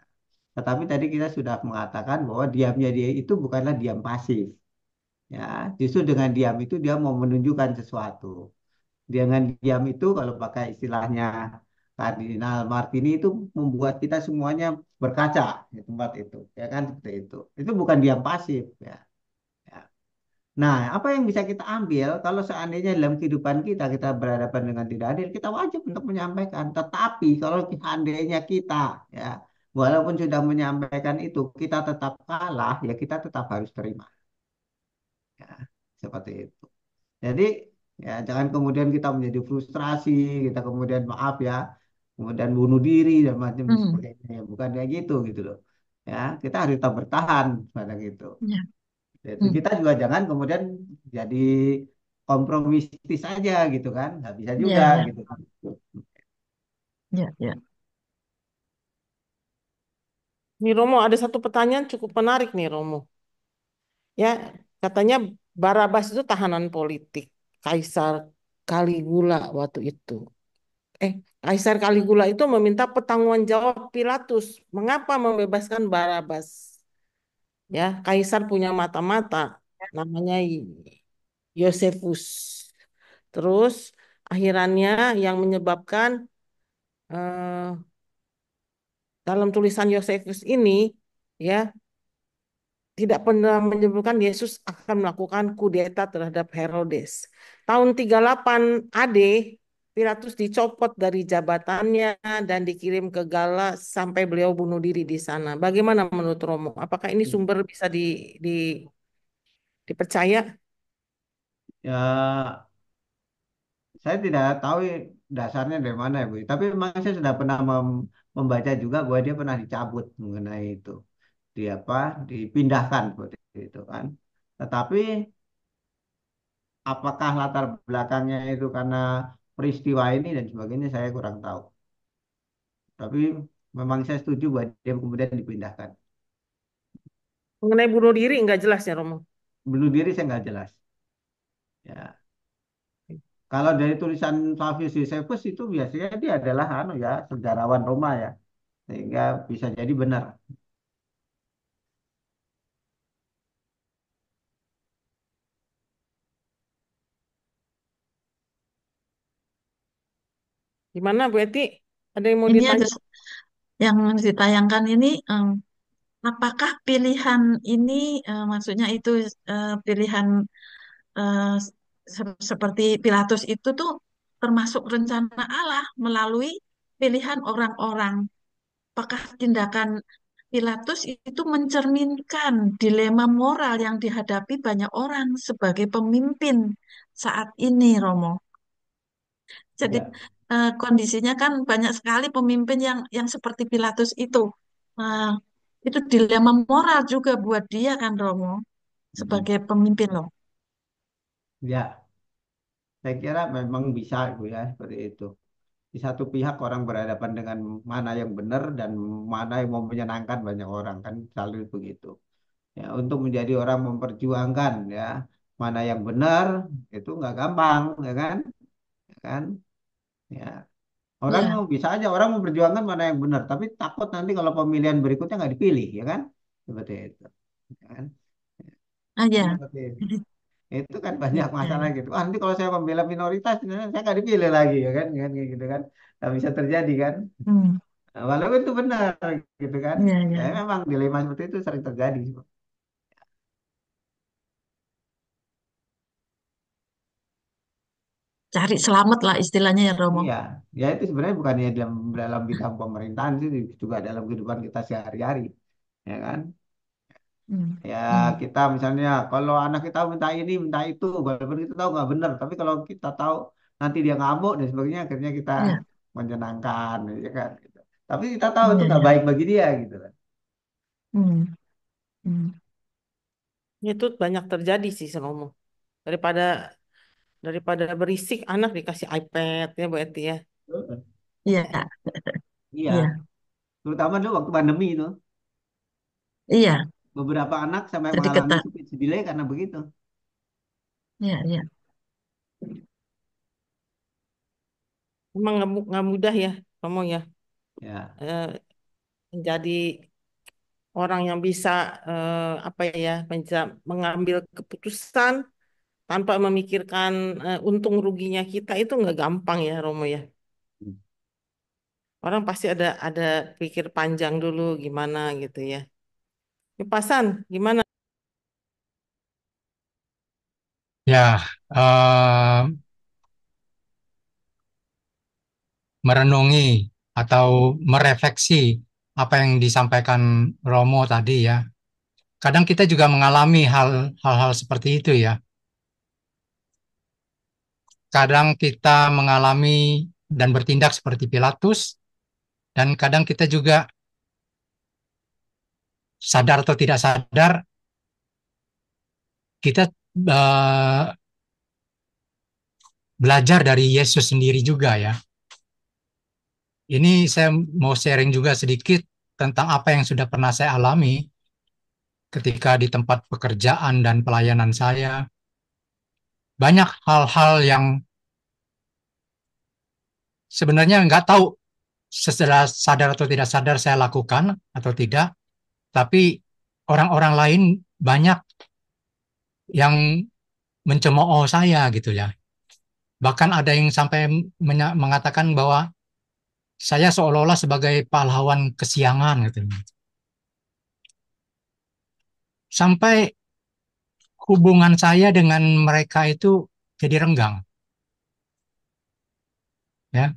Tetapi tadi kita sudah mengatakan bahwa diamnya dia itu bukanlah diam pasif. Ya, justru dengan diam itu dia mau menunjukkan sesuatu. Dengan diam itu kalau pakai istilahnya Kardinal Martini itu membuat kita semuanya berkaca di tempat itu, ya kan seperti itu. Itu bukan diam pasif, ya. Ya. Nah, apa yang bisa kita ambil kalau seandainya dalam kehidupan kita kita berhadapan dengan tidak adil, kita wajib untuk menyampaikan. Tetapi kalau seandainya kita, ya, walaupun sudah menyampaikan itu, kita tetap kalah, ya kita tetap harus terima, ya, seperti itu. Jadi ya jangan kemudian kita menjadi frustrasi, kita kemudian maaf ya, kemudian bunuh diri dan macam Hmm, sebagainya. Ya, bukan kayak gitu loh. Ya, kita harus tetap bertahan pada gitu. ya. Jadi Hmm, kita juga jangan kemudian jadi kompromistis saja gitu kan, nggak bisa juga ya, ya, gitu kan. ya, ya. Nih Romo, ada satu pertanyaan cukup menarik nih Romo. Ya, katanya Barabas itu tahanan politik. Kaisar Caligula waktu itu. Eh, Kaisar Caligula itu meminta pertanggungjawaban Pilatus. Mengapa membebaskan Barabas? Ya, Kaisar punya mata-mata. Namanya Yosefus. Terus akhirannya yang menyebabkan eh, dalam tulisan Yosefus ini ya tidak pernah menyebutkan Yesus akan melakukan kudeta terhadap Herodes. Tahun 38 AD, Pilatus dicopot dari jabatannya dan dikirim ke Gala sampai beliau bunuh diri di sana. Bagaimana menurut Romo? Apakah ini sumber bisa dipercaya? Ya, saya tidak tahu dasarnya dari mana ya Bu. Tapi memang saya sudah pernah membaca juga bahwa dia pernah dicabut mengenai itu. Di apa? Dipindahkan seperti itu kan. Tetapi apakah latar belakangnya itu karena peristiwa ini dan sebagainya saya kurang tahu. Tapi memang saya setuju bahwa dia kemudian dipindahkan. Mengenai bunuh diri enggak jelas ya Romo? Bunuh diri saya nggak jelas. Ya, kalau dari tulisan Flavius Josephus itu biasanya dia adalah anu ya sejarawan Roma ya, sehingga bisa jadi benar. Gimana Bu Eti? Ada yang mau Ini ada ditanya? yang ditayangkan ini, apakah pilihan ini, maksudnya itu pilihan eh, seperti Pilatus itu tuh termasuk rencana Allah melalui pilihan orang-orang. Apakah tindakan Pilatus itu mencerminkan dilema moral yang dihadapi banyak orang sebagai pemimpin saat ini, Romo? Jadi Ya. kondisinya kan banyak sekali pemimpin yang seperti Pilatus itu. Eh, itu dilema moral juga buat dia kan, Romo, Mm. sebagai pemimpin loh. Ya, saya kira memang bisa Bu ya seperti itu. Di satu pihak orang berhadapan dengan mana yang benar dan mana yang mau menyenangkan banyak orang kan selalu begitu. Ya, untuk menjadi orang memperjuangkan ya mana yang benar itu nggak gampang, ya kan? Ya kan? Ya, orang Ya, bisa aja orang memperjuangkan mana yang benar, tapi takut nanti kalau pemilihan berikutnya nggak dipilih, ya kan? Seperti itu, ya kan? Kan aja. seperti itu kan Ya, banyak ya, masalah ya. gitu. Ah, nanti kalau saya membela minoritas, saya nggak dipilih lagi, ya kan kayak gitu kan? Nggak bisa terjadi kan? Hmm, Nah, walaupun itu benar, gitu kan? ya, Ya ya. memang dilema seperti itu sering terjadi. Cari selamat lah istilahnya ya, Romo. Iya, ya itu sebenarnya bukannya dalam dalam bidang pemerintahan sih, juga dalam kehidupan kita sehari-hari, ya kan? Hmm, Ya hmm. kita misalnya kalau anak kita minta ini minta itu, walaupun kita tahu nggak benar, tapi kalau kita tahu nanti dia ngamuk dan sebagainya, akhirnya kita Ya, menyenangkan, ya kan? Gitu. Tapi kita tahu itu ya, nggak ya. baik bagi dia, gitu kan? Hmm, hmm. Itu banyak terjadi sih Romo. Daripada Daripada berisik, anak dikasih iPad ya Bu Eti ya. Iya, Iya, iya, terutama dulu waktu pandemi itu, iya. beberapa anak sampai Jadi mengalami ketat. speech delay karena begitu. Iya, iya, Emang nggak mudah ya kamu ya, Ya, eh, menjadi orang yang bisa apa ya, bisa mengambil keputusan tanpa memikirkan untung ruginya kita, itu nggak gampang ya Romo ya. Orang pasti ada pikir panjang dulu gimana gitu ya. Ini Pasan, gimana? Ya, merenungi atau merefleksi apa yang disampaikan Romo tadi ya. Kadang kita juga mengalami hal-hal seperti itu ya. Kadang kita mengalami dan bertindak seperti Pilatus, dan kadang kita juga sadar atau tidak sadar kita eh, belajar dari Yesus sendiri juga ya. Ini saya mau sharing juga sedikit tentang apa yang sudah pernah saya alami ketika di tempat pekerjaan dan pelayanan saya. Banyak hal-hal yang sebenarnya nggak tahu secara sadar atau tidak sadar saya lakukan atau tidak, tapi orang-orang lain banyak yang mencemooh saya gitu ya. Bahkan ada yang sampai mengatakan bahwa saya seolah-olah sebagai pahlawan kesiangan gitu. Sampai hubungan saya dengan mereka itu jadi renggang ya.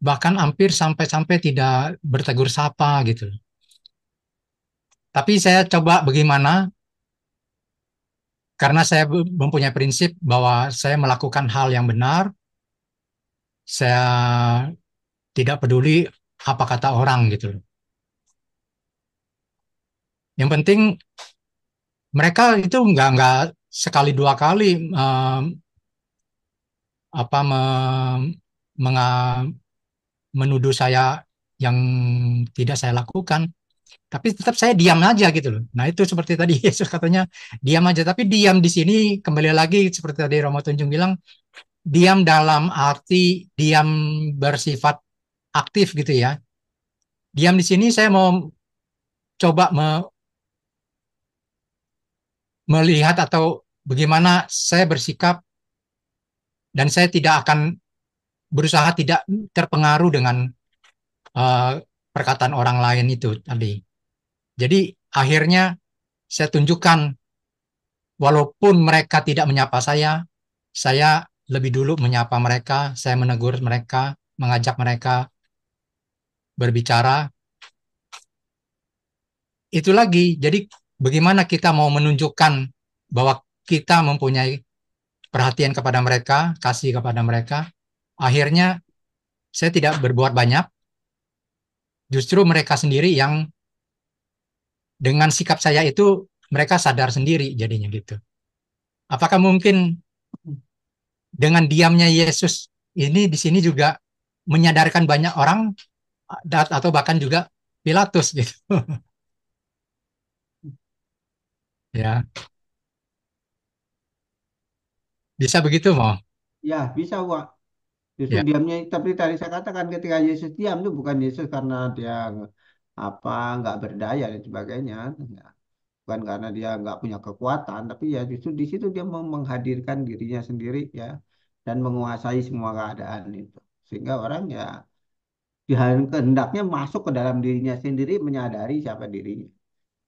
Bahkan hampir sampai-sampai tidak bertegur sapa gitu. Tapi saya coba bagaimana, karena saya mempunyai prinsip bahwa saya melakukan hal yang benar, saya tidak peduli apa kata orang gitu. Yang penting mereka itu nggak sekali dua kali apa menga- menuduh saya yang tidak saya lakukan, tapi tetap saya diam aja gitu loh. Nah itu seperti tadi Yesus katanya diam aja, tapi diam di sini kembali lagi seperti tadi Romo Tunjung bilang, diam dalam arti diam bersifat aktif gitu ya. Diam di sini saya mau coba melihat atau bagaimana saya bersikap, dan saya tidak akan berusaha tidak terpengaruh dengan uh, perkataan orang lain itu tadi. Jadi akhirnya saya tunjukkan, walaupun mereka tidak menyapa saya lebih dulu menyapa mereka, saya menegur mereka, mengajak mereka berbicara. Itu lagi, jadi bagaimana kita mau menunjukkan bahwa kita mempunyai perhatian kepada mereka, kasih kepada mereka. Akhirnya saya tidak berbuat banyak, justru mereka sendiri yang dengan sikap saya itu mereka sadar sendiri jadinya gitu. Apakah mungkin dengan diamnya Yesus ini di sini juga menyadarkan banyak orang atau bahkan juga Pilatus gitu. Ya, bisa begitu mau. ya bisa, Wak. Justru Ya, diamnya, tapi tadi saya katakan ketika Yesus diam itu bukan Yesus karena dia apa nggak berdaya dan sebagainya, ya. Bukan karena dia nggak punya kekuatan, tapi ya justru di situ dia menghadirkan dirinya sendiri ya, dan menguasai semua keadaan itu, sehingga orang ya kehendaknya masuk ke dalam dirinya sendiri, menyadari siapa dirinya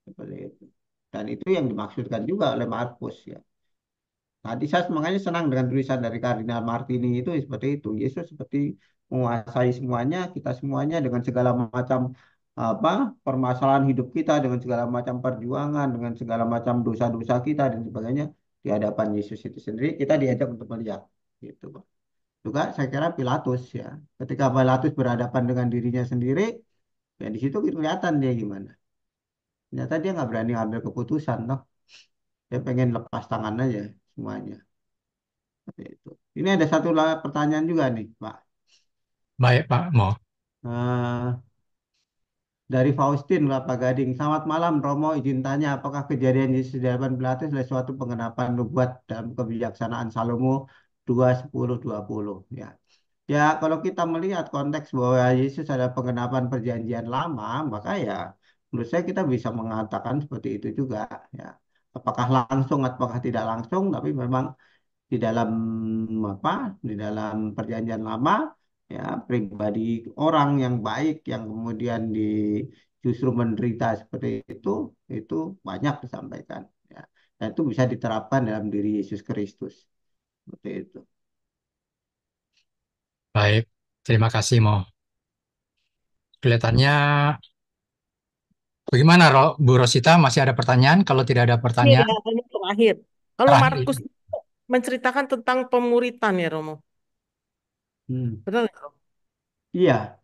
seperti itu. Dan itu yang dimaksudkan juga oleh Markus ya. Tadi saya makanya senang dengan tulisan dari Kardinal Martini itu seperti itu. Yesus seperti menguasai semuanya, kita semuanya dengan segala macam apa permasalahan hidup kita, dengan segala macam perjuangan, dengan segala macam dosa-dosa kita dan sebagainya di hadapan Yesus itu sendiri kita diajak untuk melihat gitu, Pak. Juga saya kira Pilatus ya. Ketika Pilatus berhadapan dengan dirinya sendiri, ya di situ kelihatan dia gimana. Ternyata dia nggak berani ambil keputusan, toh. Dia pengen lepas tangan aja semuanya. Seperti itu. Ini ada satu pertanyaan juga nih, Pak. Baik, Pak Mo. Eh, dari Faustin Kelapa Gading. Selamat malam, Romo. Izin tanya, apakah kejadian Yesus di hadapan Pilatus adalah suatu pengenapan nubuat dalam kebijaksanaan Salomo 2:10-20? Ya. Ya, kalau kita melihat konteks bahwa Yesus ada pengenapan perjanjian lama, maka ya menurut saya kita bisa mengatakan seperti itu juga. Ya. Apakah langsung, apakah tidak langsung, tapi memang di dalam apa di dalam perjanjian lama ya pribadi orang yang baik yang kemudian justru menderita seperti itu banyak disampaikan ya dan itu bisa diterapkan dalam diri Yesus Kristus seperti itu. Baik, terima kasih Mo. Kelihatannya bagaimana Bu Rosita, masih ada pertanyaan? Kalau tidak ada Ini pertanyaan, ya, ini terakhir. Kalau terakhir. Markus itu menceritakan tentang pemuritan ya Romo. Hmm. Betul nggak, Romo? Iya,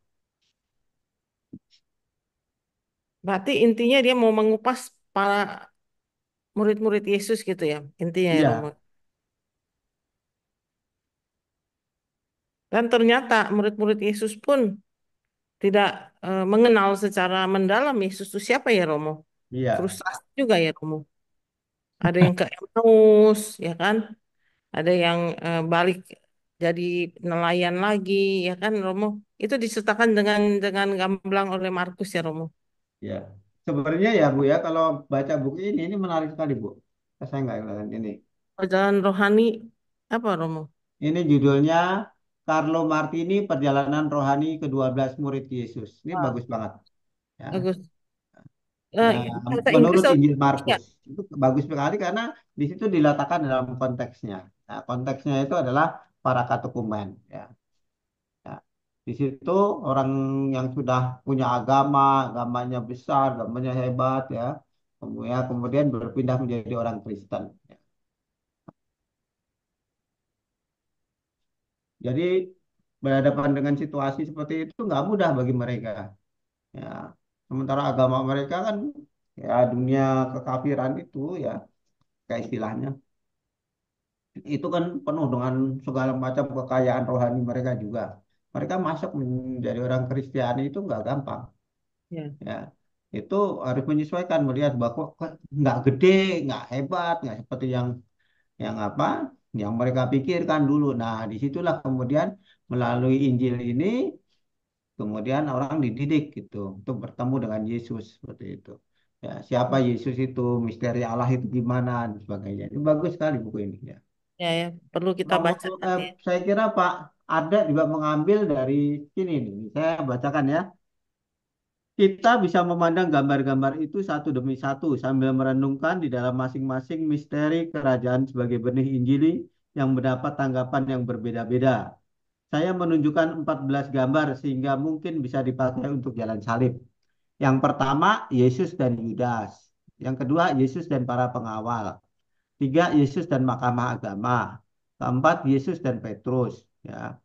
Berarti intinya dia mau mengupas para murid-murid Yesus gitu ya. Intinya ya Romo. iya, Dan ternyata murid-murid Yesus pun tidak mengenal secara mendalam Yesus itu siapa ya Romo. iya, Frustasi juga ya Romo. Ada yang ke Emmaus ya kan. Ada yang balik jadi nelayan lagi ya kan Romo. Itu disertakan dengan gamblang oleh Markus ya Romo. iya. Sebenarnya ya Bu ya kalau baca buku ini menarik sekali Bu. Saya nggak ngeliat ini. Perjalanan rohani apa Romo? Ini judulnya Carlo Martini Perjalanan Rohani ke-12 Murid Yesus. Ini Ah, bagus banget ya. bagus. Ya, Bahasa Inggris menurut atau Injil ya? Markus itu bagus sekali karena di situ diletakkan dalam konteksnya. Nah, konteksnya itu adalah para katekumen. Ya, ya. Di situ orang yang sudah punya agama, agamanya besar, agamanya hebat, ya, kemudian berpindah menjadi orang Kristen. Ya. Jadi berhadapan dengan situasi seperti itu nggak mudah bagi mereka. Ya, sementara agama mereka kan ya dunia kekafiran itu ya kayak istilahnya. Itu kan penuh dengan segala macam kekayaan rohani mereka juga. Mereka masuk menjadi orang Kristiani itu nggak gampang, Ya. ya. Itu harus menyesuaikan melihat bahwa kok nggak gede, nggak hebat, nggak seperti yang apa, yang mereka pikirkan dulu. Nah, disitulah kemudian melalui Injil ini, kemudian orang dididik gitu untuk bertemu dengan Yesus seperti itu. Ya, siapa Yesus itu, misteri Allah itu gimana dan sebagainya. Ini bagus sekali buku ini. Ya. Ya, ya, perlu kita Romo, baca nanti ya. saya kira Pak Ada juga mengambil dari sini nih. Saya bacakan ya. Kita bisa memandang gambar-gambar itu satu demi satu sambil merenungkan di dalam masing-masing misteri kerajaan sebagai benih Injili yang mendapat tanggapan yang berbeda-beda. Saya menunjukkan 14 gambar sehingga mungkin bisa dipakai untuk jalan salib. Yang pertama, Yesus dan Yudas. Yang kedua, Yesus dan para pengawal. Tiga, Yesus dan mahkamah agama. Keempat, Yesus dan Petrus. Ya.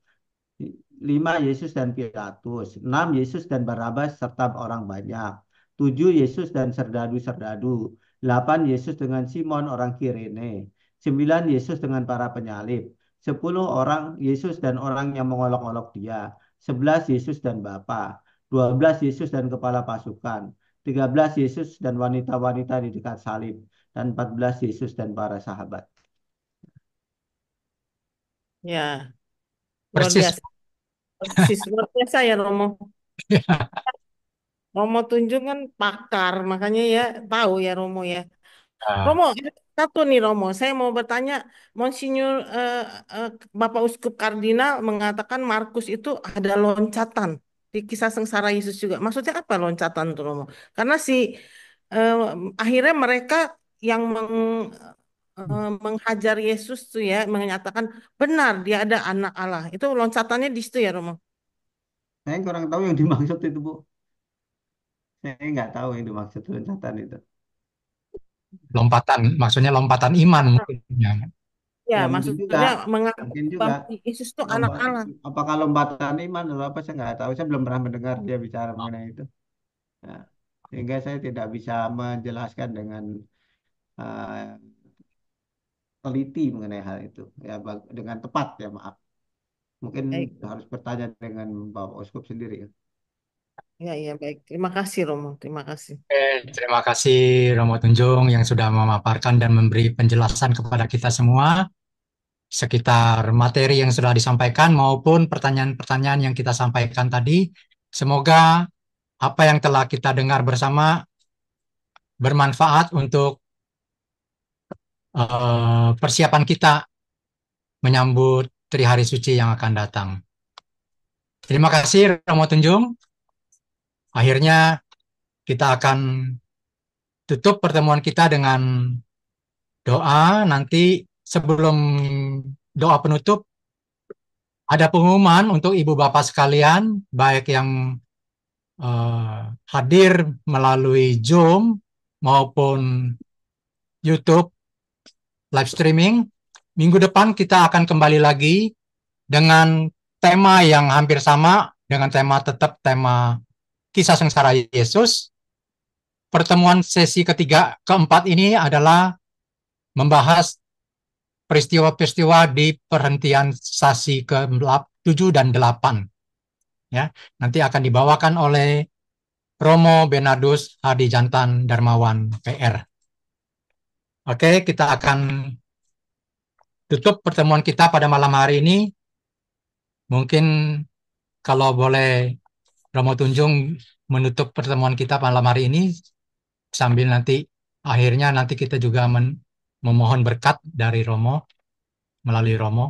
Lima, Yesus dan Pilatus. Enam, Yesus dan Barnabas serta orang banyak. Tujuh, Yesus dan serdadu-serdadu. Delapan, Yesus dengan Simon orang Kirene. Sembilan, Yesus dengan para penyalib. Sepuluh, orang Yesus dan orang yang mengolok-olok dia. Sebelas, Yesus dan Bapa. 12, Yesus dan kepala pasukan. 13, Yesus dan wanita-wanita di dekat salib. Dan 14, Yesus dan para sahabat. Ya, luar Persis. biasa. Persis luar biasa ya Romo. Romo Tunjung kan pakar, makanya ya tahu ya Romo ya. Ya, Romo, ada satu nih Romo, saya mau bertanya, Monsinyur eh, Bapak Uskup Kardinal mengatakan Markus itu ada loncatan di kisah sengsara Yesus juga. Maksudnya apa loncatan tuh Romo? Karena eh, akhirnya mereka yang menghajar Yesus tuh ya menyatakan benar dia ada anak Allah. Itu loncatannya di situ ya Romo. Saya kurang tahu yang dimaksud itu, Bu. Saya nggak tahu yang dimaksud loncatan itu. lompatan, maksudnya lompatan iman mungkin. Ya. Ya, Ya mungkin juga, maksudnya mengaku mungkin juga bahwa Yesus itu anak lomba, Allah. apakah lompatan iman atau apa saya nggak tahu. Saya belum pernah mendengar dia bicara mengenai itu. Nah, sehingga saya tidak bisa menjelaskan dengan uh, teliti mengenai hal itu ya dengan tepat ya maaf. Mungkin Baik. harus bertanya dengan Bapak Uskup sendiri. Ya, ya, baik. Terima kasih, Romo. Terima kasih. Terima kasih Romo Tunjung yang sudah memaparkan dan memberi penjelasan kepada kita semua sekitar materi yang sudah disampaikan maupun pertanyaan-pertanyaan yang kita sampaikan tadi. Semoga apa yang telah kita dengar bersama bermanfaat untuk persiapan kita menyambut Trihari Suci yang akan datang. Terima kasih Romo Tunjung. Akhirnya kita akan tutup pertemuan kita dengan doa. Nanti sebelum doa penutup, ada pengumuman untuk ibu bapak sekalian, baik yang hadir melalui Zoom maupun YouTube live streaming. Minggu depan kita akan kembali lagi dengan tema yang hampir sama, dengan tetap tema kisah sengsara Yesus. Pertemuan sesi keempat ini adalah membahas peristiwa-peristiwa di perhentian sasi ke-7 dan 8. Ya, nanti akan dibawakan oleh Romo Bernardus Hadi Jantan Darmawan PR. Oke, kita akan tutup pertemuan kita pada malam hari ini. Mungkin kalau boleh Romo Tunjung menutup pertemuan kita malam hari ini sambil nanti akhirnya nanti kita juga memohon berkat dari Romo melalui Romo.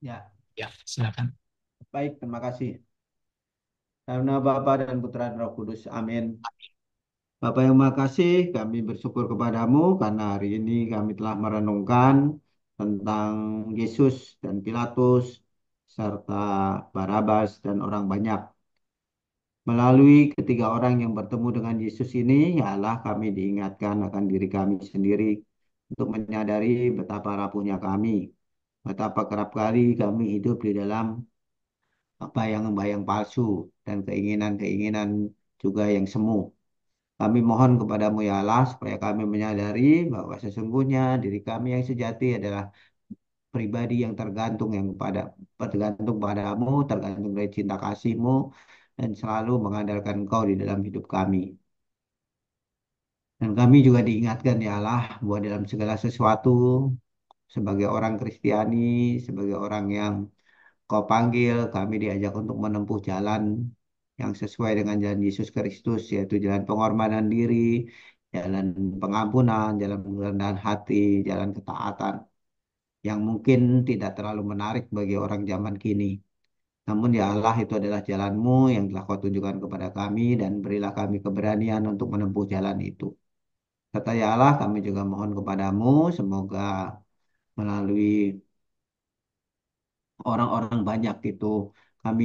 Ya, Ya, silakan. baik, terima kasih. Karena Bapa dan Putra dan Roh Kudus. Amin. Bapak yang makasih, kami bersyukur kepadamu karena hari ini kami telah merenungkan tentang Yesus dan Pilatus, serta Barabas dan orang banyak. Melalui ketiga orang yang bertemu dengan Yesus ini, ya Allah kami diingatkan akan diri kami sendiri untuk menyadari betapa rapuhnya kami. Betapa kerap kali kami hidup di dalam bayang-bayang palsu dan keinginan-keinginan juga yang semu. Kami mohon kepadamu ya Allah supaya kami menyadari bahwa sesungguhnya diri kami yang sejati adalah pribadi yang tergantung padamu, tergantung dari cinta kasihmu, dan selalu mengandalkan Engkau di dalam hidup kami. Dan kami juga diingatkan ya Allah bahwa dalam segala sesuatu, sebagai orang Kristiani, sebagai orang yang Kau panggil, kami diajak untuk menempuh jalan yang sesuai dengan jalan Yesus Kristus, yaitu jalan pengorbanan diri, jalan pengampunan, jalan kerendahan hati, jalan ketaatan, yang mungkin tidak terlalu menarik bagi orang zaman kini. Namun ya Allah, itu adalah jalan-Mu yang telah Kau tunjukkan kepada kami, dan berilah kami keberanian untuk menempuh jalan itu. Kata ya Allah, kami juga mohon kepadamu, semoga melalui orang-orang banyak itu, kami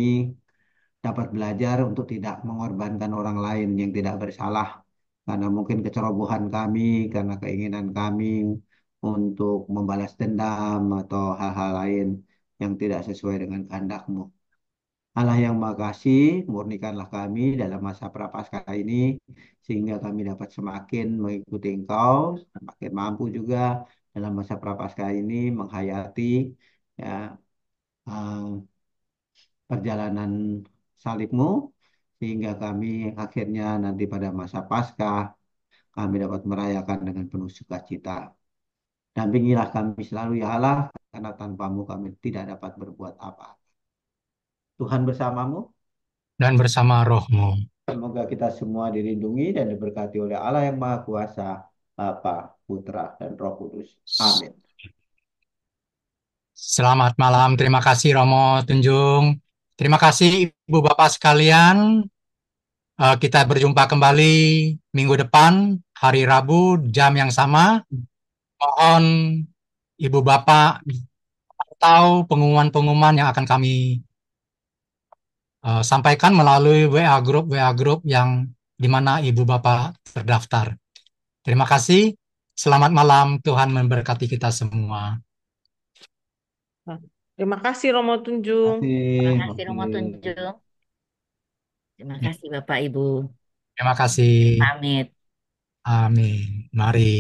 dapat belajar untuk tidak mengorbankan orang lain yang tidak bersalah karena mungkin kecerobohan kami, karena keinginan kami untuk membalas dendam atau hal-hal lain yang tidak sesuai dengan kehendak-Mu. Allah yang Maha Kasih, murnikanlah kami dalam masa prapaskah ini sehingga kami dapat semakin mengikuti Engkau, semakin mampu juga dalam masa prapaskah ini menghayati ya eh, perjalanan salibmu, sehingga kami akhirnya nanti pada masa Paskah kami dapat merayakan dengan penuh sukacita. Dampingilah kami selalu ya Allah, karena tanpamu kami tidak dapat berbuat apa. Tuhan bersamamu, Dan bersama rohmu. semoga kita semua dilindungi dan diberkati oleh Allah yang Maha Kuasa, Bapa, Putra, dan Roh Kudus. Amin. Selamat malam. Terima kasih Romo Tunjung. Terima kasih Ibu Bapak sekalian. Kita berjumpa kembali minggu depan, hari Rabu, jam yang sama. Mohon Ibu Bapak tahu pengumuman-pengumuman yang akan kami sampaikan melalui WA grup yang di mana Ibu Bapak terdaftar. Terima kasih. Selamat malam. Tuhan memberkati kita semua. Nah, terima kasih Romo Tunjung. Terima Terima kasih Romo kasih. Tunjung. Terima Ya, kasih Bapak Ibu. terima kasih. Pamit. Amin. Mari.